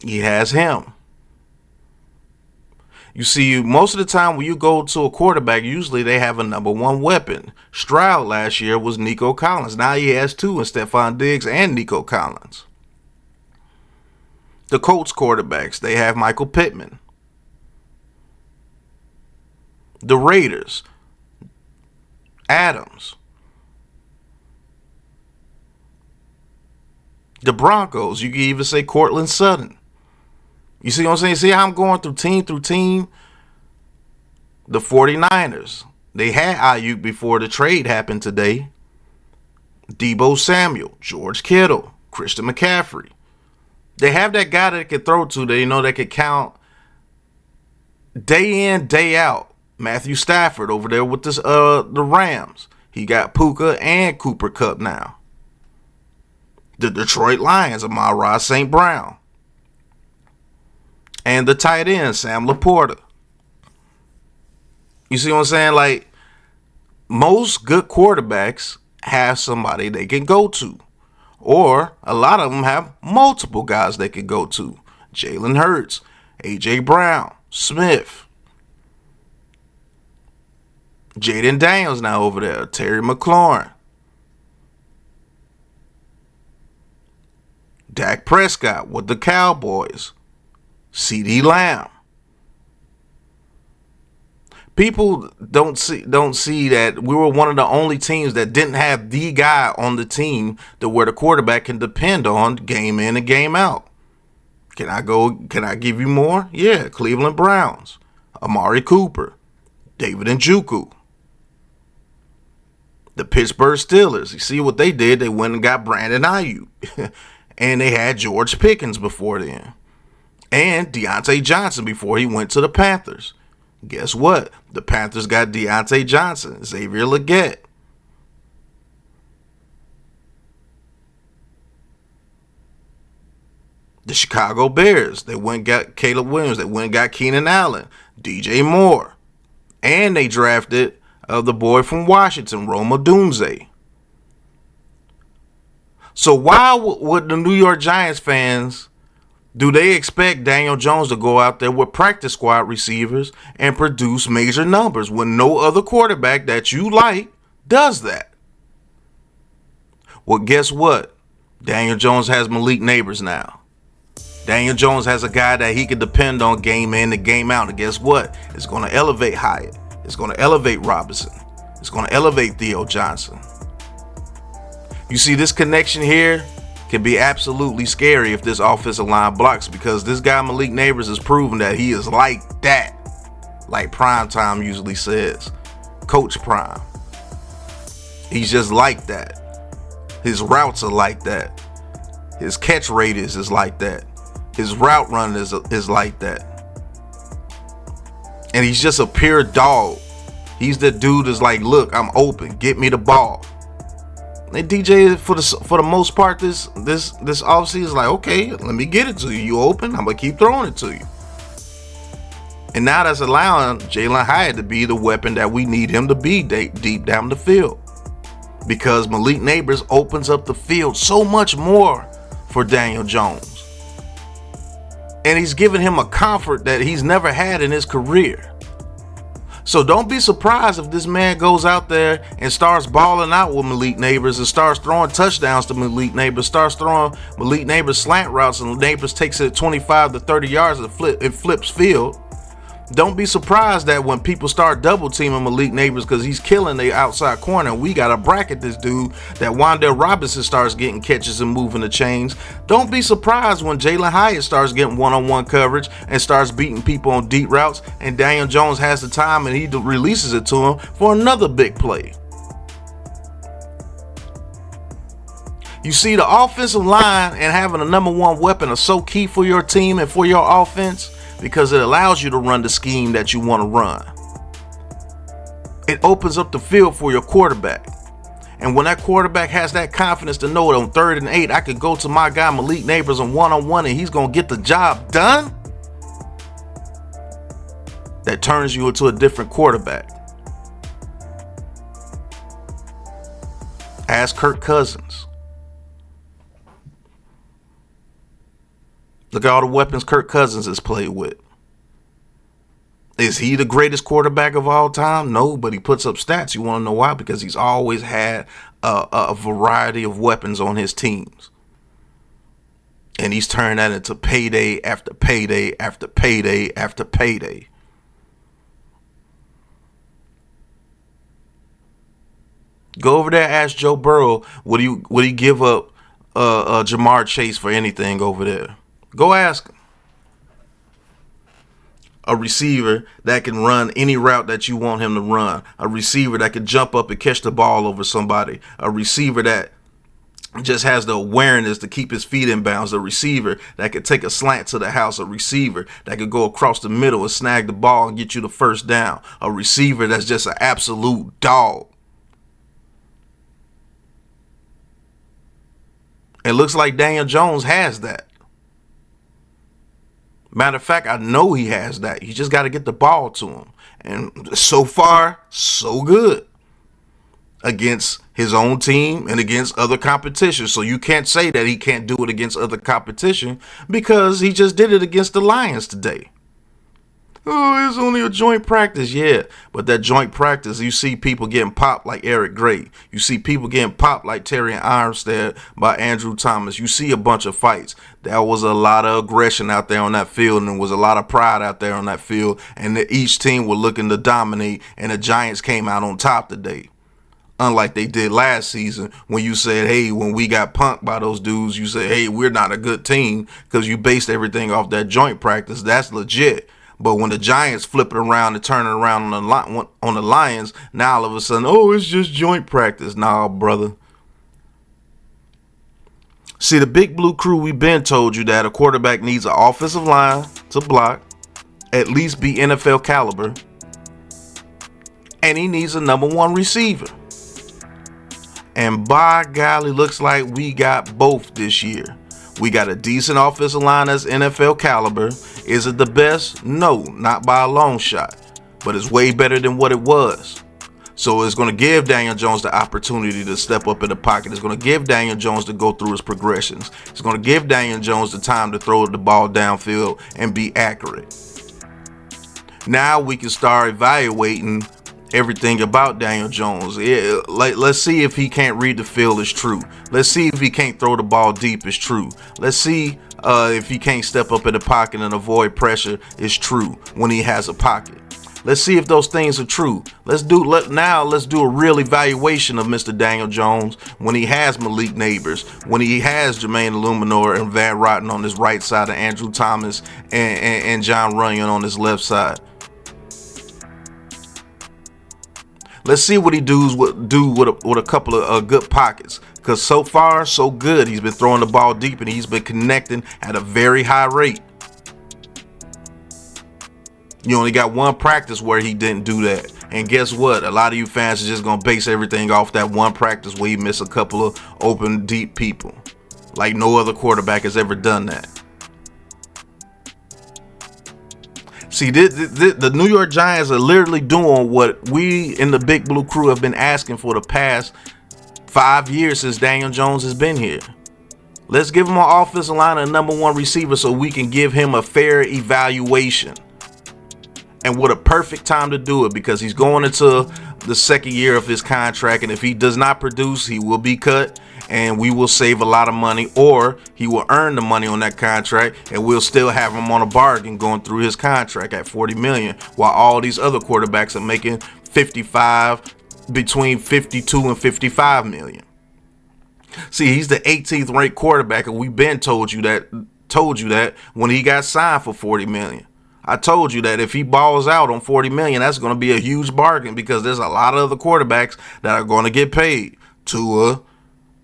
He has him. You see, most of the time when you go to a quarterback, usually they have a number 1 weapon. Stroud last year was Nico Collins. Now he has 2 in Stephon Diggs and Nico Collins. The Colts quarterbacks, they have Michael Pittman. The Raiders, Adams. The Broncos, you can even say Cortland Sutton. You see what I'm saying? See how I'm going through team? The 49ers, they had Ayuk before the trade happened today. Deebo Samuel, George Kittle, Christian McCaffrey. They have that guy that they can throw to. They know they can count day in, day out. Matthew Stafford over there with this the Rams. He got Puka and Cooper Kupp now. The Detroit Lions, Amon-Ra St. Brown. And the tight end, Sam Laporta. You see what I'm saying? Like, most good quarterbacks have somebody they can go to. Or a lot of them have multiple guys they can go to. Jalen Hurts, A.J. Brown, Smith. Jaden Daniels now over there. Terry McLaurin. Dak Prescott with the Cowboys. CeeDee Lamb. People don't see that we were one of the only teams that didn't have the guy on the team to where the quarterback can depend on game in and game out. Can I give you more? Yeah, Cleveland Browns, Amari Cooper, David Njoku. The Pittsburgh Steelers, you see what they did? They went and got Brandon Ayuk. And they had George Pickens before then. And Deontay Johnson before he went to the Panthers. Guess what? The Panthers got Deontay Johnson, Xavier Legette. The Chicago Bears, they went and got Caleb Williams. They went and got Keenan Allen, DJ Moore. And they drafted the boy from Washington, Rome Odunze. So why would the New York Giants fans, do they expect Daniel Jones to go out there with practice squad receivers and produce major numbers when no other quarterback that you like does that? Well, guess what? Daniel Jones has Malik Neighbors now. Daniel Jones has a guy that he can depend on game in and game out. And guess what? It's going to elevate Hyatt. It's going to elevate Robinson. It's going to elevate Theo Johnson. You see, this connection here can be absolutely scary if this offensive line blocks, because this guy Malik Neighbors has proven that he is like that. like Primetime usually says. Coach Prime. He's just like that. His routes are like that. His catch radius is like that. His route run is like that. And he's just a pure dog. He's the dude that's like, look, I'm open. Get me the ball. And DJ, for the most part, this offseason is like, okay, let me get it to you. You open, I'm gonna keep throwing it to you. And now that's allowing Jalen Hyatt to be the weapon that we need him to be deep down the field. Because Malik Neighbors opens up the field so much more for Daniel Jones. And he's given him a comfort that he's never had in his career. So don't be surprised if this man goes out there and starts balling out with Malik Neighbors and starts throwing touchdowns to Malik Neighbors, starts throwing Malik Neighbors slant routes, and Neighbors takes it 25 to 30 yards and flips field. Don't be surprised that when people start double teaming Malik Neighbors because he's killing the outside corner, we got to bracket this dude, that Wan'Dale Robinson starts getting catches and moving the chains. Don't be surprised when Jalen Hyatt starts getting one-on-one coverage and starts beating people on deep routes, and Daniel Jones has the time and he releases it to him for another big play. You see, the offensive line and having a number one weapon are so key for your team and for your offense, because it allows you to run the scheme that you want to run. It opens up the field for your quarterback. And when that quarterback has that confidence to know it on 3rd and 8, I could go to my guy Malik Neighbors on one-on-one and he's going to get the job done, that turns you into a different quarterback. Ask Kirk Cousins. Look at all the weapons Kirk Cousins has played with. Is he the greatest quarterback of all time? No, but he puts up stats. You want to know why? Because he's always had a variety of weapons on his teams. And he's turned that into payday after payday after payday after payday. Go over there, ask Joe Burrow, would he give up Jamar Chase for anything over there? Go ask him. A receiver that can run any route that you want him to run. A receiver that can jump up and catch the ball over somebody. A receiver that just has the awareness to keep his feet in bounds. A receiver that could take a slant to the house. A receiver that could go across the middle and snag the ball and get you the first down. A receiver that's just an absolute dog. It looks like Daniel Jones has that. Matter of fact, I know he has that. You just got to get the ball to him. And so far, so good against his own team and against other competition. So you can't say that he can't do it against other competition, because he just did it against the Lions today. Oh, it's only a joint practice. Yeah, but that joint practice, you see people getting popped like Eric Gray. You see people getting popped like Terry Armstead by Andrew Thomas. You see a bunch of fights. There was a lot of aggression out there on that field, and there was a lot of pride out there on that field, and each team was looking to dominate, and the Giants came out on top today. Unlike they did last season, when you said, hey, when we got punked by those dudes, you said, hey, we're not a good team, because you based everything off that joint practice. That's legit. But when the Giants flip it around and turn it around on the Lions, now all of a sudden, oh, it's just joint practice. Nah, brother. See, the Big Blue Crew, we've been told you that a quarterback needs an offensive line to block, at least be NFL caliber, and he needs a number one receiver. And by golly, looks like we got both this year. We got a decent offensive line that's NFL caliber. Is it the best? No, not by a long shot, but it's way better than what it was. So it's going to give Daniel Jones the opportunity to step up in the pocket. It's going to give Daniel Jones to go through his progressions. It's going to give Daniel Jones the time to throw the ball downfield and be accurate. Now we can start evaluating everything about Daniel Jones. Yeah, let's see if he can't read the field is true. Let's see if he can't throw the ball deep is true. Let's see if he can't step up in the pocket and avoid pressure is true when he has a pocket. Let's see if those things are true. Let's do a real evaluation of Mr. Daniel Jones when he has Malik Neighbors, when he has Jermaine Illuminor and Van Rotten on his right side, and Andrew Thomas and John Runyon on his left side. Let's see what he do with a couple of good pockets. Because so far, so good. He's been throwing the ball deep and he's been connecting at a very high rate. You only got one practice where he didn't do that. And guess what? A lot of you fans are just going to base everything off that one practice where he missed a couple of open, deep people. Like no other quarterback has ever done that. See, the New York Giants are literally doing what we in the Big Blue Crew have been asking for the past 5 years since Daniel Jones has been here. Let's give him an offensive line and number one receiver so we can give him a fair evaluation. And what a perfect time to do it, because he's going into the second year of his contract. And if he does not produce, he will be cut and we will save a lot of money, or he will earn the money on that contract and we'll still have him on a bargain going through his contract at $40 million, while all these other quarterbacks are making between 52 and 55 million. See, he's the 18th ranked quarterback, and we've been told you that when he got signed for $40 million. I told you that if he balls out on $40 million, that's going to be a huge bargain, because there's a lot of other quarterbacks that are going to get paid. Tua,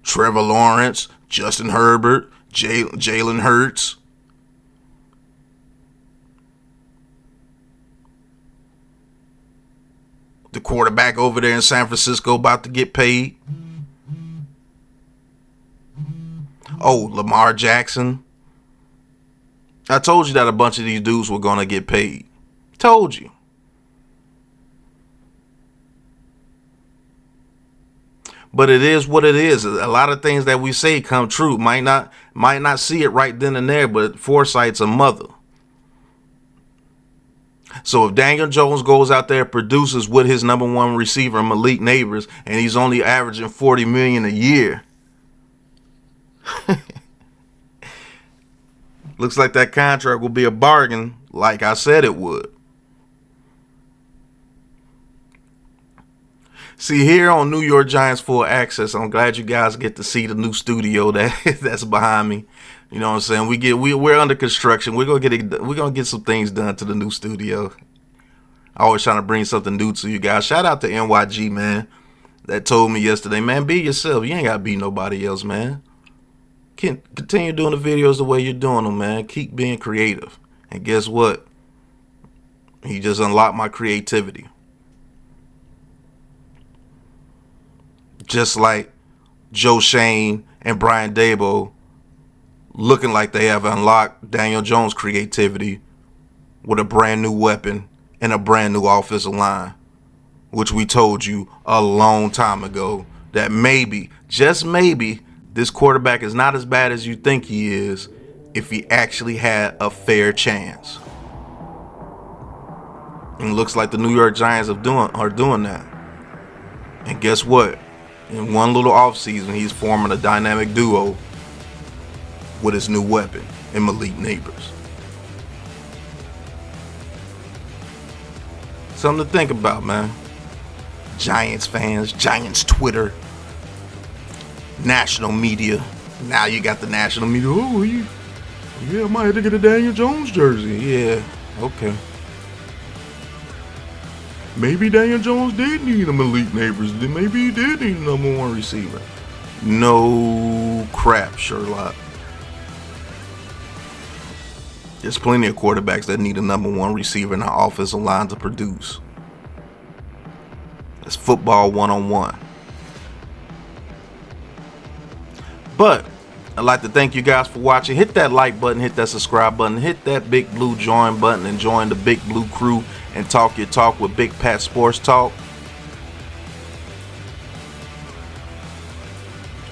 Trevor Lawrence, Justin Herbert, Jalen Hurts. The quarterback over there in San Francisco about to get paid. Oh, Lamar Jackson. I told you that a bunch of these dudes were going to get paid. Told you. But it is what it is. A lot of things that we say come true. Might not see it right then and there, but foresight's a mother. So if Daniel Jones goes out there and produces with his number one receiver, Malik Neighbors, and he's only averaging $40 million a year, looks like that contract will be a bargain, like I said it would. See, here on New York Giants Full Access, I'm glad you guys get to see the new studio that's behind me. You know what I'm saying? We're under construction. We're gonna get some things done to the new studio. Always trying to bring something new to you guys. Shout out to NYG, man, that told me yesterday, man, be yourself. You ain't gotta be nobody else, man. Continue doing the videos the way you're doing them, man. Keep being creative. And guess what? He just unlocked my creativity. Just like Joe Shane and Brian Dabo looking like they have unlocked Daniel Jones' creativity with a brand new weapon and a brand new offensive line, which we told you a long time ago that maybe, just maybe, this quarterback is not as bad as you think he is if he actually had a fair chance. And it looks like the New York Giants are doing that. And guess what? In one little offseason, he's forming a dynamic duo with his new weapon in Malik Neighbors. Something to think about, man. Giants fans, Giants Twitter, national media. Now you got the national media. Oh, yeah, I might have to get a Daniel Jones jersey. Yeah, okay. Maybe Daniel Jones did need a Malik Neighbors. Maybe he did need a number one receiver. No crap, Sherlock. There's plenty of quarterbacks that need a number one receiver in our offensive line to produce. It's football 1-on-1. But I'd like to thank you guys for watching. Hit that like button, hit that subscribe button, hit that big blue join button, and join the Big Blue Crew and talk your talk with Big Pat Sports Talk.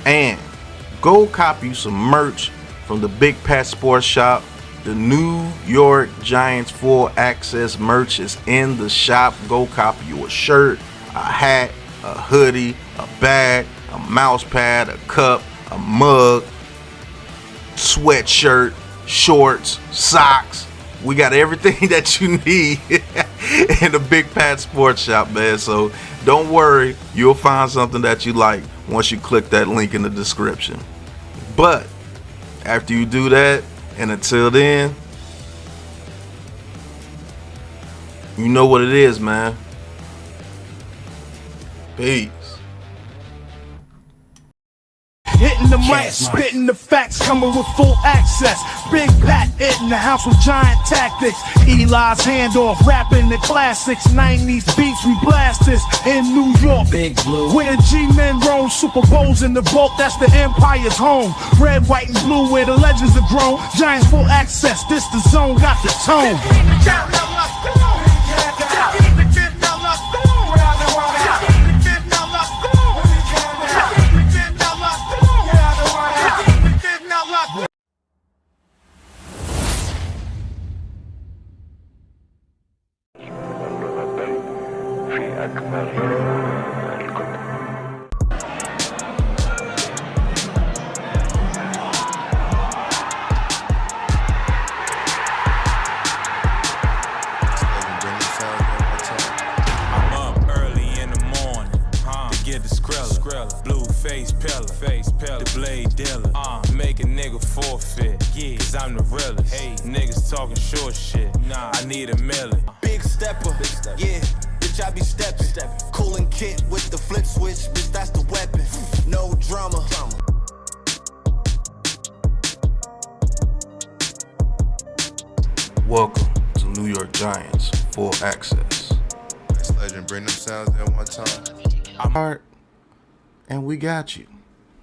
And go copy some merch from the Big Pat Sports Shop. The New York Giants Full Access merch is in the shop. Go copy you a shirt, a hat, a hoodie, a bag, a mouse pad, a cup, a mug, sweatshirt, shorts, socks. We got everything that you need in the Big Pat Sports Shop, man. So don't worry, you'll find something that you like once you click that link in the description. But after you do that, and until then, you know what it is, man. Peace. Hitting the mic, spitting the facts, coming with full access. Big Pat in the house with giant tactics. Eli's handoff, rapping the classics. 90s beats, we blast this in New York. Big Blue. Where the G-men roam, Super Bowls in the vault, that's the Empire's home. Red, white, and blue, where the legends are grown. Giants full access, this the zone, got the tone. Talking short shit, nah, I need a million. Big stepper, yeah, bitch, I be stepping. Cooling kit with the flip switch, bitch, that's the weapon. No drama. Welcome to New York Giants Full Access. This legend, bring them sounds in one time. I'm hard, and we got you.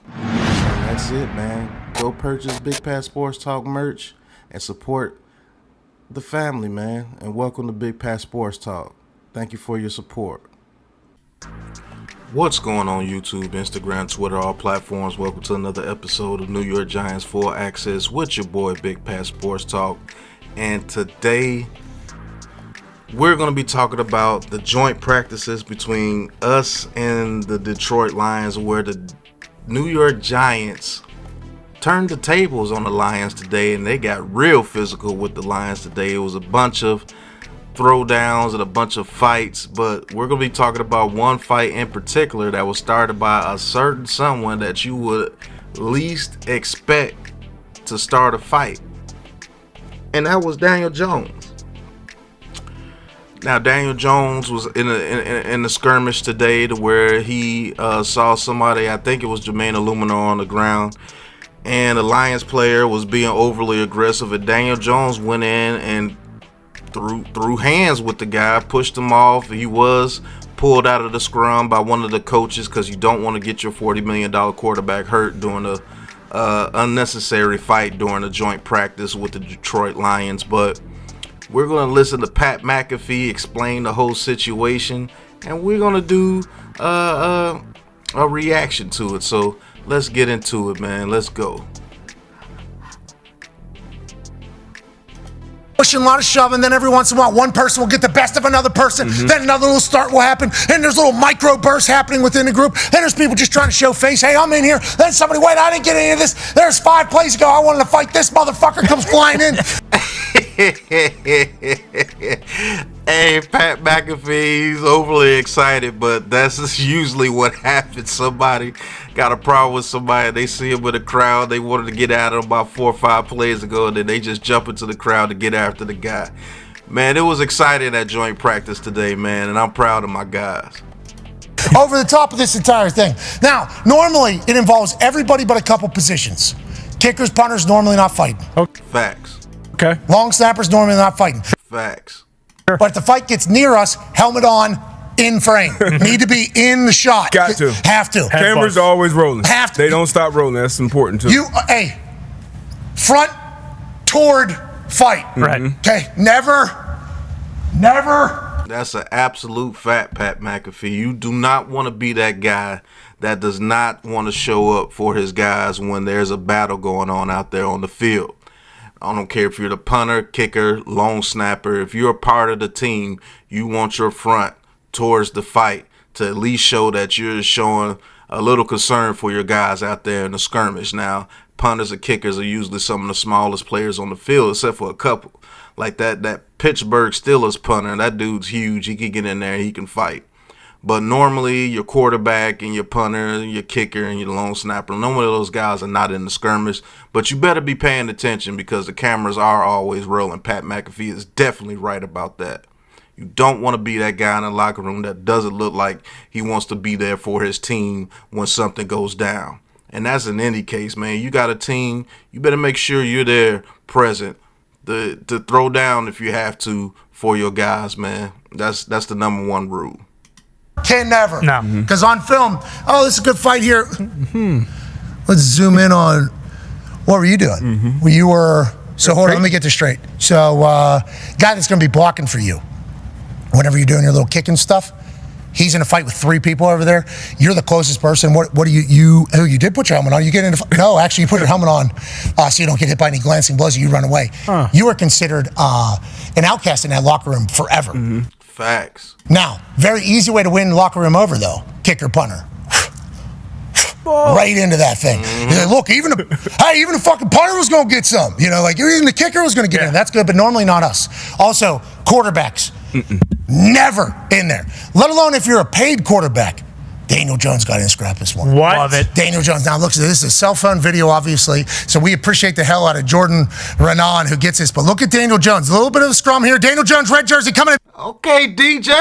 And that's it, man. Go purchase Big Pat Sports Talk merch and support the family, man. And welcome to Big Pat Sports Talk. Thank you for your support. What's going on YouTube, Instagram, Twitter, all platforms? Welcome to another episode of New York Giants Full Access with your boy Big Pat Sports Talk. And today we're going to be talking about the joint practices between us and the Detroit Lions, where the New York Giants turned the tables on the Lions today, and they got real physical with the Lions today. It was a bunch of throwdowns and a bunch of fights, but we're going to be talking about one fight in particular that was started by a certain someone that you would least expect to start a fight, and that was Daniel Jones. Now, Daniel Jones was in the skirmish today, to where he saw somebody, I think it was Jermaine Illumina, on the ground, and the Lions player was being overly aggressive, and Daniel Jones went in and threw hands with the guy, pushed him off. He was pulled out of the scrum by one of the coaches, because you don't want to get your $40 million quarterback hurt during a unnecessary fight during a joint practice with the Detroit Lions. But we're going to listen to Pat McAfee explain the whole situation, and we're going to do a reaction to it. So let's get into it, man. Let's go. Pushing, a lot of shoving, then every once in a while one person will get the best of another person, then another little start will happen, and there's little micro bursts happening within the group, then there's people just trying to show face, hey, I'm in here, then somebody, wait, I didn't get any of this, there's 5 plays ago, I wanted to fight this motherfucker, comes flying in. Hey, Pat McAfee, he's overly excited, but that's just usually what happens. Somebody got a problem with somebody, they see him in the crowd, they wanted to get at him about 4 or 5 plays ago, and then they just jump into the crowd to get after the guy. Man, it was exciting at joint practice today, man, and I'm proud of my guys. Over the top of this entire thing. Now, normally it involves everybody but a couple positions. Kickers, punters, normally not fighting. Facts. Okay. Long snappers, normally not fighting. Facts. But if the fight gets near us, helmet on, in frame. Need to be in the shot. Got to. Have to. Cameras are always rolling. Have to. They don't stop rolling. That's important too. Hey, front toward fight. Right. Okay. Never. That's an absolute fact, Pat McAfee. You do not want to be that guy that does not want to show up for his guys when there's a battle going on out there on the field. I don't care if you're the punter, kicker, long snapper. If you're a part of the team, you want your front towards the fight to at least show that you're showing a little concern for your guys out there in the skirmish. Now, punters and kickers are usually some of the smallest players on the field, except for a couple. Like that Pittsburgh Steelers punter, that dude's huge. He can get in there, he can fight. But normally, your quarterback and your punter and your kicker and your long snapper, none of those guys are not in the skirmish. But you better be paying attention, because the cameras are always rolling. Pat McAfee is definitely right about that. You don't want to be that guy in the locker room that doesn't look like he wants to be there for his team when something goes down. And that's in any case, man. You got a team, you better make sure you're there present to throw down if you have to for your guys, man. That's the number one rule. Can never. No. Because on film, oh, this is a good fight here. Let's zoom in on, what were you doing? You were, so hold on, let me get this straight. So, guy that's going to be blocking for you, whenever you're doing your little kicking stuff, he's in a fight with 3 people over there. You're the closest person. What do you did put your helmet on. You get into, no, actually you put your helmet on so you don't get hit by any glancing blows. You run away. You were considered an outcast in that locker room forever. Facts. Now, very easy way to win locker room over though, kicker punter. Right into that thing. Like, look, even the fucking punter was going to get some. You know, like even the kicker was going to get in. That's good, but normally not us. Also, quarterbacks. Never in there. Let alone if you're a paid quarterback. Daniel Jones got in scrap this morning. What? Love it. Daniel Jones. Now, look, this is a cell phone video, obviously, so we appreciate the hell out of Jordan Renan who gets this. But look at Daniel Jones. A little bit of a scrum here. Daniel Jones, red jersey coming in. Okay, DJ.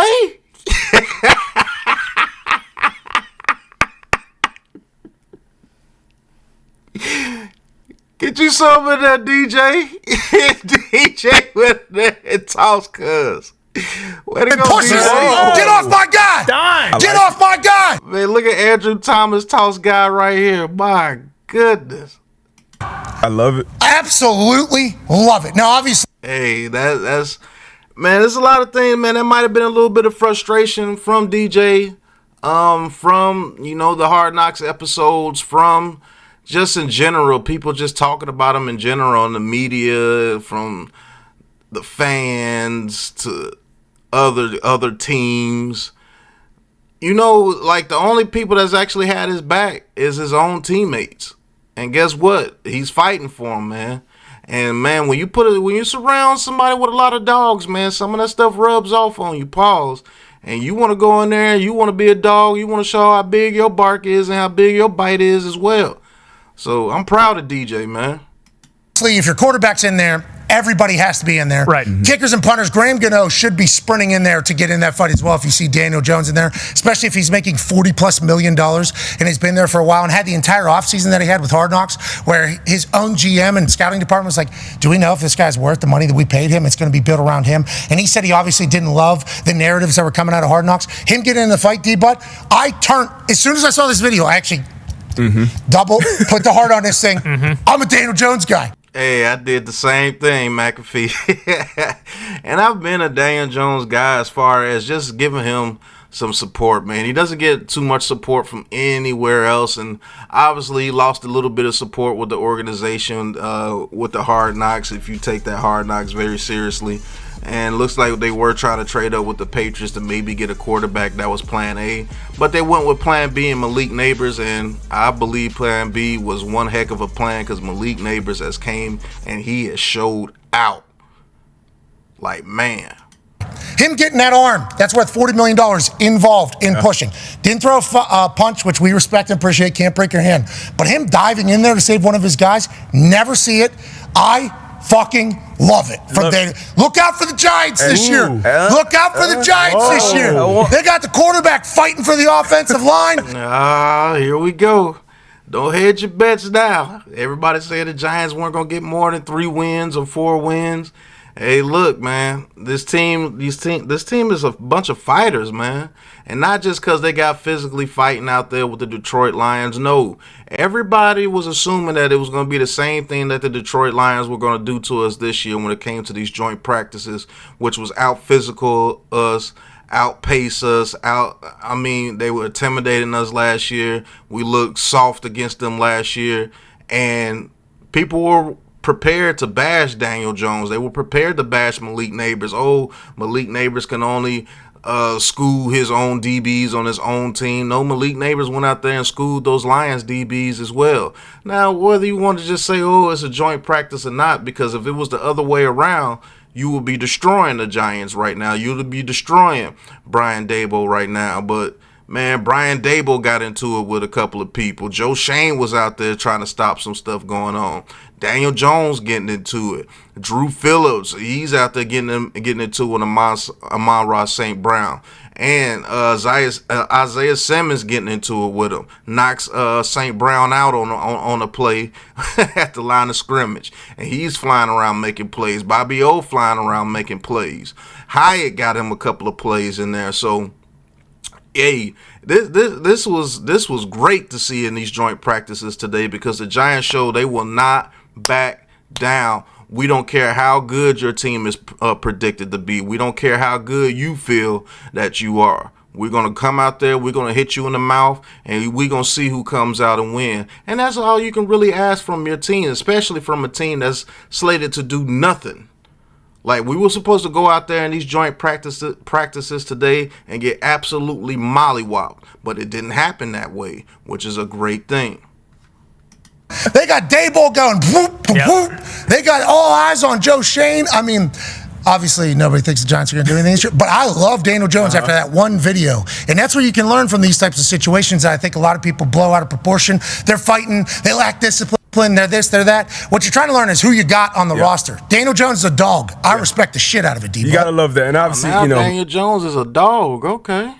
Get you some of that, DJ. DJ with that toss, cuz. Way to go, push DJ. Get off my guy. Get off my guy. Man, look at Andrew Thomas toss guy right here. My goodness. I love it. Absolutely love it. Now, obviously. Hey, that's man, there's a lot of things, man. That might have been a little bit of frustration from DJ, from, you know, the Hard Knocks episodes, from just in general, people just talking about him in general in the media, from the fans to other teams. You know, like the only people that's actually had his back is his own teammates. And guess what? He's fighting for him, man. And man, when you surround somebody with a lot of dogs, man, some of that stuff rubs off on you. Pause. And you want to go in there, you want to be a dog, you want to show how big your bark is and how big your bite is as well. So I'm proud of DJ, man. If your quarterback's in there, everybody has to be in there. Right. Kickers and punters, Graham Gano should be sprinting in there to get in that fight as well if you see Daniel Jones in there, especially if he's making $40+ million and he's been there for a while and had the entire offseason that he had with Hard Knocks where his own GM and scouting department was like, do we know if this guy's worth the money that we paid him? It's going to be built around him. And he said he obviously didn't love the narratives that were coming out of Hard Knocks. Him getting in the fight, D-Butt, I turned, as soon as I saw this video, I actually put the heart on this thing. I'm a Daniel Jones guy. Hey, I did the same thing, McAfee. And I've been a Daniel Jones guy as far as just giving him some support, man. He doesn't get too much support from anywhere else, and obviously he lost a little bit of support with the organization, with the Hard Knocks, if you take that Hard Knocks very seriously. And looks like they were trying to trade up with the Patriots to maybe get a quarterback. That was plan A. But they went with plan B and Malik Neighbors, and I believe plan B was one heck of a plan because Malik Neighbors has came and he has showed out. Like, man. Him getting that arm, that's worth $40 million involved in pushing. Didn't throw a punch, which we respect and appreciate, can't break your hand. But him diving in there to save one of his guys, never see it. I fucking love it. Look out for the Giants this year. Look out for the Giants this year. They got the quarterback fighting for the offensive line. Here we go. Don't hedge your bets now. Everybody said the Giants weren't going to get more than 3 wins or 4 wins. Hey, look, man, this team is a bunch of fighters, man. And not just because they got physically fighting out there with the Detroit Lions. No, everybody was assuming that it was going to be the same thing that the Detroit Lions were going to do to us this year when it came to these joint practices, which was out physical us, outpace us. They were intimidating us last year. We looked soft against them last year. And people were prepared to bash Daniel Jones. They were prepared to bash Malik Neighbors. Oh, Malik Neighbors can only school his own DBs on his own team. No, Malik Neighbors went out there and schooled those Lions DBs as well. Now, whether you want to just say, oh, it's a joint practice or not, because if it was the other way around, you would be destroying the Giants right now. You would be destroying Brian Daboll right now. But Man, Brian Dable got into it with a couple of people. Joe Shane was out there trying to stop some stuff going on. Daniel Jones getting into it. Drew Phillips, he's out there getting into it with Amon-Ra St. Brown. And Isaiah Simmons getting into it with him. Knocks St. Brown out on a play at the line of scrimmage. And he's flying around making plays. Bobby O flying around making plays. Hyatt got him a couple of plays in there. So, hey, this was great to see in these joint practices today, because the Giants show they will not back down. We don't care how good your team is predicted to be. We don't care how good you feel that you are. We're going to come out there, we're going to hit you in the mouth, and we're going to see who comes out and win. And that's all you can really ask from your team, especially from a team that's slated to do nothing. Like, we were supposed to go out there in these joint practices today and get absolutely mollywopped, but it didn't happen that way, which is a great thing. They got Daboll going whoop, whoop. They got all eyes on Joe Shane. I mean, obviously nobody thinks the Giants are going to do anything, but I love Daniel Jones after that one video. And that's where you can learn from these types of situations that I think a lot of people blow out of proportion. They're fighting, they lack discipline, they're this, they're that. What you're trying to learn is who you got on the roster. Daniel Jones is a dog. I respect the shit out of it, D-Boy. You got to love that. And obviously, Daniel Jones is a dog. Okay.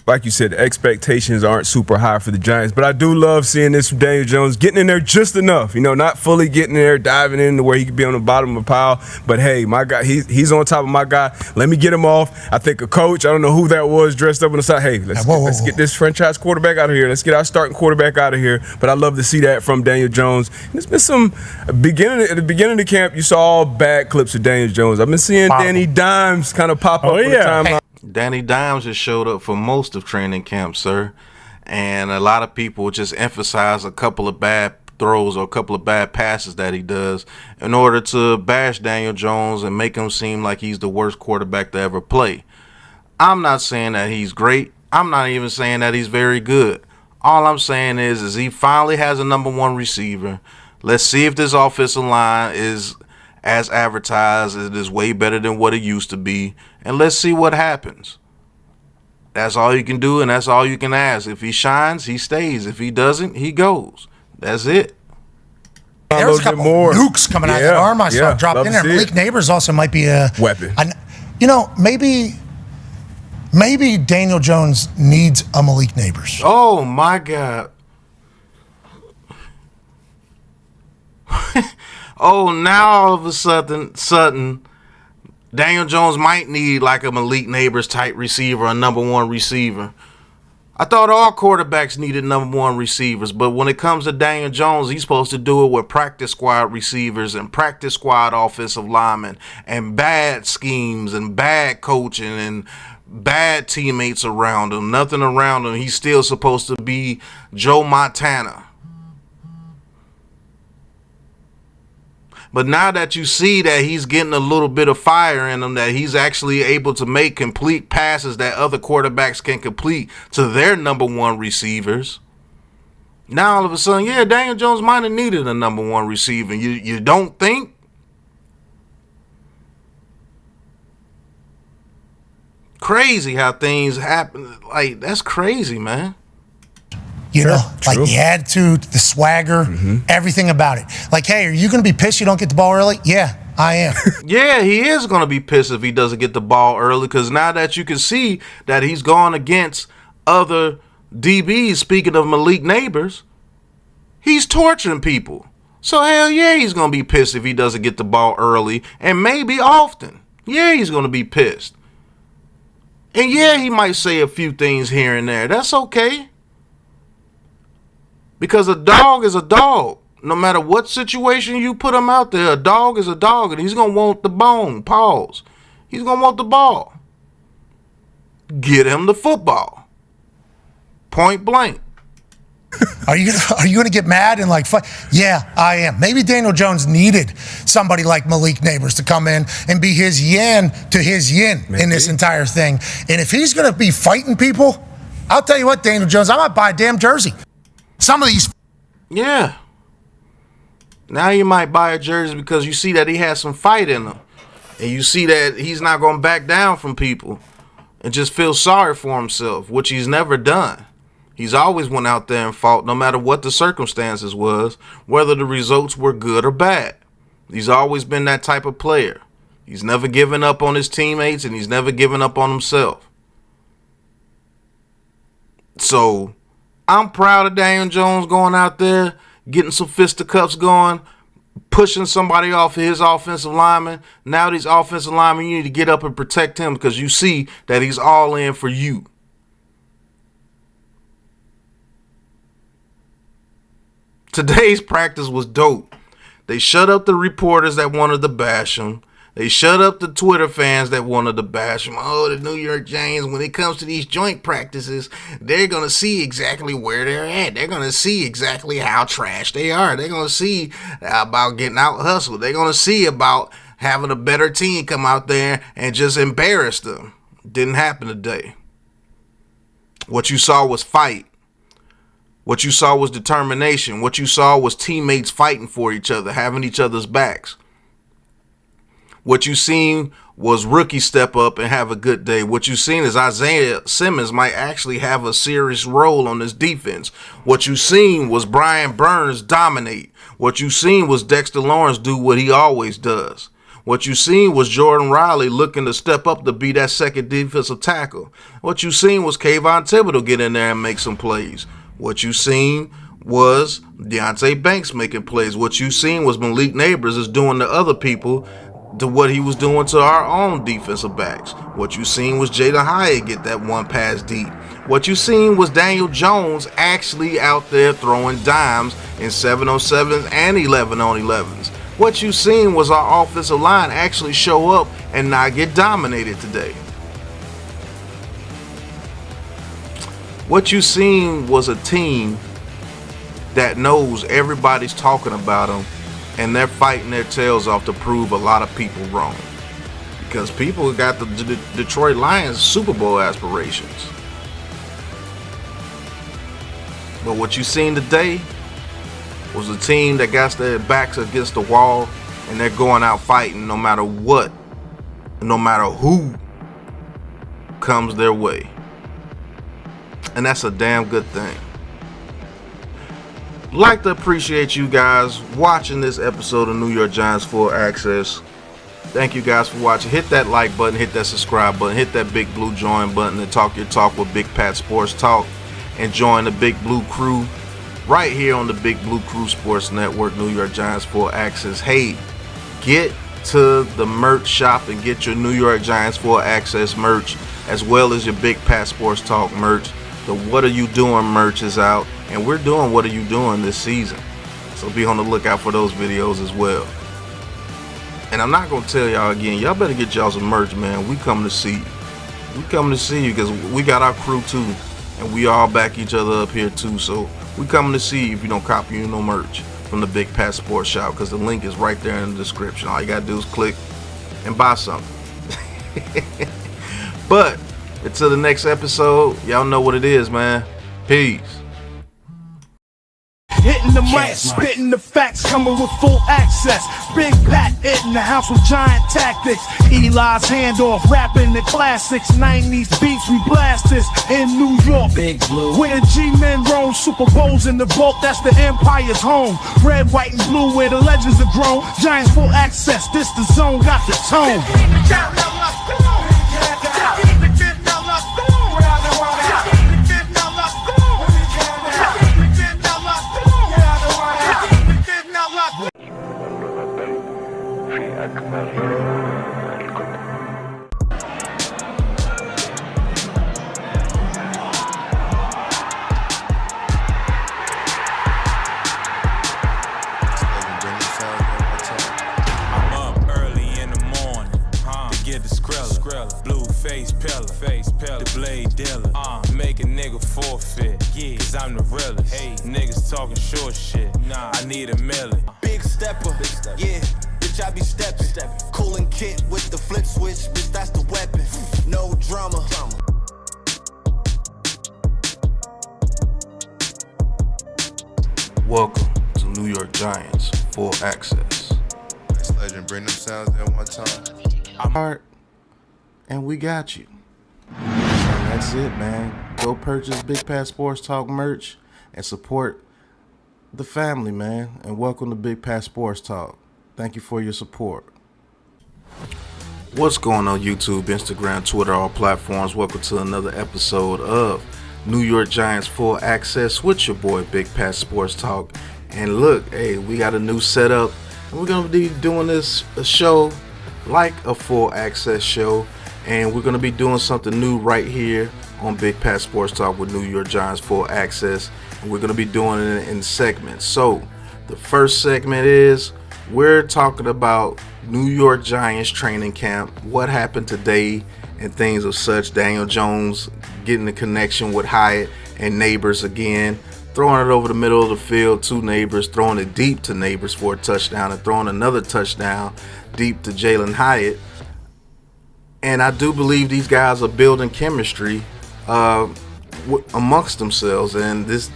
Like you said, the expectations aren't super high for the Giants, but I do love seeing this from Daniel Jones, getting in there just enough, not fully getting in there, diving in to where he could be on the bottom of the pile. But hey, my guy, he's on top of my guy. Let me get him off. I think a coach, I don't know who that was, dressed up on the side. Hey, let's get this franchise quarterback out of here. Let's get our starting quarterback out of here. But I love to see that from Daniel Jones. And there's been some at the beginning of the camp, you saw all bad clips of Daniel Jones. I've been seeing Danny Dimes kind of pop up on the timeline. Danny Dimes has showed up for most of training camp, sir. And a lot of people just emphasize a couple of bad throws or a couple of bad passes that he does in order to bash Daniel Jones and make him seem like he's the worst quarterback to ever play. I'm not saying that he's great. I'm not even saying that he's very good. All I'm saying is he finally has a number one receiver. Let's see if this offensive line is as advertised. It is way better than what it used to be. And let's see what happens. That's all you can do, and that's all you can ask. If he shines, he stays. If he doesn't, he goes. That's it. There's a couple nukes coming out of his arm. I saw dropped in there. Malik Neighbors also might be a weapon. Maybe Daniel Jones needs a Malik Neighbors. Oh, my God. Oh, now all of a sudden, Daniel Jones might need like a Malik Neighbors type receiver, a number one receiver. I thought all quarterbacks needed number one receivers, but when it comes to Daniel Jones, he's supposed to do it with practice squad receivers and practice squad offensive linemen and bad schemes and bad coaching and bad teammates around him, nothing around him. He's still supposed to be Joe Montana. But now that you see that he's getting a little bit of fire in him, that he's actually able to make complete passes that other quarterbacks can complete to their number one receivers, now all of a sudden, Daniel Jones might have needed a number one receiver. You don't think? Crazy how things happen. Like, that's crazy, man. Like the attitude, the swagger, everything about it. Like, hey, are you going to be pissed you don't get the ball early? Yeah, I am. Yeah, he is going to be pissed if he doesn't get the ball early, because now that you can see that he's gone against other DBs, speaking of Malik Neighbors, he's torturing people. So, hell yeah, he's going to be pissed if he doesn't get the ball early, and maybe often. Yeah, he's going to be pissed. And yeah, he might say a few things here and there. That's okay. Because a dog is a dog. No matter what situation you put him out there, a dog is a dog, and he's going to want the bone. Pause. He's going to want the ball. Get him the football. Point blank. Are you going to get mad and like fight? Yeah, I am. Maybe Daniel Jones needed somebody like Malik Neighbors to come in and be his yin to his yin in this entire thing. And if he's going to be fighting people, I'll tell you what, Daniel Jones, I might buy a damn jersey. Some of these. Yeah. Now you might buy a jersey because you see that he has some fight in him. And you see that he's not going to back down from people. and just feel sorry for himself, which he's never done. He's always went out there and fought no matter what the circumstances was, whether the results were good or bad. He's always been that type of player. He's never given up on his teammates, and he's never given up on himself. So I'm proud of Daniel Jones going out there, getting some fisticuffs going, pushing somebody off of his offensive lineman. Now these offensive linemen, you need to get up and protect him because you see that he's all in for you. Today's practice was dope. They shut up the reporters that wanted to bash him. They shut up the Twitter fans that wanted to bash him. Oh, the New York Giants, when it comes to these joint practices, they're going to see exactly where they're at. They're going to see exactly how trash they are. They're going to see about getting out hustled. They're going to see about having a better team come out there and just embarrass them. Didn't happen today. What you saw was fight. What you saw was determination. What you saw was teammates fighting for each other, having each other's backs. What you seen was rookie step up and have a good day. What you seen is Isaiah Simmons might actually have a serious role on this defense. What you seen was Brian Burns dominate. What you seen was Dexter Lawrence do what he always does. What you seen was Jordan Riley looking to step up to be that second defensive tackle. What you seen was Kayvon Thibodeau get in there and make some plays. What you seen was Deonte Banks making plays. What you seen was Malik Neighbors is doing to other people to what he was doing to our own defensive backs. What you seen was Jada Hyatt get that one pass deep. What you seen was Daniel Jones actually out there throwing dimes in 7-on-7s and 11-on-11s. What you seen was our offensive line actually show up and not get dominated today. What you seen was a team that knows everybody's talking about them, and they're fighting their tails off to prove a lot of people wrong. Because people got the Detroit Lions Super Bowl aspirations. But what you seen today was a team that got their backs against the wall, and they're going out fighting no matter what, no matter who comes their way. And that's a damn good thing. Like to appreciate you guys watching this episode of New York Giants Full Access. Thank you guys for watching. Hit that like button, hit that subscribe button, hit that big blue join button and talk your talk with Big Pat Sports Talk, and join the Big Blue Crew right here on the Big Blue Crew Sports Network, New York Giants Full Access. Hey, get to the merch shop and get your New York Giants Full Access merch, as well as your Big Pat Sports Talk merch. The What Are You Doing merch is out, and we're doing What Are You Doing this season. So be on the lookout for those videos as well. And I'm not going to tell y'all again, y'all better get y'all some merch, man. We coming to see you. We coming to see you because we got our crew too, and we all back each other up here too. So we coming to see you if you don't copy no merch from the Big Pat Sports Shop, because the link is right there in the description. All you got to do is click and buy something. But until the next episode, y'all know what it is, man. Peace. Hitting the mic, spitting the facts, coming with full access. Big Pat in the house with giant tactics. Eli's handoff, rapping the classics. 90s beats, we blast this in New York. Big Blue. Where the G-men roam, Super Bowls in the vault, that's the Empire's home. Red, white, and blue, where the legends are grown. Giants full access, this the zone, got the tone. Make a nigga forfeit, yeah, cause I'm the realest. Hey, niggas talking short shit, nah, I need a million. Big stepper, yeah, bitch, I be stepping. Cooling kit with the flip switch, bitch, that's the weapon. No drama. Welcome to New York Giants Full Access. This legend, bring them sounds in one time. I'm Art, and we got you. That's it, man. Go purchase Big Pat Sports Talk merch and support the family, man. And welcome to Big Pat Sports Talk. Thank you for your support. What's going on YouTube, Instagram, Twitter, all platforms? Welcome to another episode of New York Giants Full Access with your boy Big Pat Sports Talk. And look, hey, we got a new setup, and we're gonna be doing this a show like a full access show, and we're gonna be doing something new right here on Big Pat Sports Talk with New York Giants Full Access, and we're gonna be doing it in segments. So the first segment is we're talking about New York Giants training camp, what happened today, and things of such. Daniel Jones getting the connection with Hyatt and Neighbors again, throwing it over the middle of the field to Neighbors, throwing it deep to Neighbors for a touchdown, and throwing another touchdown deep to Jalen Hyatt. And I do believe these guys are building chemistry amongst themselves, and this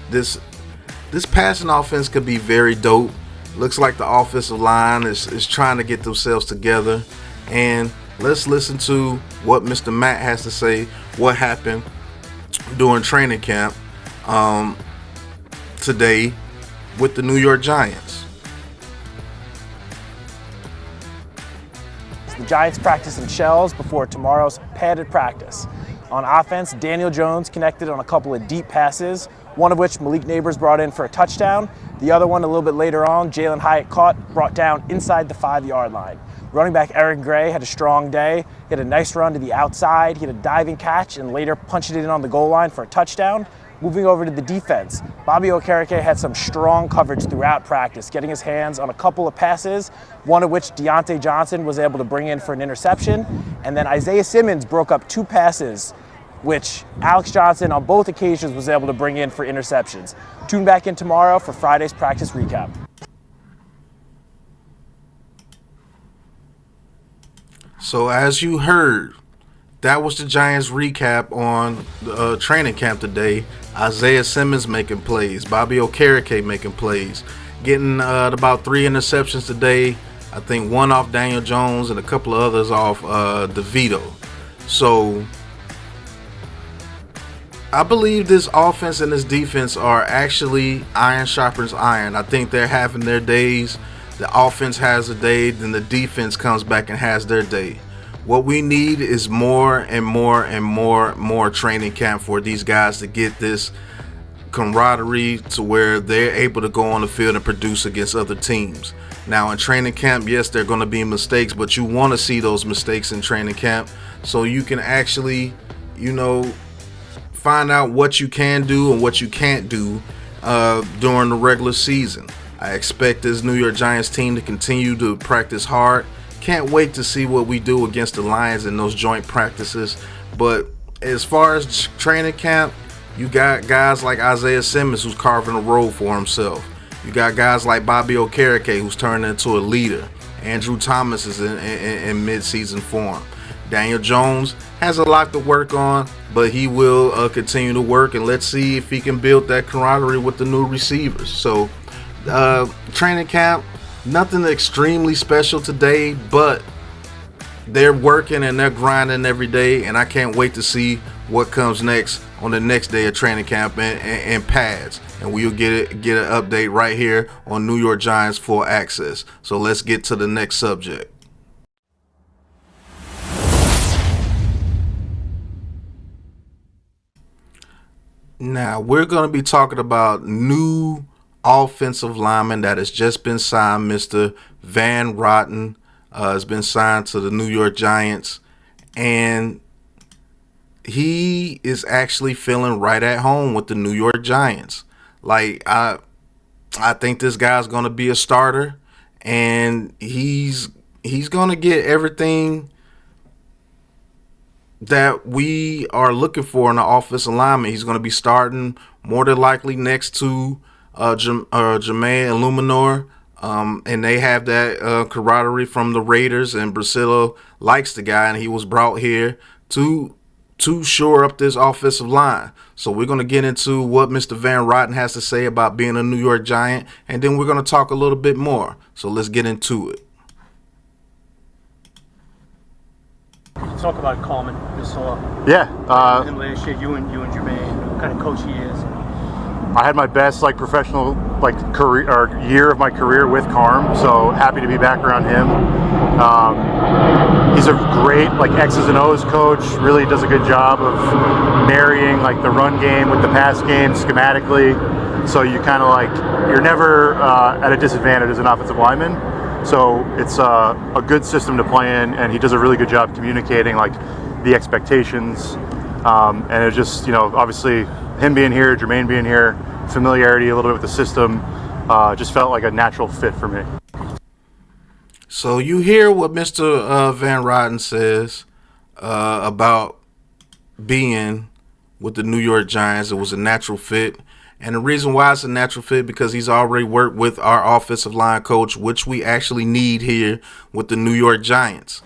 passing offense could be very dope. Looks like the offensive line is trying to get themselves together. And let's listen to what Mr. Matt has to say, what happened during training camp today with the New York Giants. The Giants practice in shells before tomorrow's padded practice. On offense, Daniel Jones connected on a couple of deep passes, one of which Malik Neighbors brought in for a touchdown. The other one a little bit later on, Jalen Hyatt brought down inside the 5-yard line. Running back Eric Gray had a strong day. He had a nice run to the outside. He had a diving catch and later punched it in on the goal line for a touchdown. Moving over to the defense, Bobby Okereke had some strong coverage throughout practice, getting his hands on a couple of passes, one of which Deontay Johnson was able to bring in for an interception. And then Isaiah Simmons broke up 2 passes, which Alex Johnson on both occasions was able to bring in for interceptions. Tune back in tomorrow for Friday's practice recap. So as you heard, that was the Giants recap on training camp today. Isaiah Simmons making plays, Bobby Okereke making plays, getting about 3 interceptions today. I think 1 off Daniel Jones and a couple of others off DeVito. So I believe this offense and this defense are actually iron sharpens iron. I think they're having their days. The offense has a day, then the defense comes back and has their day. What we need is more and more and more training camp for these guys to get this camaraderie to where they're able to go on the field and produce against other teams. Now in training camp, yes, there are going to be mistakes, but you want to see those mistakes in training camp so you can actually, find out what you can do and what you can't do during the regular season. I expect this New York Giants team to continue to practice hard. Can't wait to see what we do against the Lions in those joint practices. But as far as training camp, you got guys like Isaiah Simmons who's carving a role for himself. You got guys like Bobby Okereke who's turned into a leader. Andrew Thomas is in mid-season form. Daniel Jones has a lot to work on, but he will continue to work, and let's see if he can build that camaraderie with the new receivers. So training camp, nothing extremely special today, but they're working and they're grinding every day, and I can't wait to see what comes next on the next day of training camp and pads. And we'll get an update right here on New York Giants Full Access. So let's get to the next subject. Now we're going to be talking about new offensive lineman that has just been signed. Mr. Van Roten has been signed to the New York Giants, and he is actually feeling right at home with the New York Giants. Like I think this guy's going to be a starter, and he's going to get everything that we are looking for in the offensive lineman. He's going to be starting more than likely next to Jermaine Illuminor, and they have that camaraderie from the Raiders, and Brasillo likes the guy, and he was brought here to shore up this offensive line. So we're going to get into what Mr. Van Roten has to say about being a New York Giant, and then we're going to talk a little bit more. So let's get into it. talk about Coleman. Just saw him last year. You and Jermaine, what kind of coach he is. I had my best professional career or year of my career with Carm, so happy to be back around him. He's a great X's and O's coach. Really does a good job of marrying the run game with the pass game schematically. So you kind of you're never at a disadvantage as an offensive lineman. So it's a good system to play in, and he does a really good job communicating the expectations. And it just obviously him being here, Jermaine being here, familiarity a little bit with the system, just felt like a natural fit for me. So you hear what Mr. Van Rotten says about being with the New York Giants. It was a natural fit. And the reason why it's a natural fit, because he's already worked with our offensive line coach, which we actually need here with the New York Giants.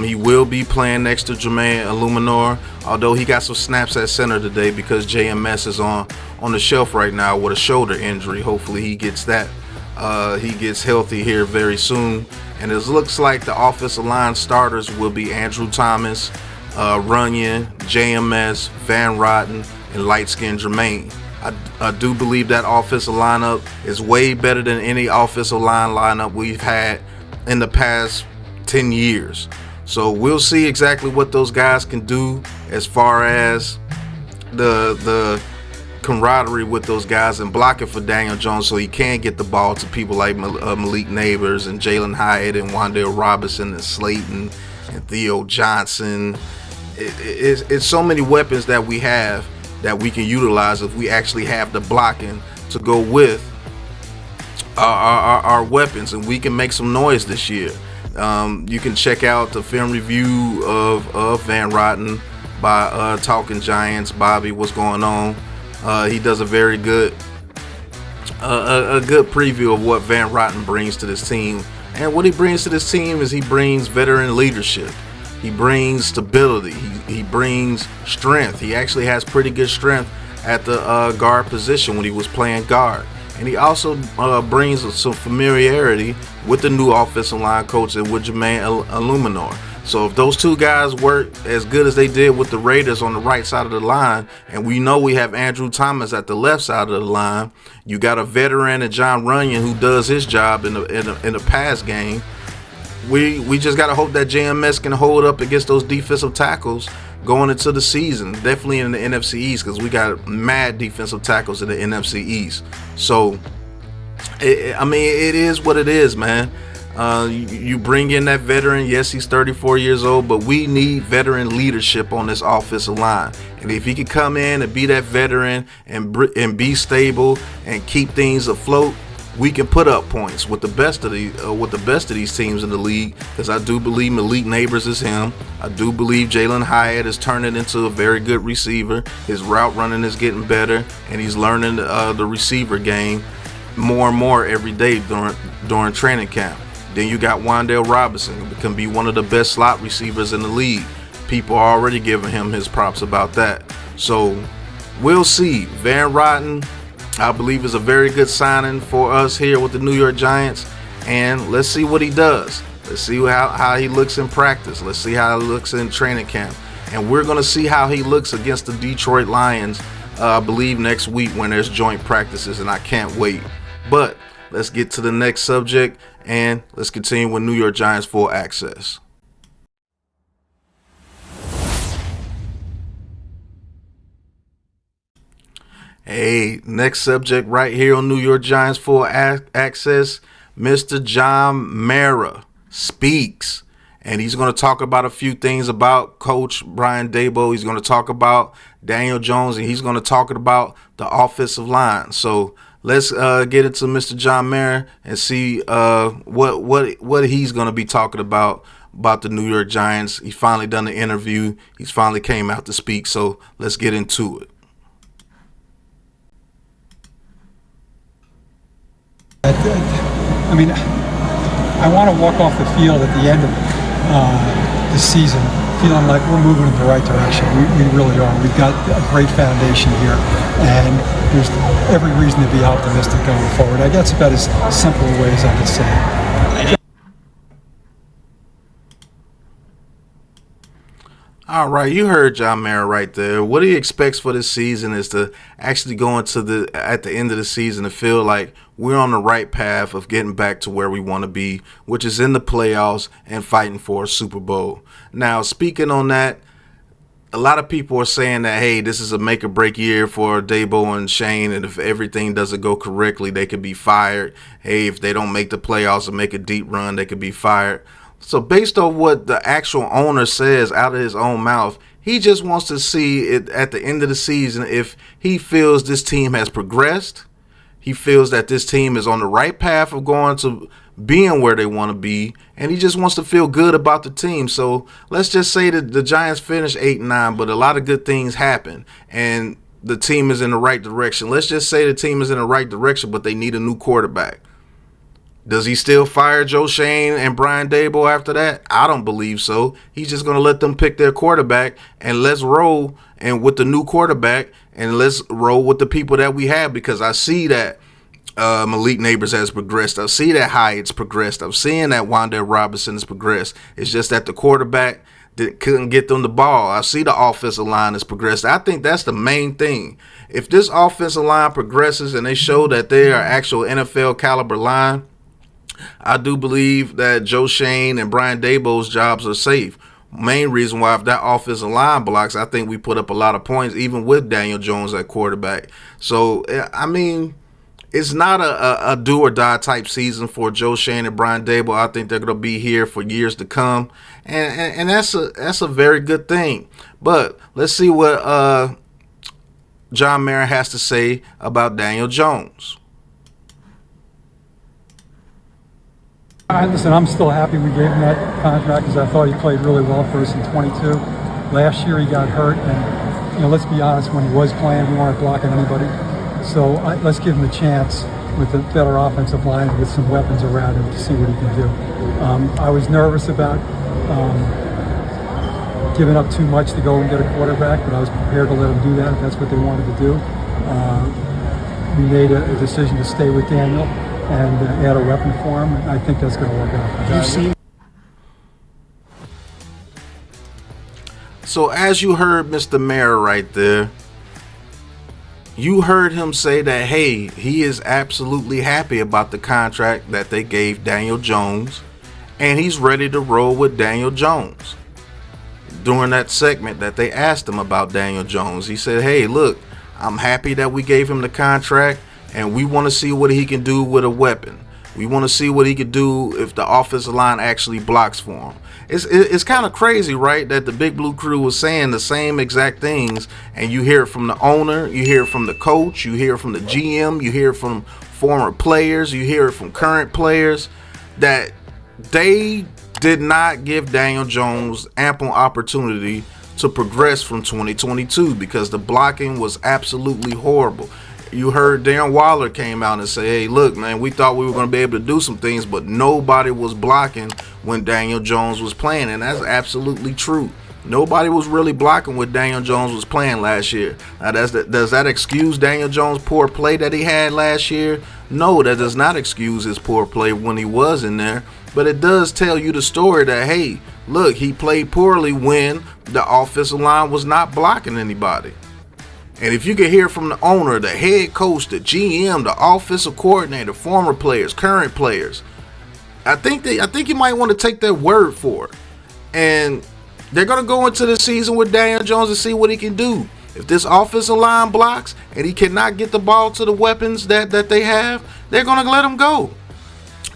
He will be playing next to Jermaine Illuminor, although he got some snaps at center today because JMS is on the shelf right now with a shoulder injury. Hopefully he gets that. He gets healthy here very soon. And it looks like the offensive line starters will be Andrew Thomas, Runyon, JMS, Van Rotten, and light-skinned Jermaine. I do believe that offensive lineup is way better than any offensive line lineup we've had in the past 10 years. So we'll see exactly what those guys can do as far as the camaraderie with those guys and blocking for Daniel Jones so he can get the ball to people like Malik Neighbors and Jalen Hyatt and Wan'Dale Robinson and Slayton and Theo Johnson. It's so many weapons that we have that we can utilize if we actually have the blocking to go with our weapons, and we can make some noise this year. You can check out the film review of Van Rotten by Talking Giants. Bobby, what's going on? He does a very good a good preview of what Van Rotten brings to this team. And what he brings to this team is he brings veteran leadership. He brings stability. He brings strength. He actually has pretty good strength at the guard position when he was playing guard. And he also brings some familiarity with the new offensive line coach and with Jermaine Illuminor. So if those two guys work as good as they did with the Raiders on the right side of the line, and we know we have Andrew Thomas at the left side of the line, you got a veteran and John Runyon who does his job in the pass game. We just got to hope that JMS can hold up against those defensive tackles going into the season, definitely in the NFC East, because we got mad defensive tackles in the NFC East. So, it is what it is, man. You bring in that veteran. Yes, he's 34 years old, but we need veteran leadership on this offensive line. And if he can come in and be that veteran and be stable and keep things afloat, we can put up points with the best of these teams in the league. Because I do believe Malik Neighbors is him. I do believe Jalen Hyatt is turning into a very good receiver. His route running is getting better, and he's learning the receiver game more and more every day during training camp. Then you got Wan'Dale Robinson, who can be one of the best slot receivers in the league. People are already giving him his props about that. So we'll see. Van Rotten, I believe, is a very good signing for us here with the New York Giants. And let's see what he does. Let's see how he looks in practice. Let's see how he looks in training camp. And we're going to see how he looks against the Detroit Lions, I believe, next week when there's joint practices, and I can't wait. But let's get to the next subject, and let's continue with New York Giants Full Access. Hey, next subject right here on New York Giants Full Access, Mr. John Mara speaks. And he's going to talk about a few things about Coach Brian Daboll. He's going to talk about Daniel Jones, and he's going to talk about the offensive line. So let's get into Mr. John Mara and see what he's going to be talking about the New York Giants. He finally done the interview. He's finally came out to speak. So let's get into it. I mean, I want to walk off the field at the end of the season feeling like we're moving in the right direction. We really are. We've got a great foundation here, and there's every reason to be optimistic going forward. I guess about as simple a way as I can say it. All right, you heard John Mara right there. What he expects for this season is to actually go into at the end of the season to feel like we're on the right path of getting back to where we want to be, which is in the playoffs and fighting for a Super Bowl. Now, speaking on that, a lot of people are saying that, hey, this is a make or break year for Dabo and Shane, and if everything doesn't go correctly, they could be fired. Hey, if they don't make the playoffs and make a deep run, they could be fired. So based on what the actual owner says out of his own mouth, he just wants to see it at the end of the season if he feels this team has progressed. He feels that this team is on the right path of going to being where they want to be, and he just wants to feel good about the team. So let's just say that the Giants finished 8-9, but a lot of good things happen, and the team is in the right direction. Let's just say the team is in the right direction, but they need a new quarterback. Does he still fire Joe Shane and Brian Daboll after that? I don't believe so. He's just going to let them pick their quarterback, and let's roll and with the new quarterback, and let's roll with the people that we have, because I see that Malik Neighbors has progressed. I see that Hyatt's progressed. I'm seeing that Wan'Dale Robinson has progressed. It's just that the quarterback couldn't get them the ball. I see the offensive line has progressed. I think that's the main thing. If this offensive line progresses and they show that they are actual NFL caliber line, I do believe that Joe Shane and Brian Daboll's jobs are safe. Main reason why, if that offensive line blocks, I think we put up a lot of points, even with Daniel Jones at quarterback. So, I mean, it's not a do or die type season for Joe Shane and Brian Daboll. I think they're going to be here for years to come, and that's a very good thing. But let's see what John Mara has to say about Daniel Jones. Listen, I'm still happy we gave him that contract because I thought he played really well for us in 22. Last year he got hurt, and let's be honest, when he was playing, we weren't blocking anybody. So let's give him a chance with a better offensive line with some weapons around him to see what he can do. I was nervous about giving up too much to go and get a quarterback, but I was prepared to let him do that if that's what they wanted to do. We made a decision to stay with Daniel and add a weapon for him, and I think that's going to work out. So as you heard Mr. Mara right there, you heard him say that, hey, he is absolutely happy about the contract that they gave Daniel Jones, and he's ready to roll with Daniel Jones. During that segment that they asked him about Daniel Jones, he said, hey, look, I'm happy that we gave him the contract, and we want to see what he can do with a weapon. We want to see what he could do if the offensive line actually blocks for him. It's kind of crazy, right, that the Big Blue Crew was saying the same exact things, and you hear it from the owner, you hear it from the coach, you hear it from the GM, you hear it from former players, you hear it from current players, that they did not give Daniel Jones ample opportunity to progress from 2022 because the blocking was absolutely horrible. You heard Darren Waller came out and say, hey, look, man, we thought we were going to be able to do some things, but nobody was blocking when Daniel Jones was playing, and that's absolutely true. Nobody was really blocking when Daniel Jones was playing last year. Now, does that excuse Daniel Jones' poor play that he had last year? No, that does not excuse his poor play when he was in there, but it does tell you the story that, hey, look, he played poorly when the offensive line was not blocking anybody. And if you can hear from the owner, the head coach, the GM, the offensive coordinator, former players, current players, I think you might want to take their word for it. And they're going to go into the season with Daniel Jones and see what he can do. If this offensive line blocks and he cannot get the ball to the weapons that they have, they're going to let him go.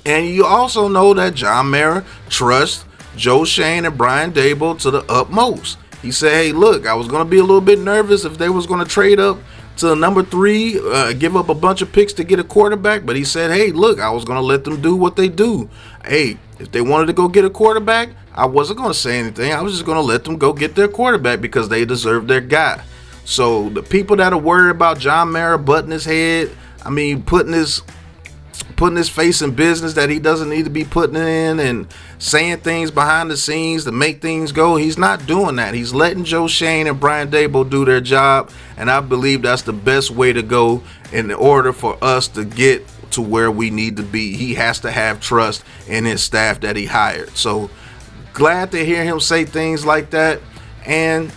And you also know that John Mara trusts Joe Shane and Brian Daboll to the utmost. He said, hey, look, I was going to be a little bit nervous if they was going to trade up to number 3, give up a bunch of picks to get a quarterback. But he said, hey, look, I was going to let them do what they do. Hey, if they wanted to go get a quarterback, I wasn't going to say anything. I was just going to let them go get their quarterback because they deserve their guy. So the people that are worried about John Mara butting his head, I mean, putting his face in business that he doesn't need to be putting in and saying things behind the scenes to make things go, he's not doing that. He's letting Joe Shane and Brian Daboll do their job, and I believe that's the best way to go in order for us to get to where we need to be. He has to have trust in his staff that he hired. So glad to hear him say things like that. And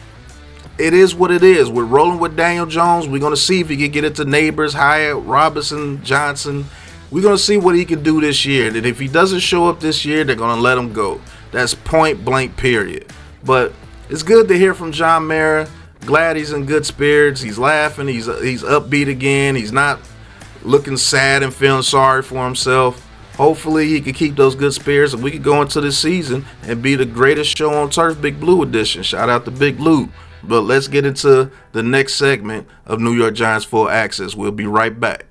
it is what it is. We're rolling with Daniel Jones. We're going to see if he can get it to Neighbors, Hyatt, Robinson, Johnson. We're going to see what he can do this year. And if he doesn't show up this year, they're going to let him go. That's point blank, period. But it's good to hear from John Mara. Glad he's in good spirits. He's laughing. He's upbeat again. He's not looking sad and feeling sorry for himself. Hopefully he can keep those good spirits and we can go into this season and be the greatest show on turf, Big Blue edition. Shout out to Big Blue. But let's get into the next segment of New York Giants Full Access. We'll be right back.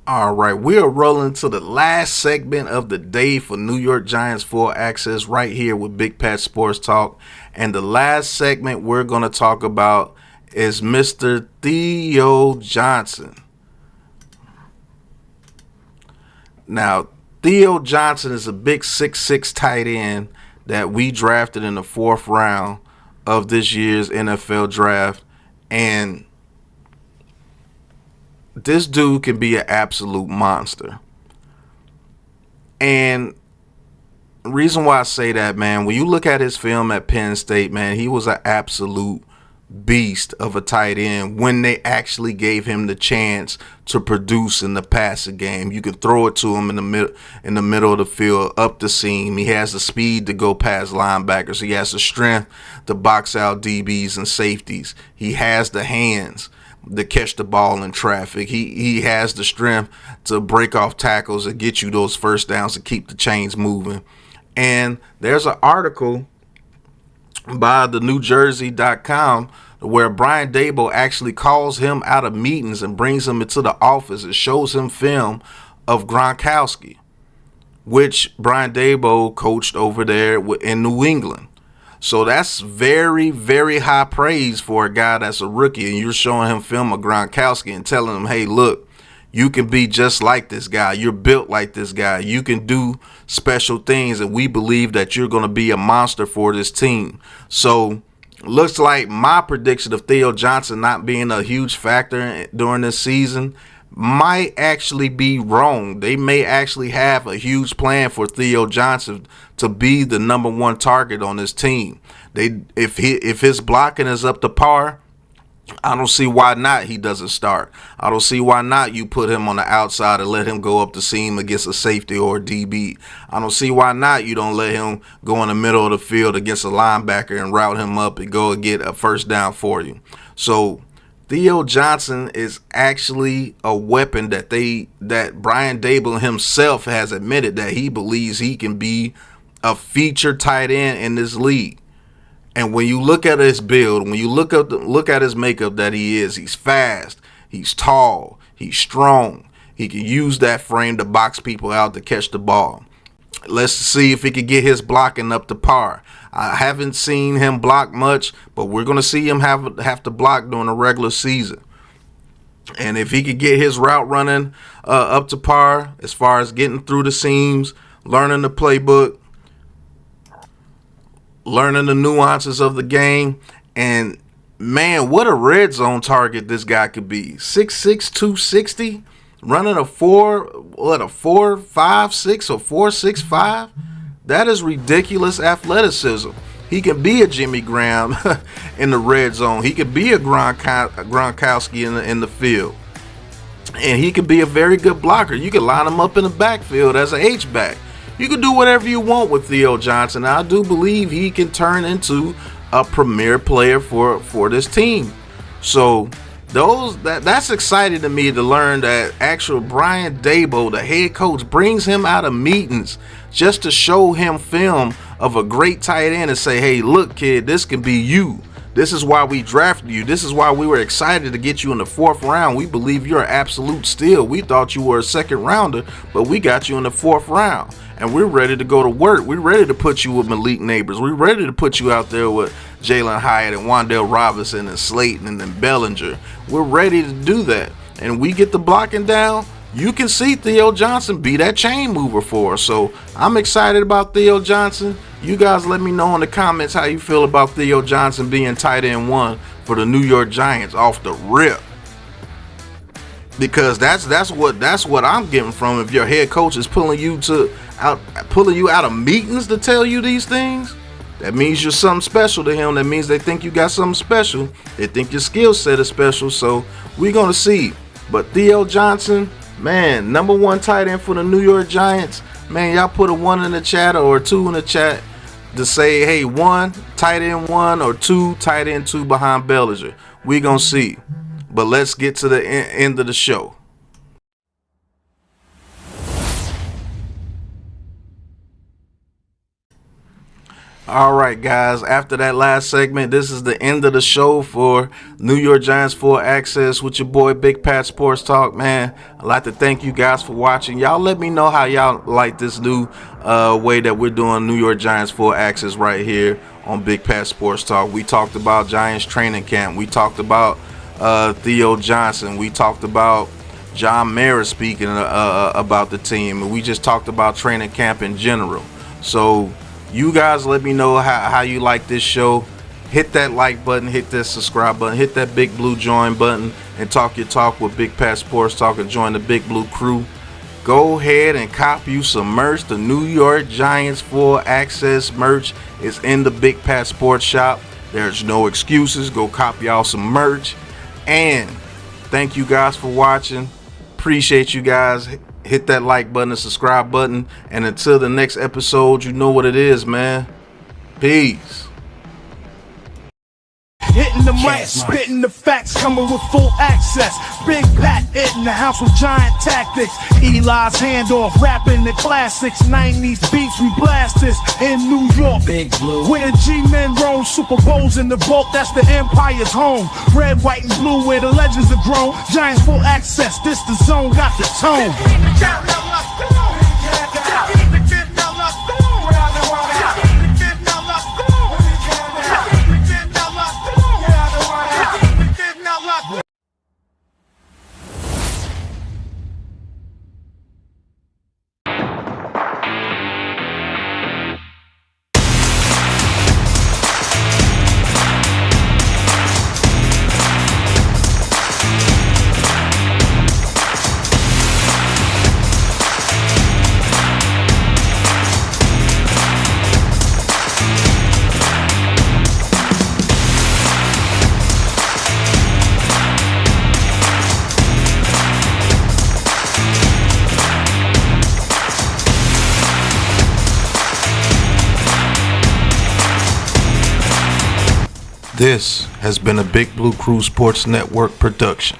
All right, we are rolling to the last segment of the day for New York Giants Full Access right here with Big Pat Sports Talk. And the last segment we're going to talk about is Mr. Theo Johnson. Now, Theo Johnson is a big 6'6" tight end that we drafted in the 4th round of this year's NFL draft. And this dude can be an absolute monster. And the reason why I say that, man, when you look at his film at Penn State, man, he was an absolute beast of a tight end when they actually gave him the chance to produce in the passing game. You could throw it to him in the middle of the field, up the seam. He has the speed to go past linebackers. He has the strength to box out DBs and safeties. He has the hands to catch the ball in traffic. He has the strength to break off tackles and get you those first downs to keep the chains moving. And there's an article by the NewJersey.com where Brian Daboll actually calls him out of meetings and brings him into the office and shows him film of Gronkowski, which Brian Daboll coached over there in New England. So that's very, very high praise for a guy that's a rookie, and you're showing him film of Gronkowski and telling him, hey, look, you can be just like this guy. You're built like this guy. You can do special things, and we believe that you're going to be a monster for this team. So looks like my prediction of Theo Johnson not being a huge factor during this season might actually be wrong. They may actually have a huge plan for Theo Johnson to be the number 1 target on this team. If his blocking is up to par, I don't see why not he doesn't start. I don't see why not you put him on the outside and let him go up the seam against a safety or a DB. I don't see why not you don't let him go in the middle of the field against a linebacker and route him up and go and get a first down for you. So Theo Johnson is actually a weapon that Brian Daboll himself has admitted that he believes he can be a feature tight end in this league. And when you look at his build, when you look at his makeup that he's fast, he's tall, he's strong. He can use that frame to box people out to catch the ball. Let's see if he can get his blocking up to par. I haven't seen him block much, but we're going to see him have to block during the regular season. And if he could get his route running up to par as far as getting through the seams, learning the playbook, learning the nuances of the game, and man, what a red zone target this guy could be. 6'6", 260, running a 4.56 or 4.65. That is ridiculous athleticism. He can be a Jimmy Graham in the red zone. He could be a Gronkowski in the field. And he could be a very good blocker. You could line him up in the backfield as an H-back. You can do whatever you want with Theo Johnson. I do believe he can turn into a premier player for this team. So that's exciting to me to learn that actual Brian Daboll, the head coach, brings him out of meetings just to show him film of a great tight end and say, hey, look, kid, this can be you. This is why we drafted you. This is why we were excited to get you in the 4th round. We believe you're an absolute steal. We thought you were a 2nd rounder, but we got you in the 4th round. And we're ready to go to work. We're ready to put you with Malik Neighbors. We're ready to put you out there with Jalen Hyatt and Wan'Dale Robinson and Slayton and then Bellinger. We're ready to do that. And we get the blocking down. You can see Theo Johnson be that chain mover for us. So I'm excited about Theo Johnson. You guys let me know in the comments how you feel about Theo Johnson being tight end 1 for the New York Giants off the rip. Because that's what I'm getting from. If your head coach is pulling you out of meetings to tell you these things, that means you're something special to him. That means they think you got something special. They think your skill set is special. So we're gonna see. But Theo Johnson, man, #1 tight end for the New York Giants. Man, y'all put a 1 in the chat or a 2 in the chat to say, hey, 1 tight end 1 or 2 tight end 2 behind Bellinger. We gonna see. But let's get to the end of the show. All right, guys, after that last segment, this is the end of the show for New York Giants Full Access with your boy Big Pat Sports Talk. Man, I'd like to thank you guys for watching. Y'all let me know how y'all like this new way that we're doing New York Giants Full Access right here on Big Pat Sports Talk. We talked about Giants training camp. We talked about Theo Johnson. We talked about John Mara speaking about the team. And we just talked about training camp in general. So you guys let me know how you like this show. Hit that like button, hit that subscribe button, hit that big blue join button, and talk your talk with Big Pat Sports Talk and join the Big Blue crew. Go ahead and cop you some merch. The New York Giants Full Access merch is in the Big Pat Sports Shop. There's no excuses. Go cop y'all some merch. And thank you guys for watching. Appreciate you guys. Hit that like button and subscribe button. And until the next episode, you know what it is, man. Peace. Hitting the mic, spitting the facts, coming with full access. Big Pat in the house with giant tactics. Eli's handoff, rapping the classics. 90s beats, we blast this in New York. Big Blue. Where the G-men roam, Super Bowls in the vault, that's the Empire's home. Red, white, and blue, where the legends are grown. Giants Full Access, this the zone, got the tone. This has been a Big Blue Crew Sports Network production.